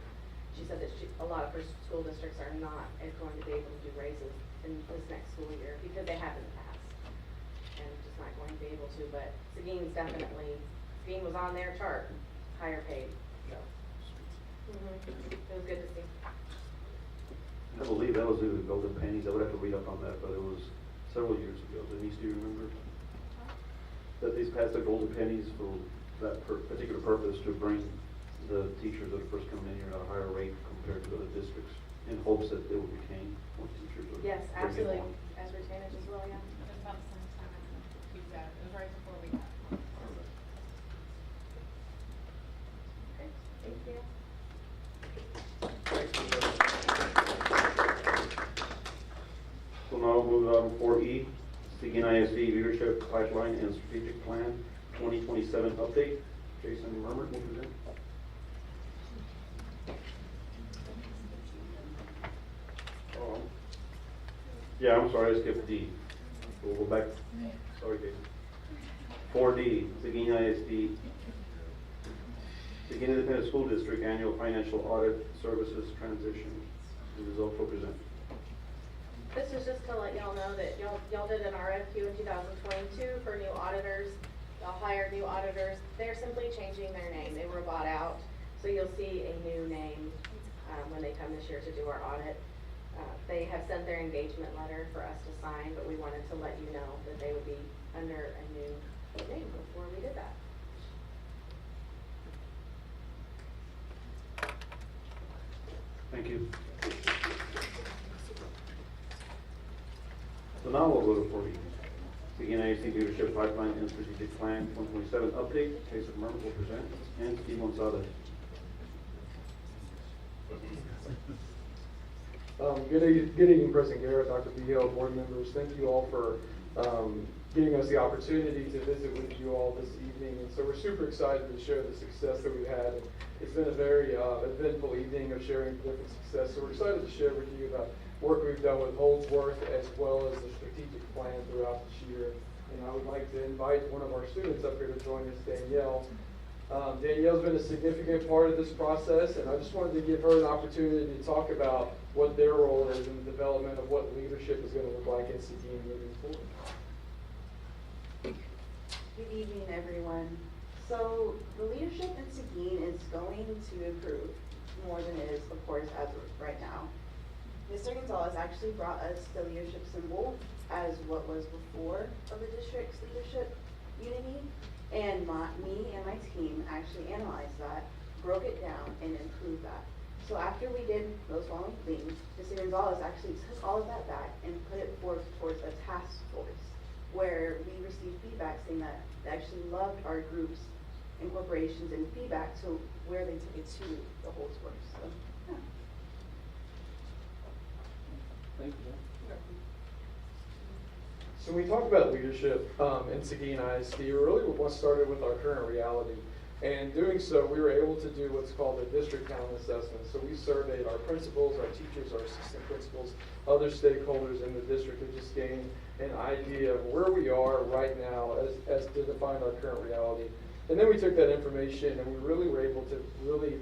she said that a lot of her school districts are not going to be able to do raises in this next school year because they have in the past, and just not going to be able to, but Seguin's definitely, Seguin was on their chart, higher paid, so. It was good to see. I believe that was the golden pennies. I would have to read up on that, but it was several years ago. Denise, do you remember? That they passed the golden pennies for that particular purpose to bring the teachers that are first coming in here at a higher rate compared to other districts in hopes that they would retain more teachers. Or Yes, bring in absolutely, more. as retainage as well, yeah. It was about the same time, we got, it was right before we got. Okay, thank you. So now we'll move on to 4E, Seguin ISD Leadership Pipeline and Strategic Plan 2027 Update. Jason Murmur will present. Oh. Yeah, I'm sorry, I skipped D. We'll go back. Sorry, Jason. 4D, Seguin ISD, Seguin Independent School District Annual Financial Audit Services Transition. The results will present. This is just to let y'all know that y'all did an RFQ in 2022 for new auditors. Y'all hired new auditors. They're simply changing their name. They were bought out. So you'll see a new name when they come this year to do our audit. They have sent their engagement letter for us to sign, but we wanted to let you know that they would be under a new name before we did that. Thank you. So now we'll go to 4E. Seguin ISD Leadership Pipeline and Strategic Plan 2027 Update. Jason Murmur will present, and Steve Gonzalez. Good evening, President Garrett, Dr. Beal, board members. Thank you all for giving us the opportunity to visit with you all this evening. And so we're super excited to share the success that we've had. It's been a very eventful evening of sharing different success. So we're excited to share with you about work we've done with Holdsworth as well as the strategic plan throughout this year. And I would like to invite one of our students up here to join us, Danielle. Danielle's been a significant part of this process, and I just wanted to give her an opportunity to talk about what their role is in the development of what leadership is going to look like in Seguin moving forward. Good evening, everyone. So the leadership in Seguin is going to improve more than it is, of course, as of right now. Mr. Gonzalez actually brought us the leadership symbol as what was before of the district's leadership unity, and me and my team actually analyzed that, broke it down, and improved that. So after we did those following things, Mr. Gonzalez actually took all of that back and put it forth towards a task force, where we received feedback saying that they actually loved our groups and corporations and feedback to where they took it to the whole source. So, yeah. Thank you. So when we talk about leadership in Seguin ISD, really what started with our current reality. And doing so, we were able to do what's called a district talent assessment. So we surveyed our principals, our teachers, our assistant principals, other stakeholders in the district to just gain an idea of where we are right now as to define our current reality. And then we took that information and we really were able to really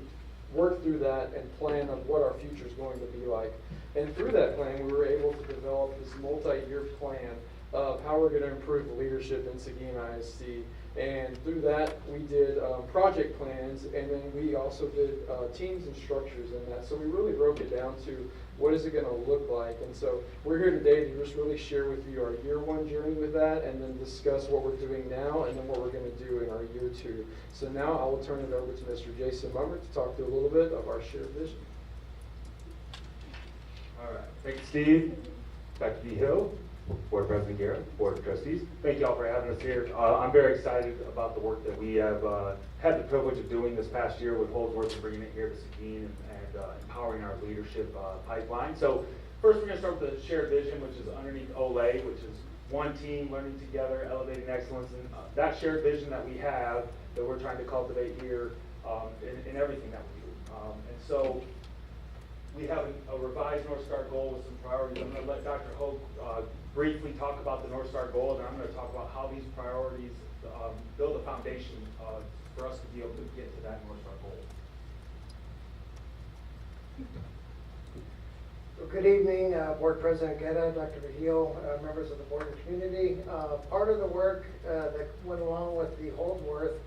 work through that and plan on what our future is going to be like. And through that plan, we were able to develop this multi-year plan of how we're going to improve leadership in Seguin ISD. And through that, we did project plans, and then we also did teams and structures in that. So we really broke it down to what is it going to look like. And so we're here today to just really share with you our year one journey with that, and then discuss what we're doing now, and then what we're going to do in our year two. So now I will turn it over to Mr. Jason Mummer to talk through a little bit of our shared vision. All right, thank you, Steve. Dr. B. Hill, Board President Garrett, Board of Trustees. Thank you all for having us here. I'm very excited about the work that we have had the privilege of doing this past year with Holdsworth and bringing it here to Seguin and empowering our leadership pipeline. So first we're going to start with the shared vision, which is underneath OLE, which is one team learning together, elevating excellence, and that shared vision that we have that we're trying to cultivate here in everything that we do. And so we have a revised North Star goal with some priorities. I'm going to let Dr. Hogue briefly talk about the North Star goal, and I'm going to talk about how these priorities build a foundation for us to be able to get to that North Star goal. Well, good evening, Board President Guerra, Dr. Vigil, members of the board and community. Part of the work that went along with the Holdworth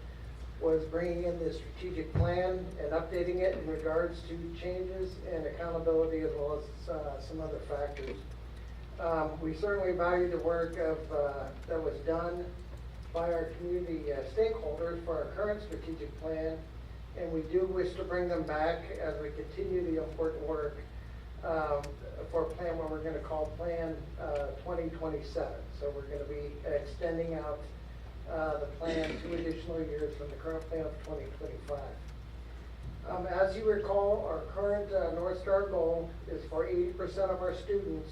was bringing in the strategic plan and updating it in regards to changes and accountability as well as some other factors. We certainly value the work that was done by our community stakeholders for our current strategic plan, and we do wish to bring them back as we continue the important work for a plan what we're going to call Plan 2027. So we're going to be extending out the plan 2 additional years from the current plan of 2025. As you recall, our current North Star goal is for 80% of our students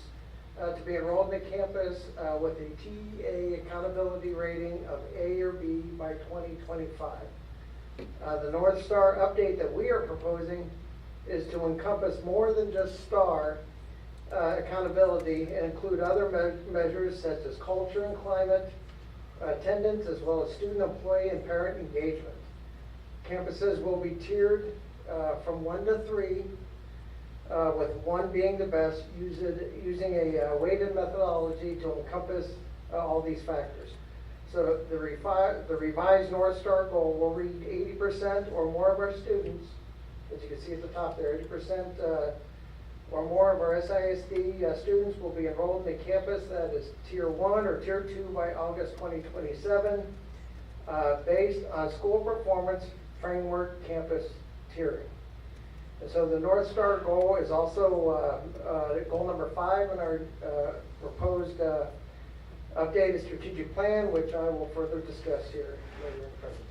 to be enrolled in the campus with a TEA accountability rating of A or B by 2025. The North Star update that we are proposing is to encompass more than just STAR accountability and include other measures such as culture and climate, attendance, as well as student, employee, and parent engagement. Campuses will be tiered from 1 to 3, with 1 being the best, using a weighted methodology to encompass all these factors. So the revised North Star goal will read 80% or more of our students, as you can see at the top there, 80% or more of our SISD students will be enrolled in the campus that is Tier 1 or Tier 2 by August 2027, based on school performance framework campus tiering. And so the North Star goal is also goal number 5 in our proposed updated strategic plan, which I will further discuss here later in the presentation.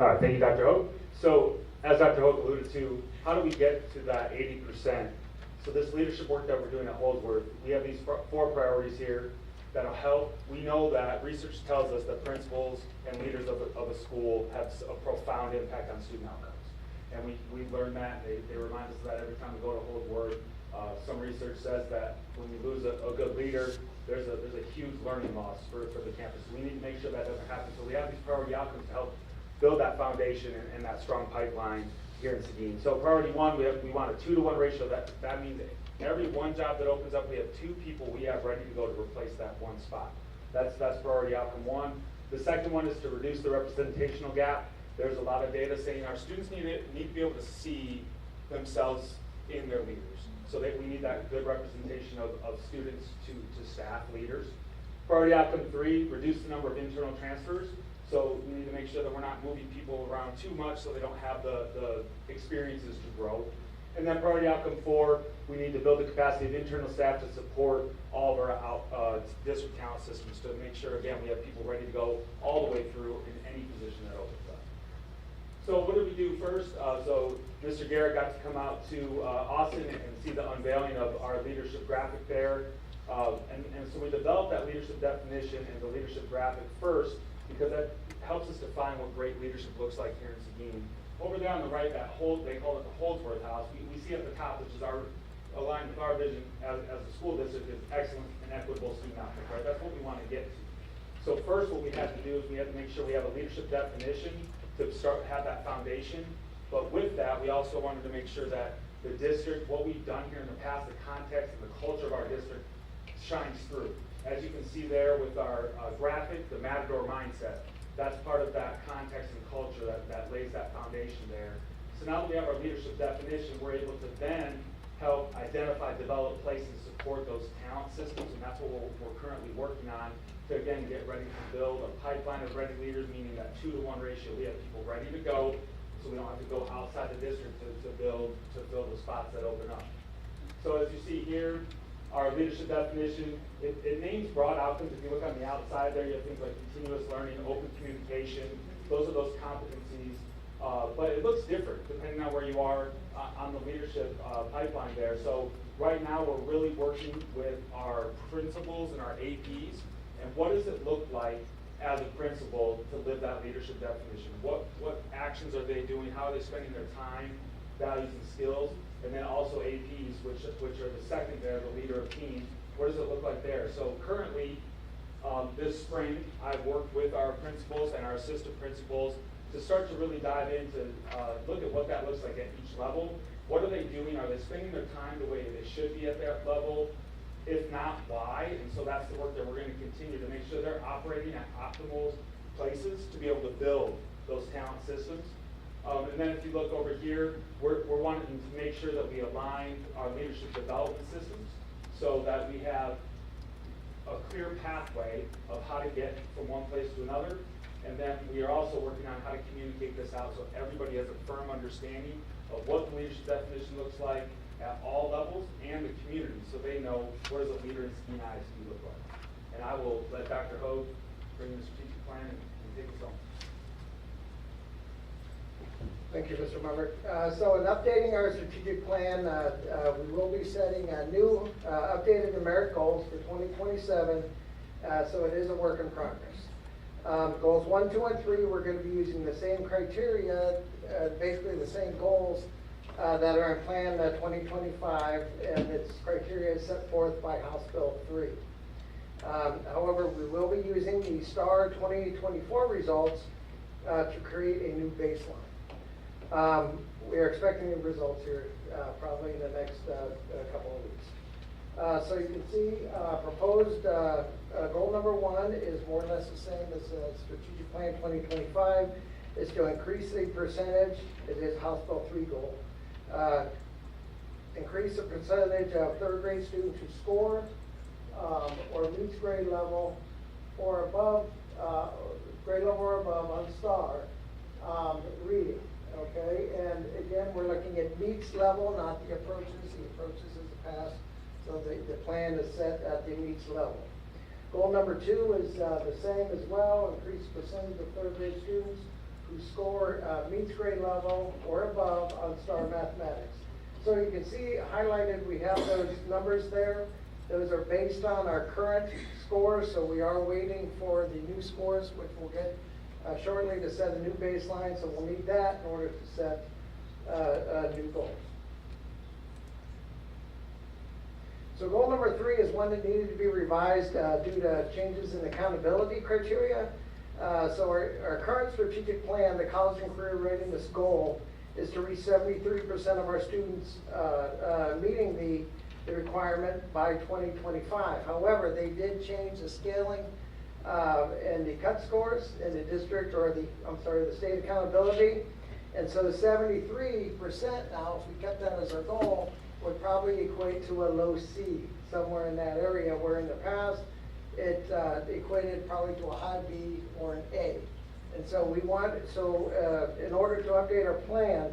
All right, thank you, Dr. Hogue. So, as Dr. Hogue alluded to, how do we get to that 80%? So this leadership work that we're doing at Holdsworth, we have these 4 priorities here that'll help. We know that research tells us that principals and leaders of a school have a profound impact on student outcomes. And we learn that, they remind us of that every time we go to Holdsworth. Some research says that when we lose a good leader, there's a huge learning loss for the campus. So we need to make sure that doesn't happen. So we have these priority outcomes to help build that foundation and that strong pipeline here in Seguin. So priority 1, we want a 2-to-1 ratio. That means every 1 job that opens up, we have 2 people we have ready to go to replace that 1 spot. That's priority outcome 1. The second one is to reduce the representational gap. There's a lot of data saying our students need to be able to see themselves in their leaders. So we need that good representation of students to staff leaders. Priority outcome 3, reduce the number of internal transfers. So we need to make sure that we're not moving people around too much so they don't have the experiences to grow. And then priority outcome 4, we need to build the capacity of internal staff to support all of our district talent systems to make sure, again, we have people ready to go all the way through in any position that opens up. So what did we do first? So Mr. Garrett got to come out to Austin and see the unveiling of our leadership graphic there. And so we developed that leadership definition and the leadership graphic first, because that helps us define what great leadership looks like here in Seguin. Over there on the right, they call it the Holdsworth House. We see at the top, which is aligned with our vision as a school district, is excellent and equitable student outcomes, right? That's what we want to get to. So first, what we had to do is we had to make sure we have a leadership definition to have that foundation. But with that, we also wanted to make sure that the district, what we've done here in the past, the context and the culture of our district shines through. As you can see there with our graphic, the Matador mindset, that's part of that context and culture that lays that foundation there. So now that we have our leadership definition, we're able to then help identify, develop, place, and support those talent systems, and that's what we're currently working on to, again, get ready to build a pipeline of ready leaders, meaning that 2-to-1 ratio. We have people ready to go, so we don't have to go outside the district to fill the spots that open up. So as you see here, our leadership definition, it names broad outcomes. If you look on the outside there, you have things like continuous learning, open communication. Those are those competencies. But it looks different depending on where you are on the leadership pipeline there. So right now we're really working with our principals and our APs. And what does it look like as a principal to live that leadership definition. What actions are they doing? How are they spending their time, values, and skills? And then also APs, which are the second there, the leader of teams. What does it look like there? So currently, this spring, I've worked with our principals and our assistant principals to start to really dive into, look at what that looks like at each level. What are they doing? Are they spending their time the way they should be at that level? If not, why? And so that's the work that we're going to continue to make sure they're operating at optimal places to be able to build those talent systems. And then if you look over here, we're wanting to make sure that we align our leadership development systems so that we have a clear pathway of how to get from one place to another. And then we are also working on how to communicate this out so everybody has a firm understanding of what the leadership definition looks like at all levels and the community, so they know what does a leader in Seguin ISD look like. And I will let Dr. Hogue bring the strategic plan and take us on. Thank you, Mr. Member. So in updating our strategic plan, we will be setting new updated numeric goals for 2027. So it is a work in progress. Goals 1, 2, and 3, we're going to be using the same criteria, basically the same goals that are in Plan 2025, and its criteria is set forth by House Bill 3. However, we will be using the STAR 2024 results to create a new baseline. We are expecting the results here probably in the next couple of weeks. So you can see proposed goal number 1 is more or less the same as Strategic Plan 2025. It's to increase the percentage, it is House Bill 3 goal. Increase the percentage of third grade students who score or meets grade level or above, grade level or above on STAR reading. Okay, and again, we're looking at meets level, not the approaches. The approaches is the pass, so the plan is set at the meets level. Goal number 2 is the same as well, increase percentage of third grade students who score meets grade level or above on STAR mathematics. So you can see highlighted, we have those numbers there. Those are based on our current scores, so we are waiting for the new scores, which we'll get shortly to set a new baseline, so we'll need that in order to set new goals. So goal number 3 is one that needed to be revised due to changes in accountability criteria. So our current strategic plan, the college and career readiness goal, is to reach 73% of our students meeting the requirement by 2025. However, they did change the scaling and the cut scores in the district, or the state accountability. And so the 73% now, if we kept that as our goal, would probably equate to a low C, somewhere in that area, where in the past, it equated probably to a high B or an A. And so we want, in order to update our plan,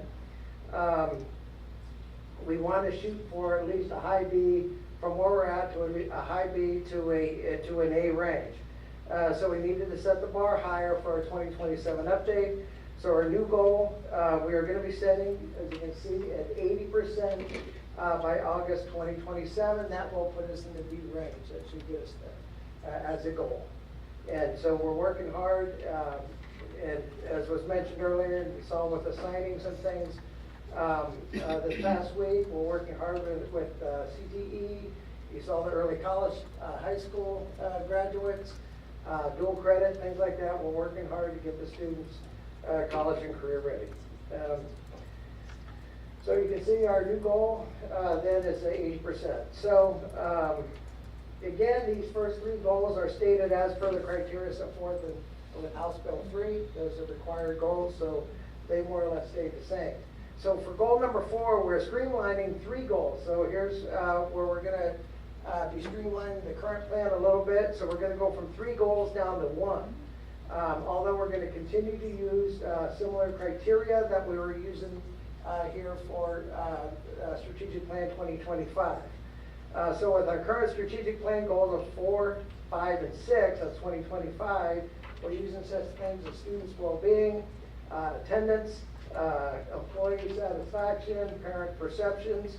we want to shoot for at least a high B from where we're at to a high B to an A range. So we needed to set the bar higher for our 2027 update. So our new goal, we are going to be setting, as you can see, at 80% by August 2027. That will put us in the B range. That should get us there as a goal. And so we're working hard, and as was mentioned earlier, and we saw with the signings and things this past week, we're working hard with CTE. You saw the early college, high school graduates, dual credit, things like that. We're working hard to get the students college and career ready. So you can see our new goal then is 80%. So again, these first 3 goals are stated as per the criteria set forth in House Bill 3. Those are required goals, so they more or less stay the same. So for goal number 4, we're streamlining 3 goals. So here's where we're going to be streamlining the current plan a little bit. So we're going to go from 3 goals down to 1. Although we're going to continue to use similar criteria that we were using here for Strategic Plan 2025. So with our current strategic plan goals of 4, 5, and 6, that's 2025, we're using such things as students' well-being, attendance, employee satisfaction, parent perceptions,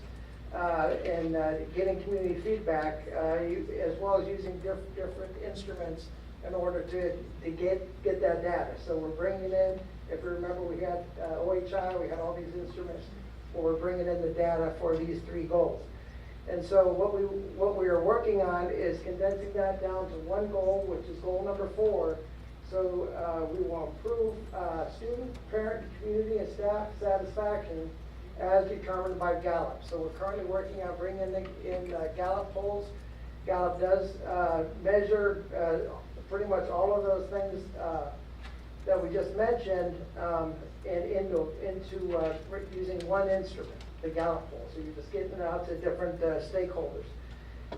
and getting community feedback, as well as using different instruments in order to get that data. So we're bringing in, if you remember, we had OHI, we had all these instruments, well, we're bringing in the data for these 3 goals. And so what we are working on is condensing that down to one goal, which is goal number 4. So we will improve student, parent, community, and staff satisfaction as determined by Gallup. So we're currently working on bringing in Gallup polls. Gallup does measure pretty much all of those things that we just mentioned and into using one instrument, the Gallup poll. So you're just getting it out to different stakeholders.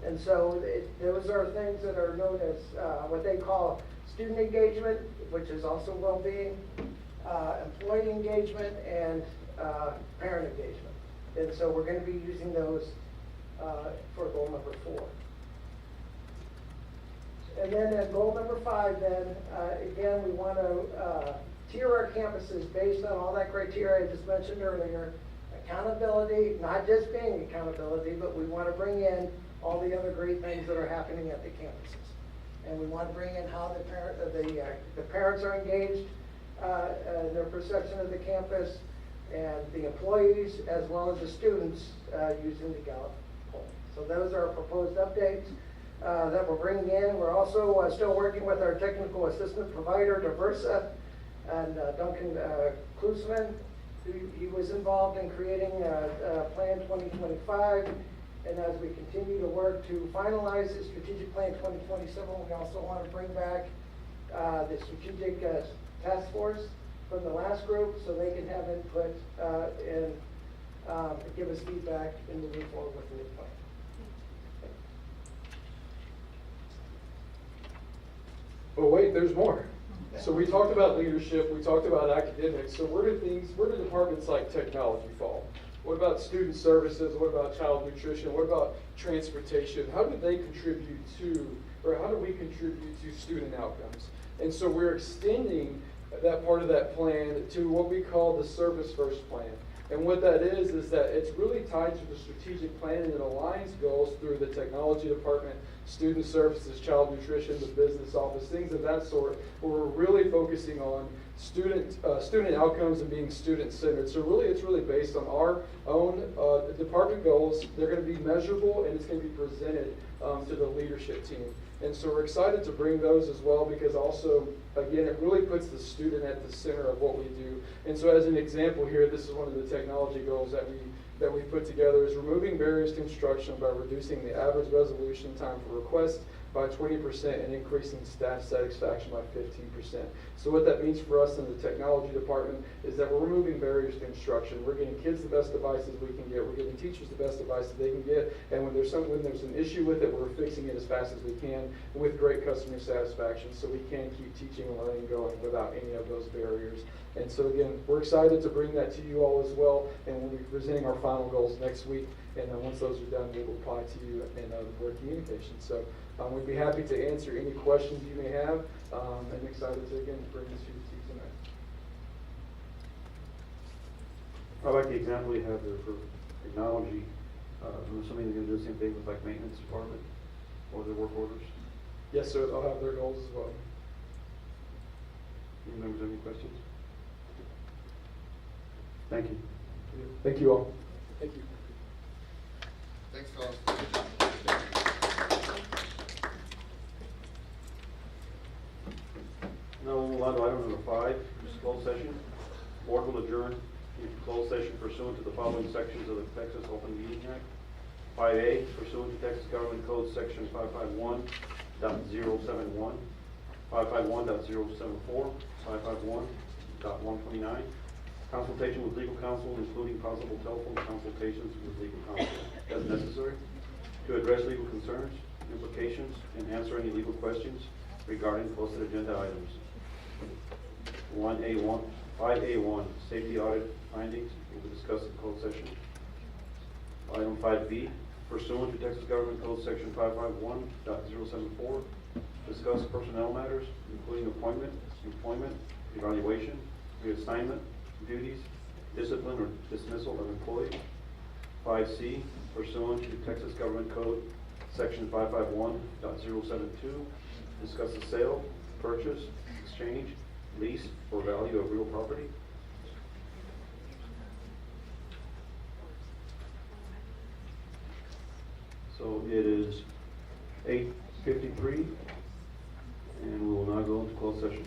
And so those are things that are known as what they call student engagement, which is also well-being, employee engagement, and parent engagement. And so we're going to be using those for goal number 4. And then at goal number 5, then, again, we want to tier our campuses based on all that criteria I just mentioned earlier. Accountability, not just being accountability, but we want to bring in all the other great things that are happening at the campuses. And we want to bring in how the parents are engaged, their perception of the campus, and the employees, as well as the students using the Gallup poll. So those are our proposed updates that we're bringing in. We're also still working with our technical assistant provider, Diversa, and Duncan Klusman. He was involved in creating Plan 2025. And as we continue to work to finalize the Strategic Plan 2027, we also want to bring back the Strategic Task Force from the last group so they can have input and give us feedback in moving forward with the new plan. But wait, there's more. So we talked about leadership, we talked about academics, so where do departments like technology fall? What about student services? What about child nutrition? What about transportation? How do they contribute to, or how do we contribute to student outcomes? And so we're extending that part of that plan to what we call the Service First Plan. And what that is that it's really tied to the strategic plan and it aligns goals through the technology department, student services, child nutrition, the business office, things of that sort, where we're really focusing on student outcomes and being student-centered. So really, it's really based on our own department goals. They're going to be measurable and it's going to be presented to the leadership team. And so we're excited to bring those as well because also, again, it really puts the student at the center of what we do. And so as an example here, this is one of the technology goals that we put together is removing barriers to instruction by reducing the average resolution time for requests by 20% and increasing staff satisfaction by 15%. So what that means for us in the technology department is that we're removing barriers to instruction. We're getting kids the best devices we can get. We're giving teachers the best devices they can get. And when there's an issue with it, we're fixing it as fast as we can with great customer satisfaction so we can keep teaching and learning going without any of those barriers. And so again, we're excited to bring that to you all as well. And we'll be presenting our final goals next week. And then once those are done, we will apply to you in the board communication. So we'd be happy to answer any questions you may have. And excited to, again, bring this to you tonight. I like the example you have there for technology. I'm assuming they're going to do the same thing with like maintenance department or their work orders. Yes, sir. They'll have their goals as well. Any members have any questions? Thank you. Thank you all. Thank you. Thanks, fellas. Now we'll move on to item number 5, which is closed session. Board will adjourn into closed session pursuant to the following sections of the Texas Open Meeting Act. 5A, pursuant to Texas Government Code Section 551.071, 551.074, 551.129. Consultation with legal counsel, including possible telephone consultations with legal counsel as necessary to address legal concerns, implications, and answer any legal questions regarding posted agenda items. 5A1, safety audit findings will be discussed in closed session. Item 5B, pursuant to Texas Government Code Section 551.074, discuss personnel matters, including appointment, employment, evaluation, reassignment, duties, discipline or dismissal of employees. 5C, pursuant to Texas Government Code Section 551.072, discuss the sale, purchase, exchange, lease, or value of real property. So it is 8:53, and we will now go into closed session.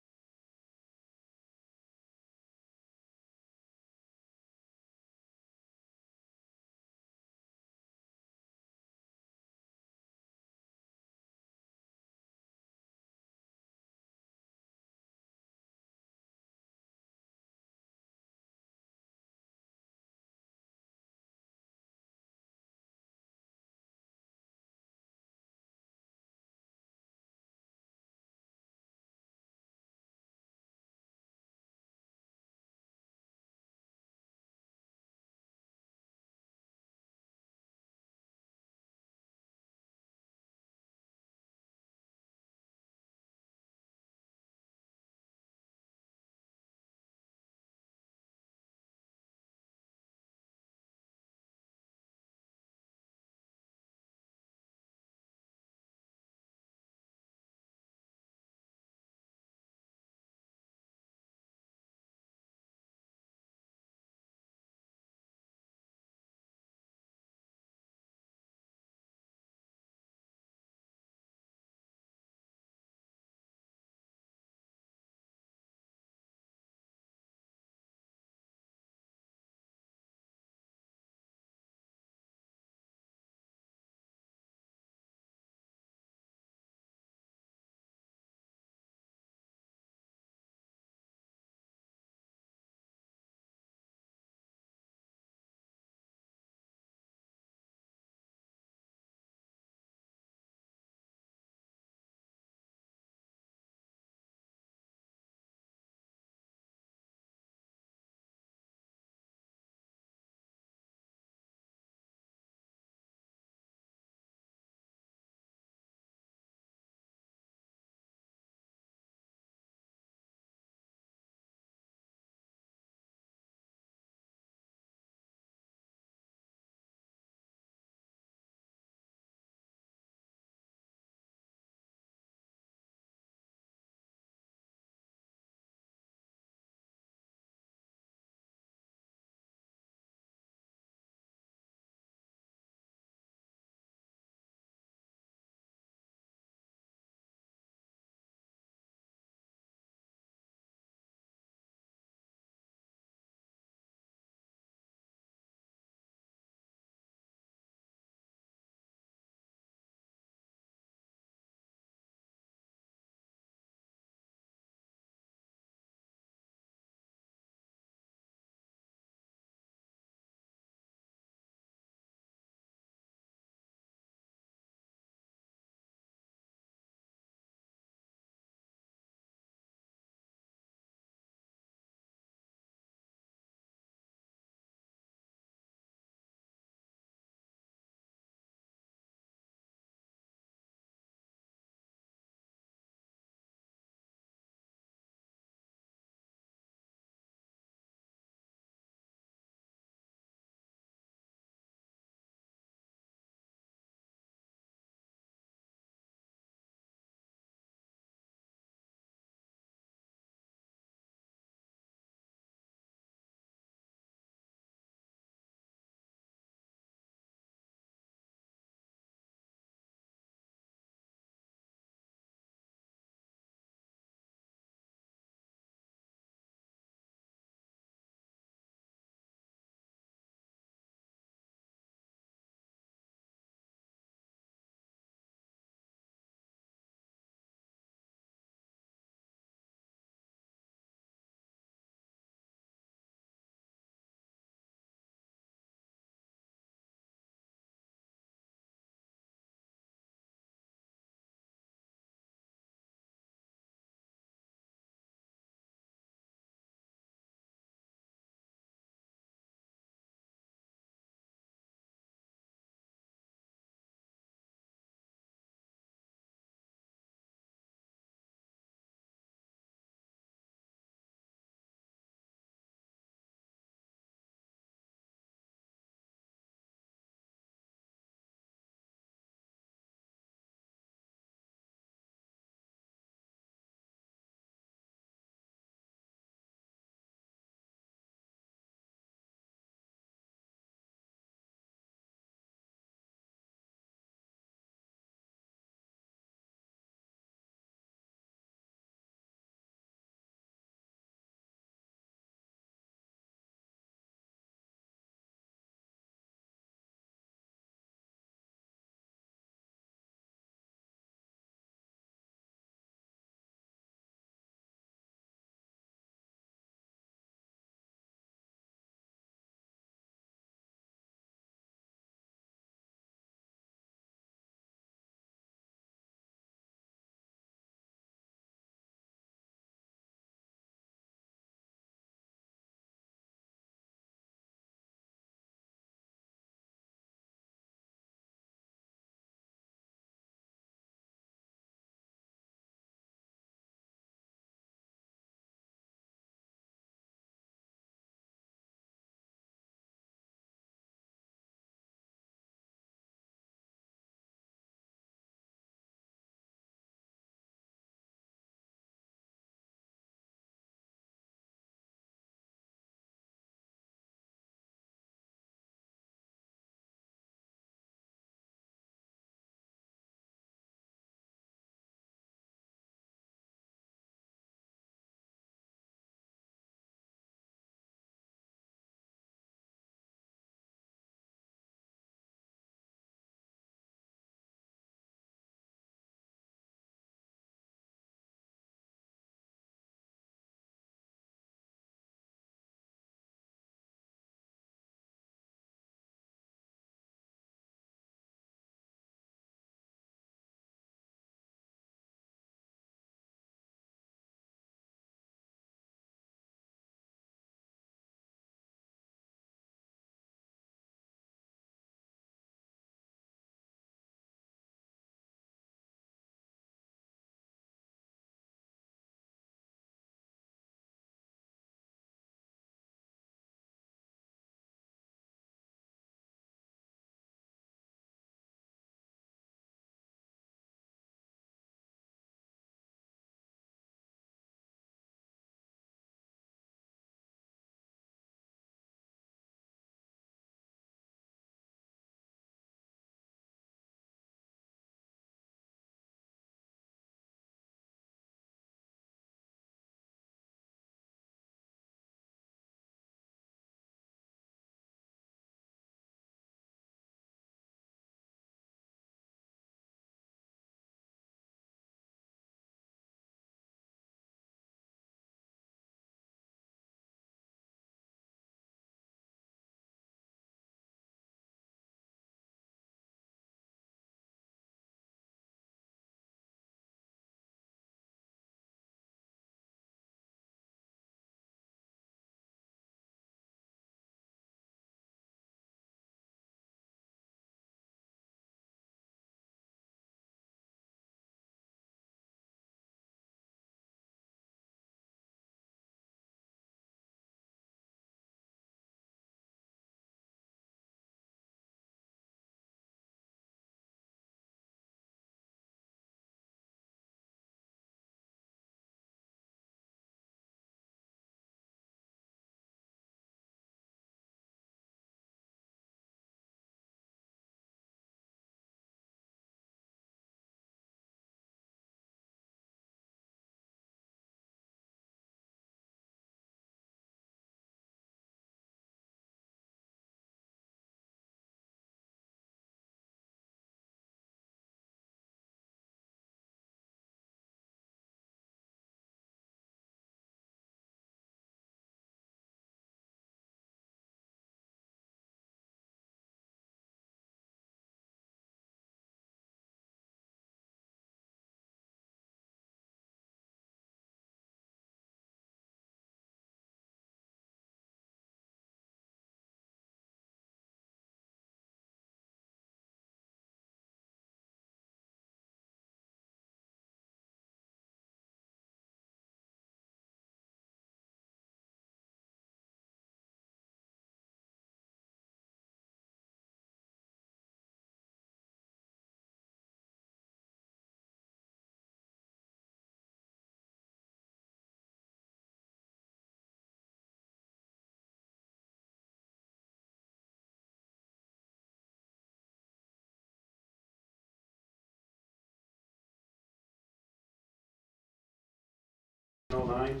9:09.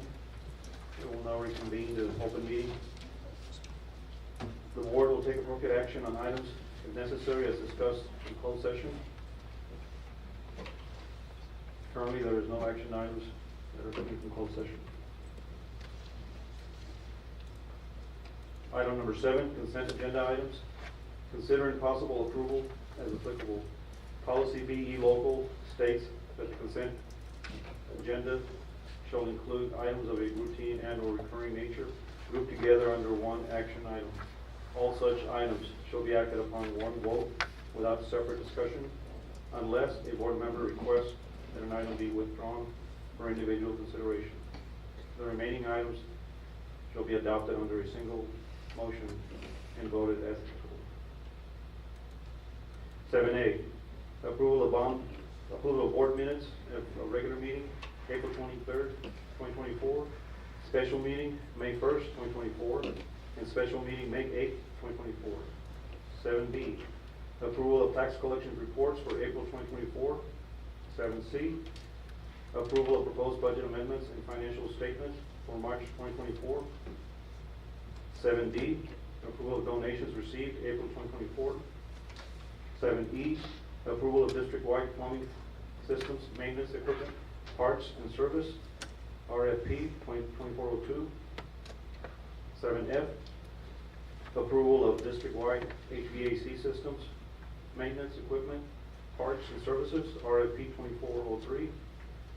We will now reconvene the open meeting. The board will take appropriate action on items if necessary as discussed in closed session. Currently, there is no action items that are taken from closed session. Item number 7, consent agenda items. Considering possible approval as applicable. Policy BE local states that the consent agenda shall include items of a routine and or recurring nature grouped together under one action item. All such items shall be acted upon one vote without separate discussion unless a board member requests that an item be withdrawn for individual consideration. The remaining items shall be adopted under a single motion and voted as applicable. 7A, approval of board minutes of a regular meeting, April 23rd, 2024, special meeting, May 1st, 2024, and special meeting, May 8th, 2024. 7B, approval of tax collection reports for April 2024. 7C, approval of proposed budget amendments and financial statements for March 2024. 7D, approval of donations received April 2024. 7E, approval of district-wide plumbing systems, maintenance equipment, parts and service, RFP 2402. 7F, approval of district-wide HVAC systems, maintenance equipment, parts and services, RFP 2403.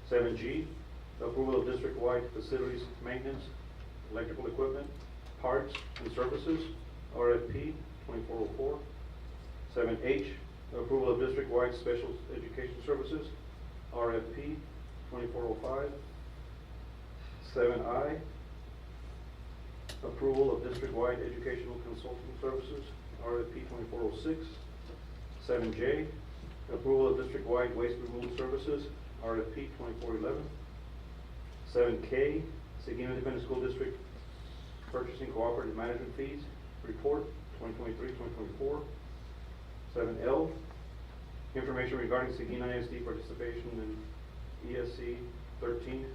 7G, approval of district-wide facilities maintenance, electrical equipment, parts and services, RFP 2404. 7H, approval of district-wide special education services, RFP 2405. 7I, approval of district-wide educational consulting services, RFP 2406. 7J, approval of district-wide waste removal services, RFP 2411. 7K, Seguin Independent School District Purchasing Cooperative Management Fees Report 2023-2024. 7L, information regarding Seguin ISD participation in ESC 13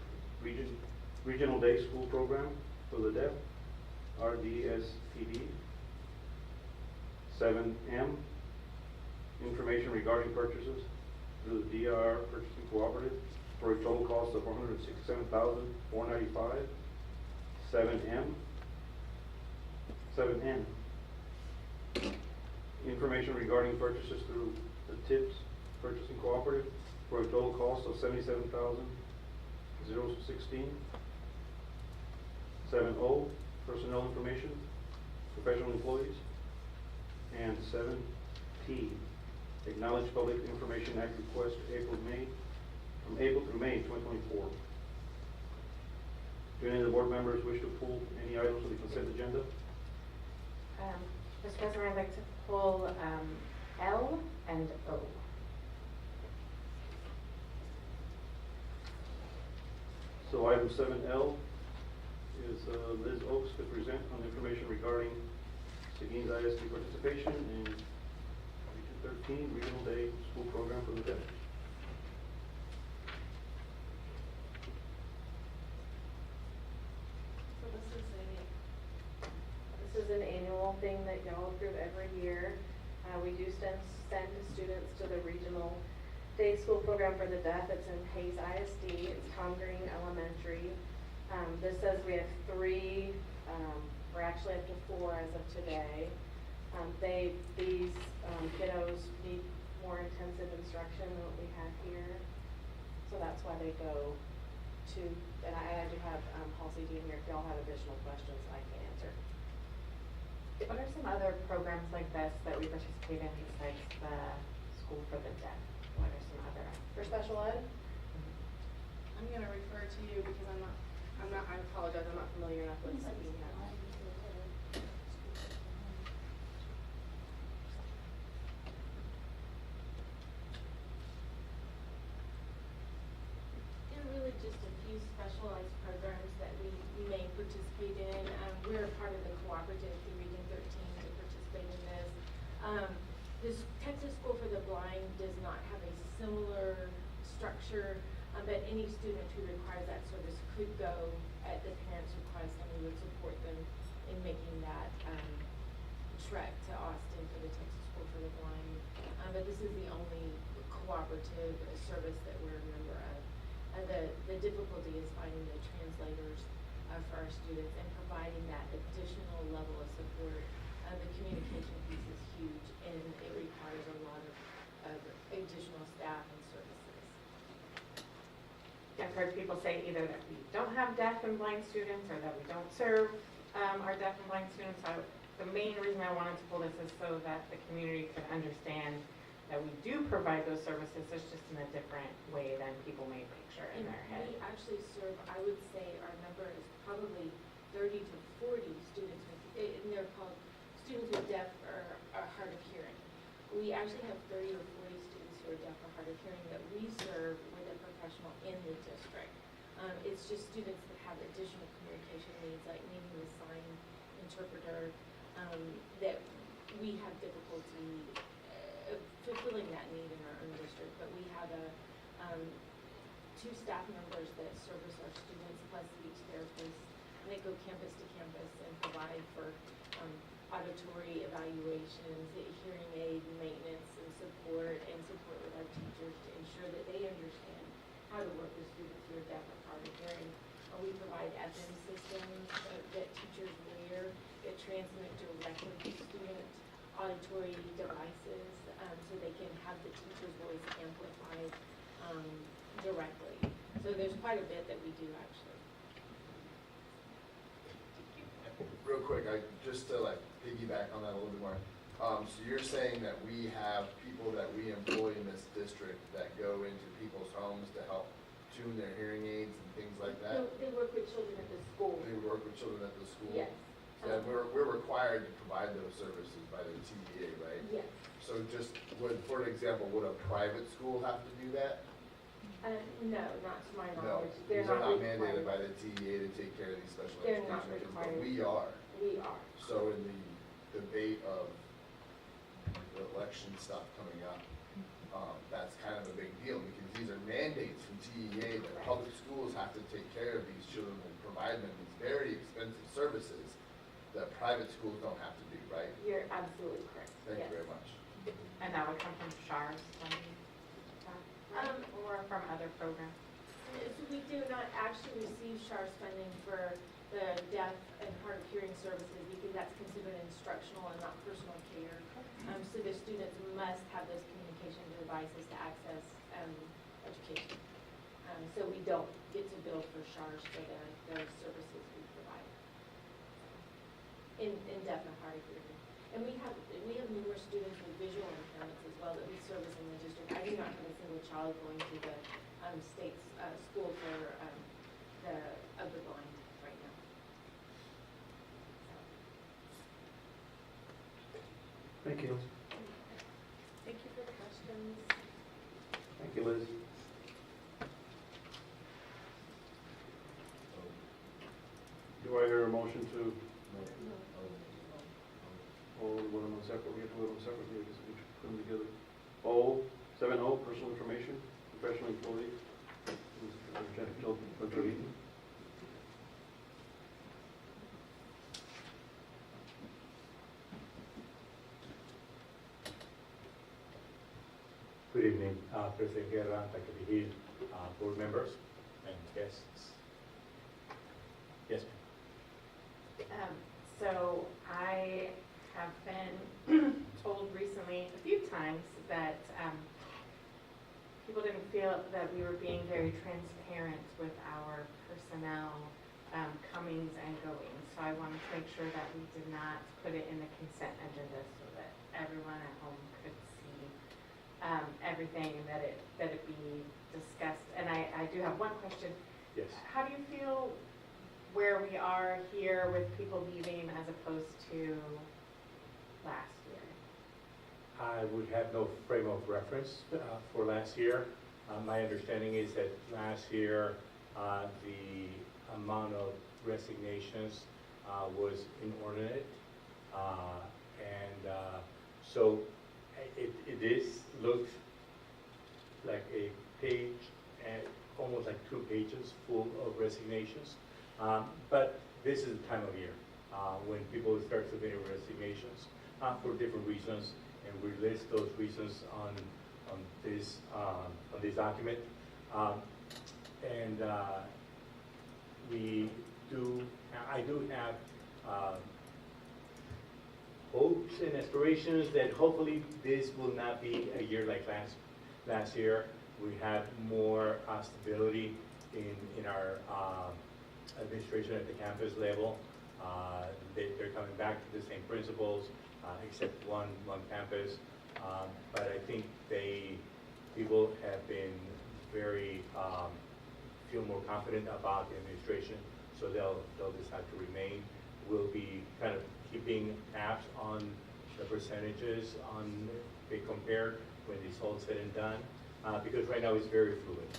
Regional Day School Program for the Deaf, RDSPD. 7M, information regarding purchases through the DRR Purchasing Cooperative for a total cost of $467,495. 7N, information regarding purchases through the TIPS Purchasing Cooperative for a total cost of $77,016. 7O, personnel information, professional employees. And 7T, acknowledge Public Information Act request from April through May 2024. Do any of the board members wish to pull any items of the consent agenda? Mr. President, I'd like to pull L and O. So item 7L is Liz Oaks to present on information regarding Seguin's ISD participation in Region 13 Regional Day School Program for the Deaf. So this is an annual thing that y'all approve every year. We do send students to the Regional Day School Program for the Deaf. It's in Hayes ISD. It's Tom Green Elementary. This says we have 3, we're actually up to 4 as of today. These kiddos need more intensive instruction than what we have here. So that's why they go to, and I do have Halsey Dean here if y'all have additional questions I can answer. What are some other programs like this that we participate in besides the School for the Deaf? What are some other? For special ed? I'm gonna refer to you because I apologize, I'm not familiar enough with Seguin yet. There are really just a few specialized programs that we may participate in. We're a part of the cooperative through Region 13 to participate in this. This Texas School for the Blind does not have a similar structure But any student who requires that service could go at the parent's request, and we would support them in making that trek to Austin for the Texas School for the Blind. But this is the only cooperative service that we're a member of. The difficulty is finding the translators for our students and providing that additional level of support. The communication piece is huge, and it requires a lot of additional staff and services. I've heard people say either that we don't have deaf and blind students or that we don't serve our deaf and blind students. The main reason I wanted to pull this is so that the community could understand that we do provide those services. It's just in a different way than people may picture in their head. We actually serve, I would say our number is probably 30 to 40 students and they're called students with deaf or hard of hearing. We actually have 30 or 40 students who are deaf or hard of hearing that we serve with a professional in the district. It's just students that have additional communication needs, like needing a sign interpreter, that we have difficulty fulfilling that need in our own district. But we have two staff members that service our students, plus speech therapists, and they go campus to campus and provide for auditory evaluations, hearing aid maintenance and support with our teachers to ensure that they understand how to work with students who are deaf or hard of hearing. We provide FM systems that teachers wear that transmit directly to student auditory devices, so they can have the teacher's voice amplified directly. So there's quite a bit that we do actually. Real quick, just to like piggyback on that a little bit more. So you're saying that we have people that we employ in this district that go into people's homes to help tune their hearing aids and things like that? They work with children at the school. They work with children at the school? Yes. And we're required to provide those services by the TDA, right? Yes. So just for an example, would a private school have to do that? No, not to my No, knowledge. these are not mandated by the TDA to take care of these special They're education not kids, but required. we are. We are. So in the debate of the election stuff coming up, that's kind of a big deal because these are mandates from TEA that public schools have to take care of these children and provide them these very expensive services that private schools don't have to do, right? You're absolutely correct. Thank Yes. you very much. And that would come from SHAR's funding, or from other programs? So we do not actually receive SHAR's funding for the deaf and hard of hearing services because that's considered instructional and not personal care. So the students must have those communication devices to access education. So we don't get to bill for SHAR's for the services we provide in deaf and hard of hearing. And we have numerous students with visual impairments as well that we service in the district. I do not have a single child going to the state's school for of the blind right now. Thank you. Thank you for the questions. Thank you, Liz. Do I hear a motion to? Oh, we want them on separate, we have to vote on separately, I guess we should put them together. 7O, personal information, professional employee. Lieutenant Jill Butler-Eaton. Good evening, President Guerra, Dr. Vigil, board members, and guests. Yes, ma'am. So I have been told recently a few times that people didn't feel that we were being very transparent with our personnel comings and goings. So I wanted to make sure that we did not put it in the consent agenda so that everyone at home could see everything and that it be discussed. And I do have one question. Yes. How do you feel where we are here with people leaving as opposed to last year? I would have no frame of reference for last year. My understanding is that last year, the amount of resignations was inordinate. So it looks like a page and almost like 2 pages full of resignations. But this is the time of year when people start submitting resignations for different reasons, and we list those reasons on this document. I do have hopes and aspirations that hopefully this will not be a year like last year. We have more stability in our administration at the campus level. They're coming back to the same principles, except one campus. But I think people have been very, feel more confident about the administration, so they'll decide to remain. We'll be kind of keeping tabs on the percentages they compare when it's all said and done, because right now it's very fluid.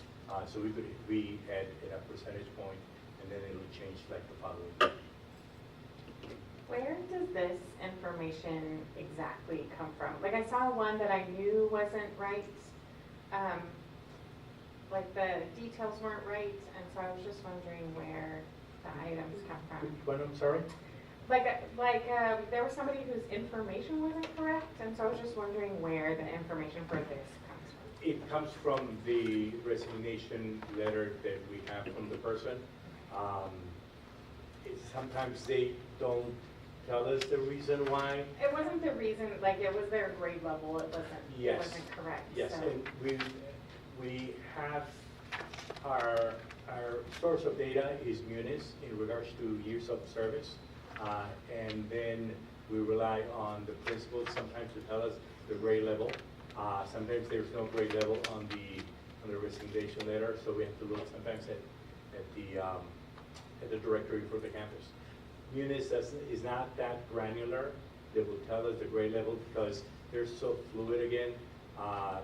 So we could be at a percentage point, and then it'll change like the following year. Where does this information exactly come from? Like, I saw one that I knew wasn't right. Like the details weren't right, and so I was just wondering where the items come from. Which one, I'm sorry? There was somebody whose information wasn't correct, and so I was just wondering where the information for this comes from. It comes from the resignation letter that we have from the person. Sometimes they don't tell us the reason why. It wasn't the reason, like it was their grade level, it wasn't correct. Yes, so. and we have our source of data is Munis in regards to years of service. And then we rely on the principals sometimes to tell us the grade level. Sometimes there's no grade level on the resignation letter, so we have to look sometimes at the directory for the campus. Munis is not that granular. They will tell us the grade level because they're so fluid again.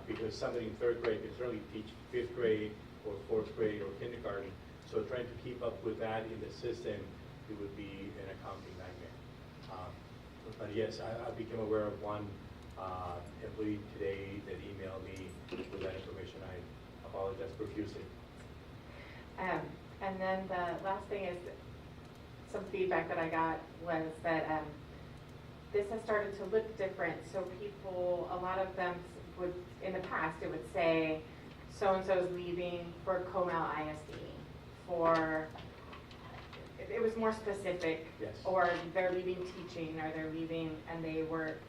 Because somebody in 3rd grade can certainly teach 5th grade or 4th grade or kindergarten. So trying to keep up with that in the system, it would be an accounting nightmare. But yes, I became aware of one employee today that emailed me with that information. I apologize profusely. And then the last thing is some feedback that I got was that this has started to look different. So people, a lot of them would, in the past, it would say so-and-so is leaving for Comel ISD, it was more specific, yes. Or they're leaving teaching, or they're leaving, and they were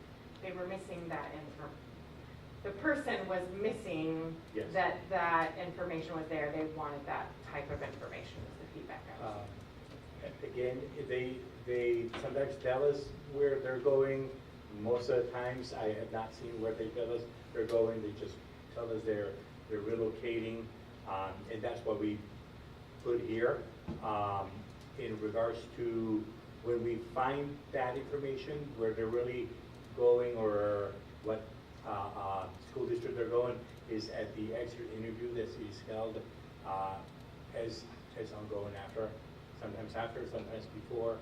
missing that information. The person was missing yes. that information was there. They wanted that type of information was the feedback I was Again, they sometimes tell us where they're going. Most of the times, I have not seen where they tell us they're going. They just tell us they're relocating, and that's what we put here. In regards to when we find that information, where they're really going or what school district they're going, is at the exit interview that is held as ongoing after. Sometimes after, sometimes before,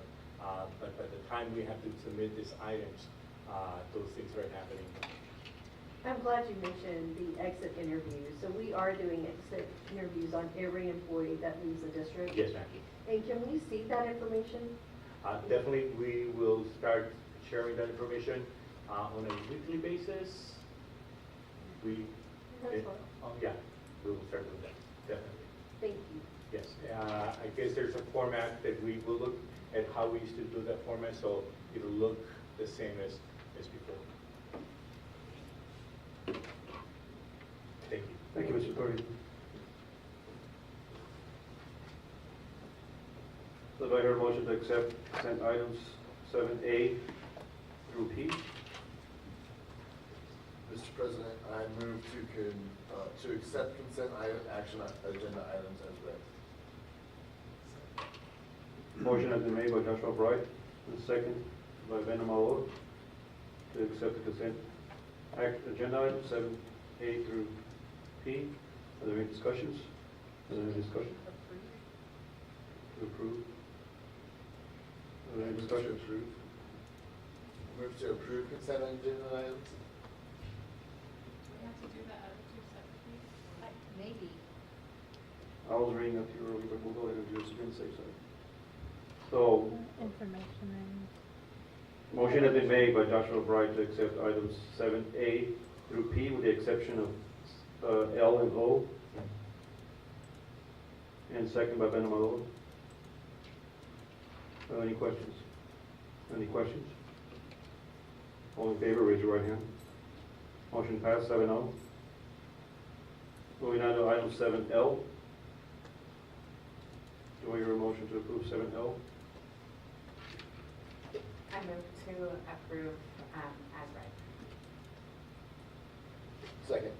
but by the time we have to submit these items, those things are happening. I'm glad you mentioned the exit interviews. So we are doing exit interviews on every employee that leaves the district. Yes, ma'am. And can we see that information? Definitely, we will start sharing that information on a weekly basis. That's fine. Yeah, we will start with that, definitely. Thank you. Yes, I guess there's a format that we will look at how we used to do that format, so it'll look the same as before. Thank you. Thank you, Mr. Torres. So do I hear a motion to accept consent items 7A through P? Mr. President, I move to accept consent action agenda items as read. Motion has been made by Joshua Bright, and second by Ben Amaro to accept the consent agenda items 7A through P. Are there any discussions? Is there any discussion? To approve. Are there any Move to discussion? approve. Move to approve consent agenda items. We have to do that out of 2 separately? Maybe. I was reading up here earlier, but we'll go ahead and do this again, safe side. So, motion has been made by Joshua Bright to accept items 7A through P with the exception of L and O. And second by Ben Amador. Any questions? Any questions? All in favor, raise your right hand. Motion passed 7-0. Moving on to item 7L. Do I hear a motion to approve 7L? I move to approve as read. Second.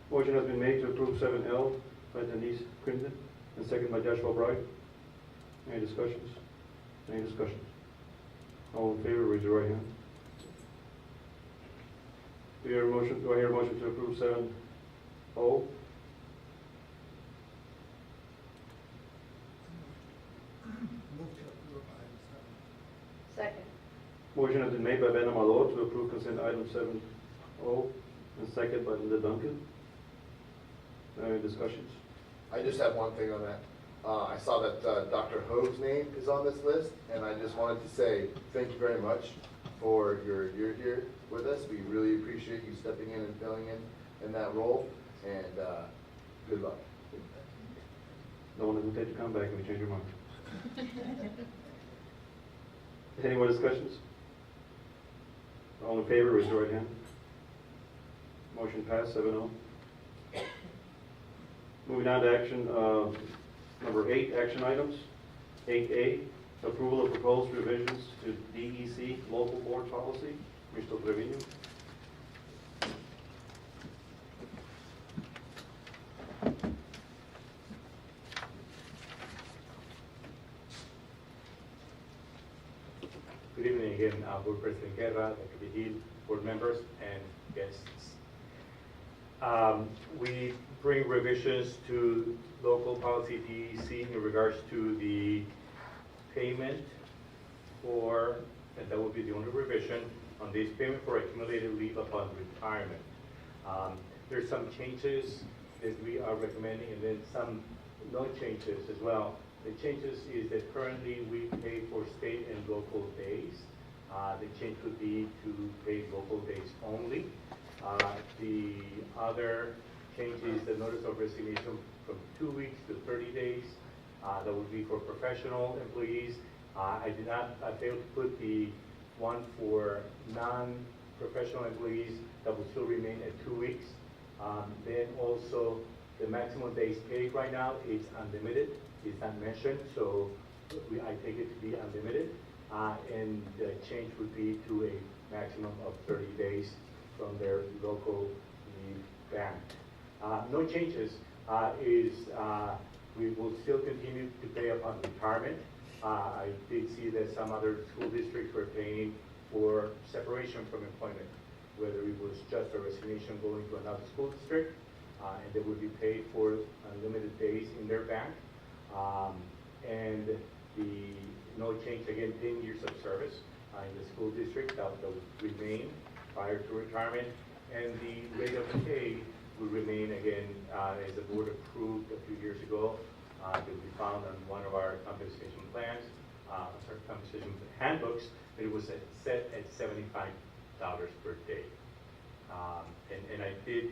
Motion has been made to approve 7L by Denise Crittenden and second by Joshua Bright. Any discussions? Any discussions? All in favor, raise your right hand. Do I hear a motion to approve 7O? Second. Motion has been made by Ben Amador to approve consent item 7O and second by Linda Duncan. Any discussions? I just have one thing on that. I saw that Dr. Hogue's name is on this list, and I just wanted to say thank you very much for your year here with us. We really appreciate you stepping in and filling in that role, and good luck. No one hesitate to come back if you change your mind. Any more discussions? All in favor, raise your right hand. Motion passed 7-0. Moving on to action, number 8, action items. 8A, approval of proposed revisions to DEC local board policy. Mr. Trevino. Good evening again, Board President Guerra, Dr. Vigil, board members, and guests. We bring revisions to local policy DEC in regards to the payment for, and that will be the only revision on this payment for accumulated leave upon retirement. There's some changes that we are recommending and then some no changes as well. The changes is that currently we pay for state and local days. The change would be to pay local days only. The other change is the notice of resignation from 2 weeks to 30 days. That would be for professional employees. I failed to put the one for non-professional employees that will still remain at 2 weeks. Then also the maximum days paid right now is unlimited. It's not mentioned, so I take it to be unlimited. And the change would be to a maximum of 30 days from their local leave bank. No changes we will still continue to pay upon retirement. I did see that some other school districts were paying for separation from employment, whether it was just a resignation going to another school district, and they would be paid for unlimited days in their bank. And the no change, again, 10 years of service in the school district, that would remain prior to retirement. And the rate of pay will remain again, as the board approved a few years ago. It will be found on one of our compensation plans, compensation handbooks. It was set at $75 per day. And I did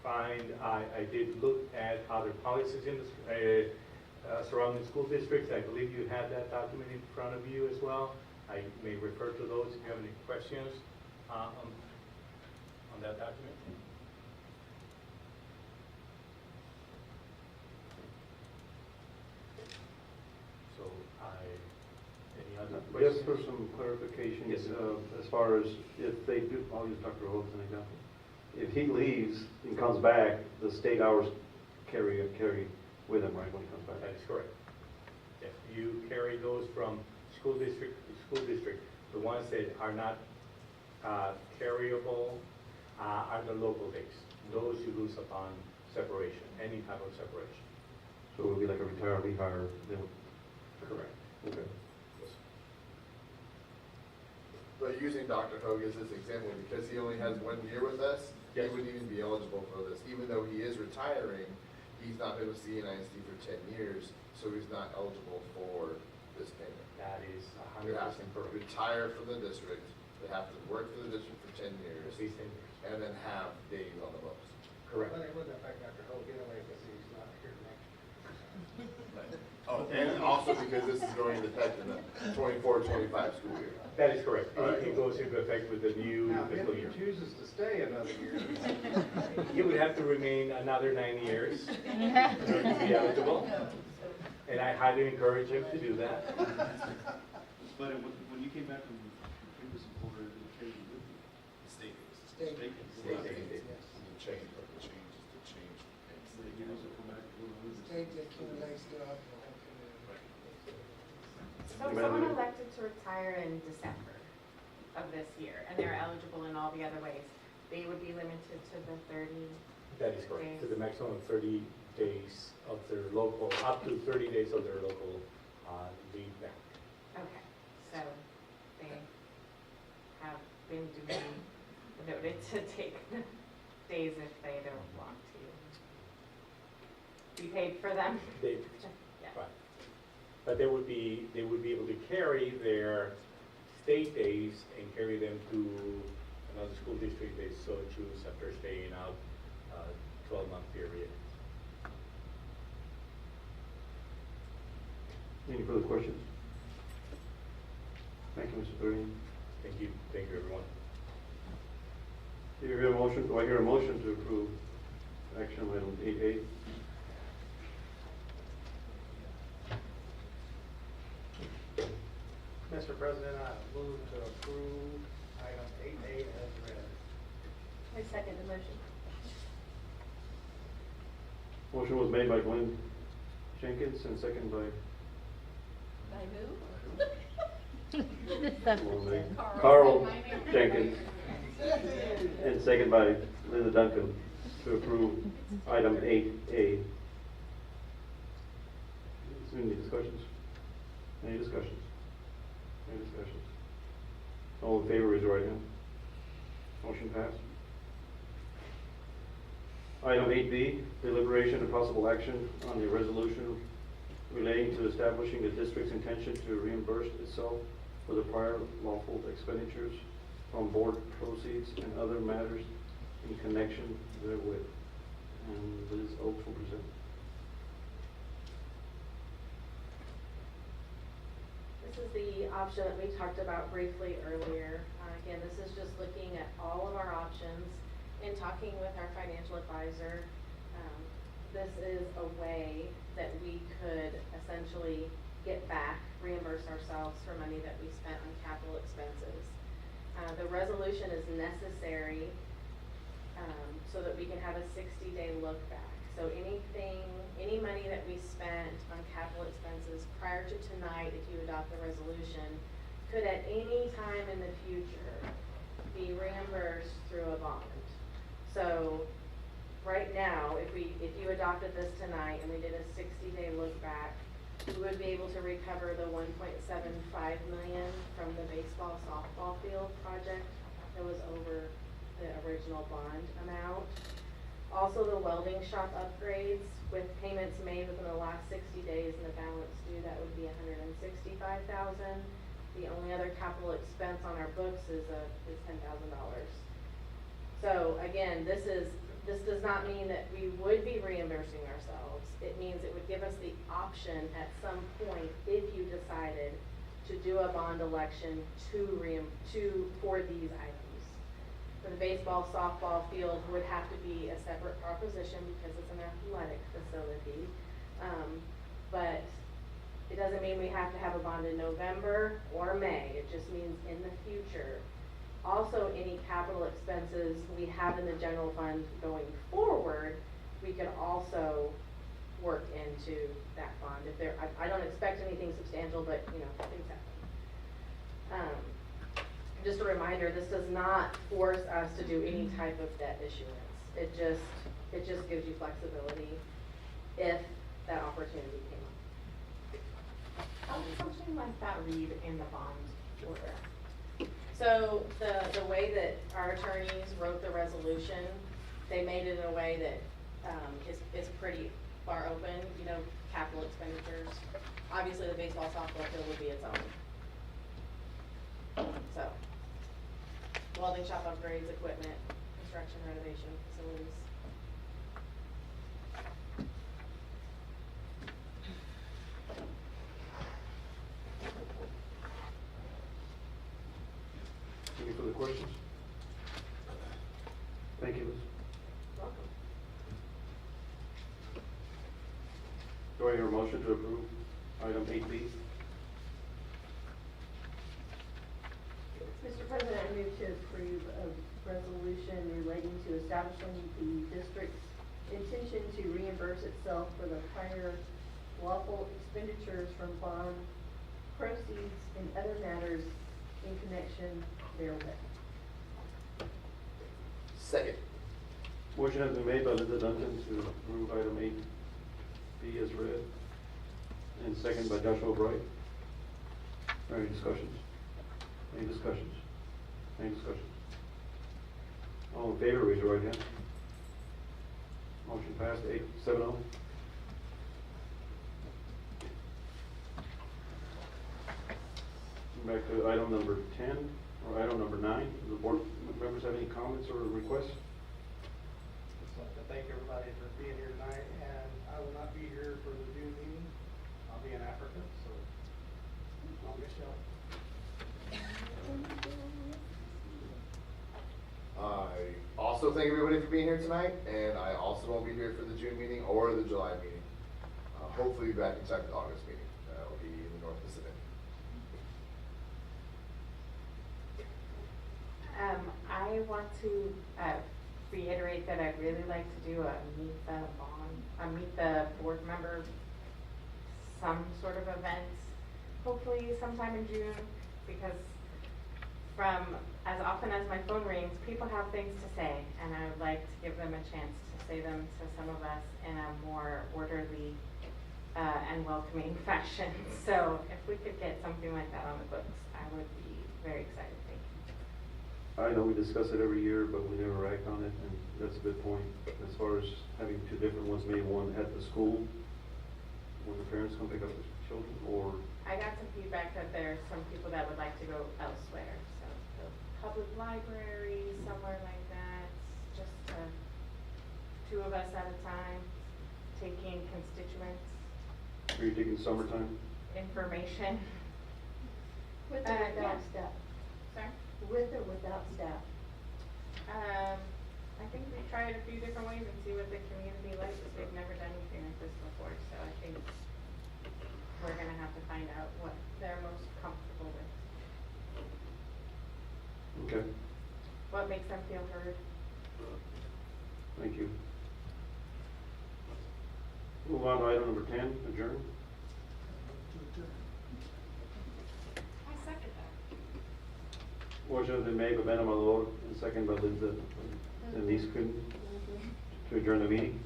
find, I did look at other policies in the surrounding school districts. I believe you have that document in front of you as well. I may refer to those if you have any questions on that document. So any other questions? Just for some clarification, Yes, sir. as far as if they do, I'll use Dr. Hogue as an example. If he leaves and comes back, the state hours carry with him, right, when he comes back? That is correct. Yes, you carry those from school district to school district. The ones that are not carryable are the local days. Those you lose upon separation, any type of separation. So it would be like a retiree hire? Correct. Okay. But using Dr. Hogue as this example, because he only has 1 year with us, he wouldn't even be eligible for this. Even though he is retiring, he's not been with Seguin ISD for 10 years, so he's not eligible for this payment. That is They have 100% to correct. retire from the district, they have to work for the district for 10 years, At least 10 years. and then have days on the books. Correct. But it wouldn't affect Dr. Hope anyway, because he's not here next year. Oh, and also because this is going into effect in the 24-25 school year. That is correct. All right. It goes into effect with the new Now, if fiscal he year. chooses to stay another year. He would have to remain another 9 years in order to be eligible. And I highly encourage him to do that. But when you came back from previous employer, it carried you with you. State. State. State. Yes. The change, but the change is the change. But you also come back to the State accumulates throughout the whole So if someone elected to retire in December of this year, and they're eligible in all the other ways, they would be limited to the 30 That is correct. To the maximum of 30 days of their local, up to 30 days of their local leave bank. Okay, so they have been duly noted to take the days if they don't want to be paid for them. They, Yeah. right. But they would be able to carry their state days and carry them to another school district they so choose after staying out 12-month period. Any further questions? Thank you, Mr. Thurian. Thank you, everyone. Do you hear a motion, do I hear a motion to approve action item 8A? Mr. President, I move to approve item 8A as read. I second the motion. Motion was made by Glenn Jenkins and second by By who? Carl Jenkins, and second by Linda Duncan to approve item 8A. Is there any discussions? Any discussions? Any discussions? All in favor, raise your right hand. Motion passed. Item 8B, deliberation and possible action on the resolution relating to establishing the district's intention to reimburse itself for the prior lawful expenditures from board proceeds and other matters in connection therewith. And Liz Oaks will present. This is the option that we talked about briefly earlier. Again, this is just looking at all of our options and talking with our financial advisor. This is a way that we could essentially get back, reimburse ourselves for money that we spent on capital expenses. The resolution is necessary so that we can have a 60-day look back. So any money that we spent on capital expenses prior to tonight, if you adopt the resolution, could at any time in the future be reimbursed through a bond. So right now, if you adopted this tonight and we did a 60-day look back, we would be able to recover the $1.75 million from the baseball softball field project that was over the original bond amount. Also the welding shop upgrades with payments made within the last 60 days and the balance due, that would be $165,000. The only other capital expense on our books is $10,000. So again, this does not mean that we would be reimbursing ourselves. It means it would give us the option at some point, if you decided to do a bond election for these items. For the baseball, softball field would have to be a separate proposition because it's an athletic facility. But it doesn't mean we have to have a bond in November or May. It just means in the future. Also, any capital expenses we have in the general fund going forward, we could also work into that bond. If there, I don't expect anything substantial, but things happen. Just a reminder, this does not force us to do any type of debt issuance. It just gives you flexibility if that opportunity came up. How does something like that read in the bond order? So the way that our attorneys wrote the resolution, they made it in a way that is pretty bar open, you know, capital expenditures. Obviously, the baseball softball field would be its own. So, welding shop upgrades, equipment, construction, renovation, facilities. Any further questions? Thank you, Liz. Welcome. Do I hear a motion to approve item 8B? Mr. President, I move to approve a resolution relating to establishing the district's intention to reimburse itself for the prior lawful expenditures from bond proceeds and other matters in connection therewith. Second. Motion has been made by Linda Duncan to approve item 8B as read, and second by Joshua Bright. Any discussions? Any discussions? Any discussions? All in favor, raise your right hand. Motion passed, 7-0. Back to item number 10, or item number 9. Do the board members have any comments or requests? Just like to thank everybody for being here tonight, and I will not be here for the June meeting. I'll be in Africa, so I'll miss y'all. I also thank everybody for being here tonight, and I also won't be here for the June meeting or the July meeting. Hopefully back in time for the August meeting. I'll be in the North Pacific. I want to reiterate that I'd really like to do a meet the board member, some sort of event, hopefully sometime in June, because from as often as my phone rings, people have things to say, and I would like to give them a chance to say them to some of us in a more orderly and welcoming fashion. So if we could get something like that on the books, I would be very excited. Thank you. I know we discuss it every year, but we never act on it, and that's a good point. As far as having two different ones, maybe one at the school, when the parents come pick up the children, or... I got some feedback that there's some people that would like to go elsewhere, so the public library, somewhere like that, just two of us at a time, taking constituents. Are you taking summertime? Information. With or without yeah. staff? Sorry? With or without staff? I think we tried a few different ways and see what the community likes. They've never done anything like this before, so I think we're gonna have to find out what they're most comfortable with. Okay, What makes them feel heard. thank you. Move on to item number 10, adjourn. I second that. Motion has been made by Benham Alor and second by Linda and Niskun to adjourn the meeting.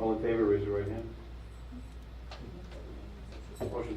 All in favor, raise your right hand. Motion